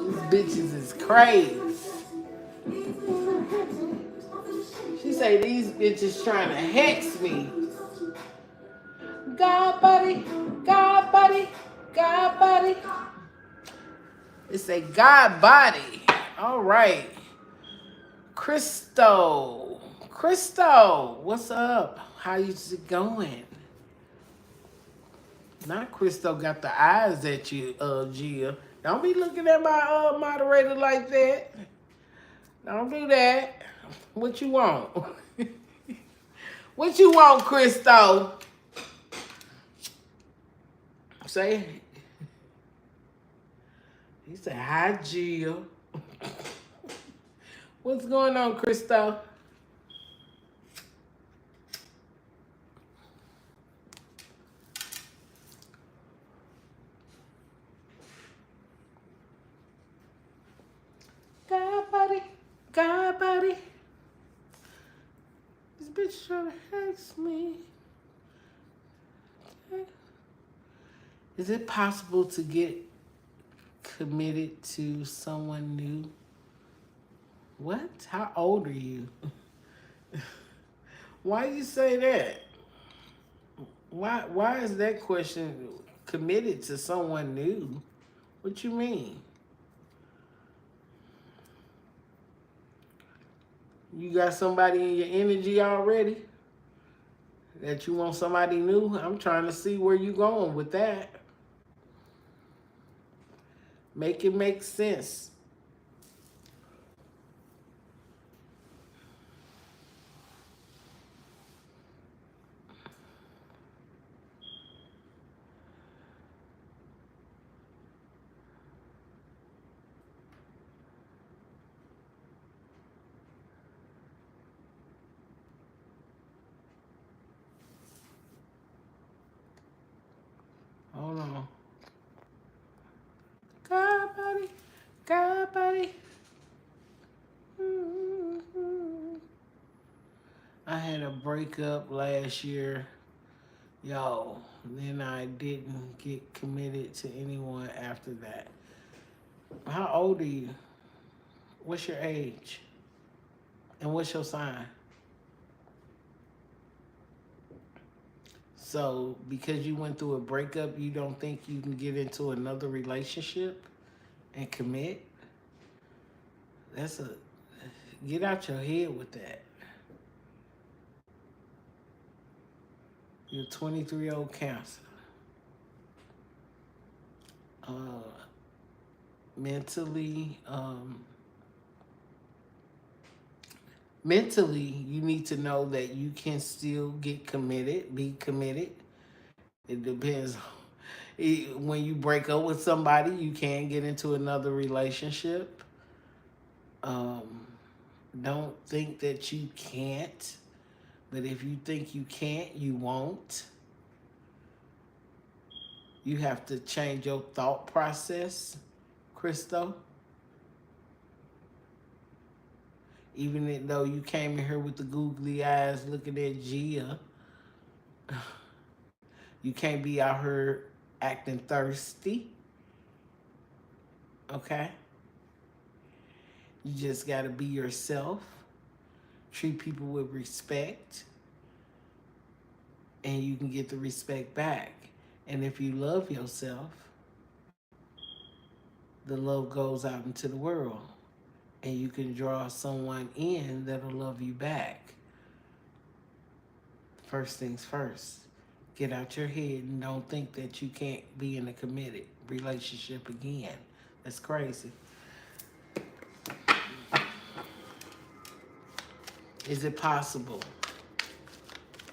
These bitches is crazy. She say these bitches trying to hex me. God buddy, God buddy, God buddy. It's a God body. All right. Crystal, what's up? How is it going? Not Crystal got the eyes at you, Gia. Don't be looking at my moderator like that. Don't do that. What you want? What you want, Crystal? Say. He said, hi, Gia. What's going on, Crystal? God buddy. This bitch trying to hex me. Okay. Is it possible to get committed to someone new? What? How old are you? Why you say that? Why is that question committed to someone new? What you mean? You got somebody in your energy already that you want somebody new? I'm trying to see where you going with that. Make it make sense. Hold on. God, buddy. God, buddy. I had a breakup last year. Yo, then I didn't get committed to anyone after that. How old are you? What's your age? And what's your sign? So, because you went through a breakup, you don't think you can get into another relationship and commit? That's a get out your head with that. You're a 23-year-old Cancer. Mentally, mentally, you need to know that you can still get committed, be committed. It depends. When you break up with somebody, you can get into another relationship. Don't think that you can't, but if you think you can't, you won't. You have to change your thought process, Christo. Even though you came in here with the googly eyes looking at Gia, you can't be out here acting thirsty. Okay? You just got to be yourself. Treat people with respect. And you can get the respect back. And if you love yourself, the love goes out into the world. And you can draw someone in that'll love you back. First things first. Get out your head and don't think that you can't be in a committed relationship again. That's crazy. Is it possible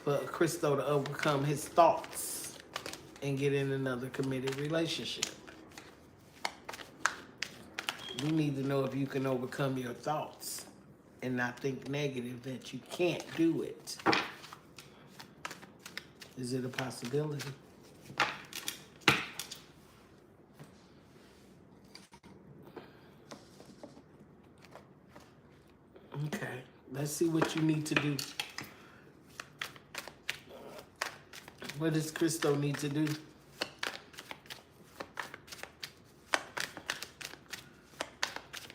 for Christo to overcome his thoughts and get in another committed relationship? You need to know if you can overcome your thoughts and not think negative that you can't do it. Is it a possibility? Okay, let's see what you need to do. What does Christo need to do?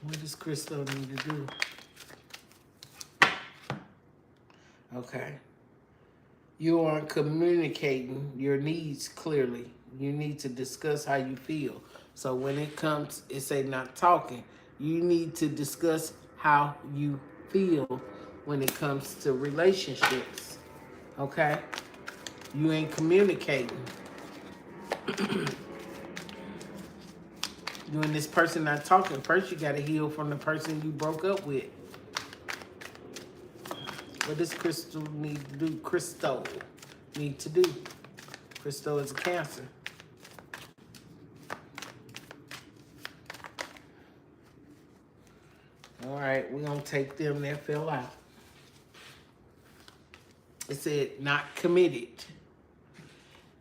What does Christo need to do? Okay. You aren't communicating your needs clearly. You need to discuss how you feel. So when it comes, it say not talking. You need to discuss how you feel when it comes to relationships. Okay? You ain't communicating. You and this person not talking. First, you got to heal from the person you broke up with. What does Crystal need to do? Christo need to do. Christo is a Cancer. All right, we're going to take them that fell out. It said not committed.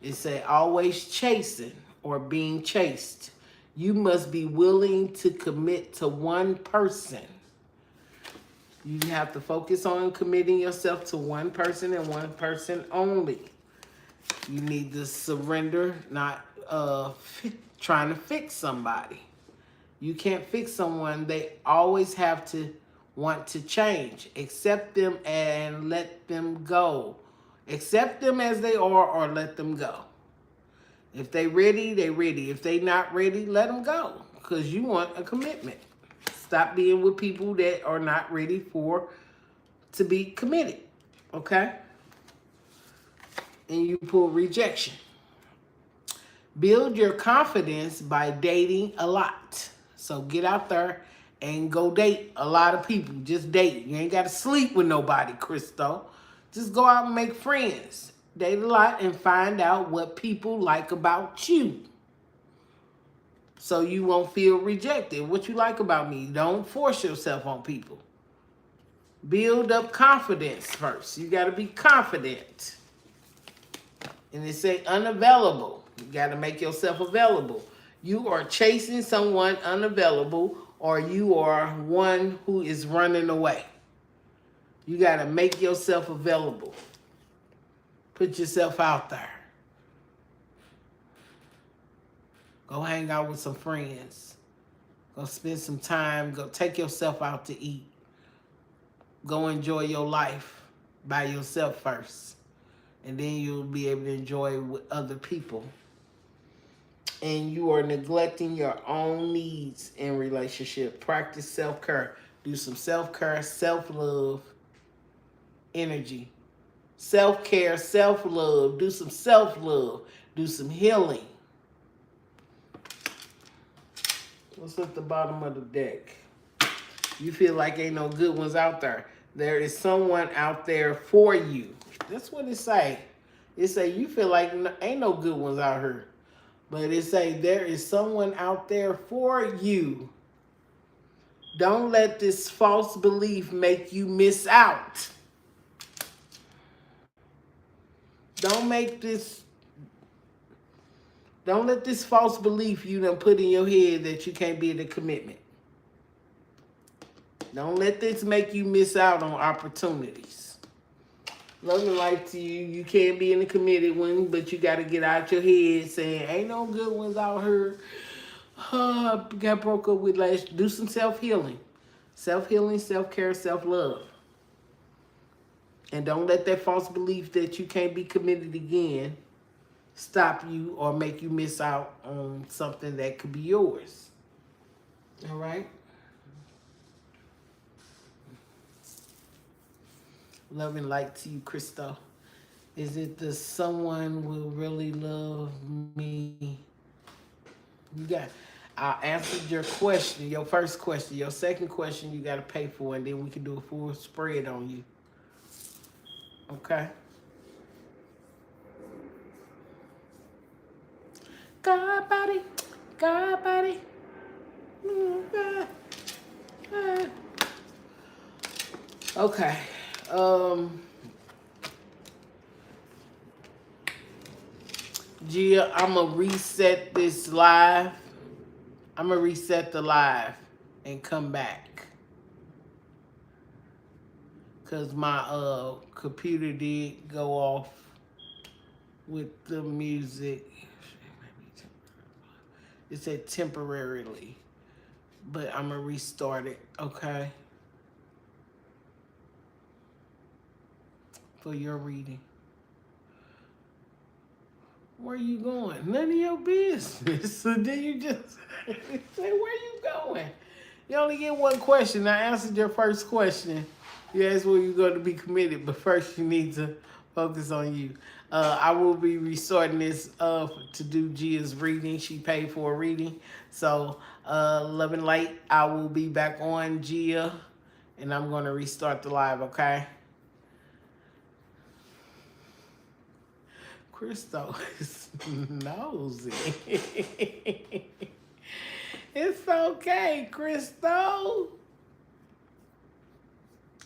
It said always chasing or being chased. You must be willing to commit to one person. You have to focus on committing yourself to one person and one person only. You need to surrender, not trying to fix somebody. You can't fix someone. They always have to want to change. Accept them and let them go. Accept them as they are or let them go. If they ready, they ready. If they not ready, let them go. Because you want a commitment. Stop being with people that are not ready to be committed. Okay? And you pull rejection. Build your confidence by dating a lot. So get out there and go date a lot of people. Just date. You ain't got to sleep with nobody, Crystal. Just go out and make friends. Date a lot and find out what people like about you. So you won't feel rejected. What you like about me. Don't force yourself on people. Build up confidence first. You got to be confident. And it say unavailable. You got to make yourself available. You are chasing someone unavailable, or you are one who is running away. You got to make yourself available. Put yourself out there. Go hang out with some friends. Go spend some time. Go take yourself out to eat. Go enjoy your life by yourself first. And then you'll be able to enjoy it with other people. And you are neglecting your own needs in relationship. Practice self-care. Do some self-care, self-love energy. Self-care, self-love. Do some self-love. Do some healing. What's at the bottom of the deck? You feel like ain't no good ones out there. There is someone out there for you. That's what it say. It say you feel like ain't no good ones out here. But it say there is someone out there for you. Don't let this false belief make you miss out. Don't let this false belief you done put in your head that you can't be in a commitment. Don't let this make you miss out on opportunities. Love and life to you. You can't be in a committed one, but you got to get out your head saying, ain't no good ones out here. Got broke up with last. Do some self-healing. Self-healing, self-care, self-love. And don't let that false belief that you can't be committed again stop you or make you miss out on something that could be yours. All right? Love and light to you, Crystal. Is it the someone will really love me? I answered your question, your first question. Your second question, you got to pay for, and then we can do a full spread on you. Okay? God, buddy. God, buddy. Okay. Gia, I'm going to reset this live. I'm going to reset the live and come back. Because my computer did go off with the music. It said temporarily. But I'm going to restart it, okay? For your reading. Where you going? None of your business. So then you just say, where you going? You only get one question. I answered your first question. You asked where you're going to be committed, but first you need to focus on you. I will be restarting this to do Gia's reading. She paid for a reading. So, love and light, I will be back on Gia, and I'm going to restart the live, okay? Crystal is nosy. It's okay, Crystal.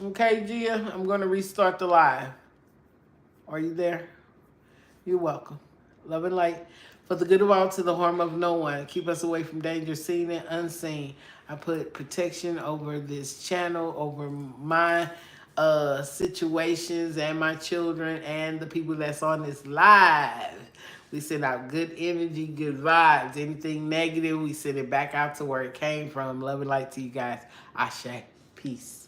Okay, Gia, I'm going to restart the live. Are you there? You're welcome. Love and light. For the good of all, to the harm of no one. Keep us away from danger, seen and unseen. I put protection over this channel, over my situations and my children and the people that's on this live. We send out good energy, good vibes. Anything negative, we send it back out to where it came from. Love and light to you guys. Ashe. Peace.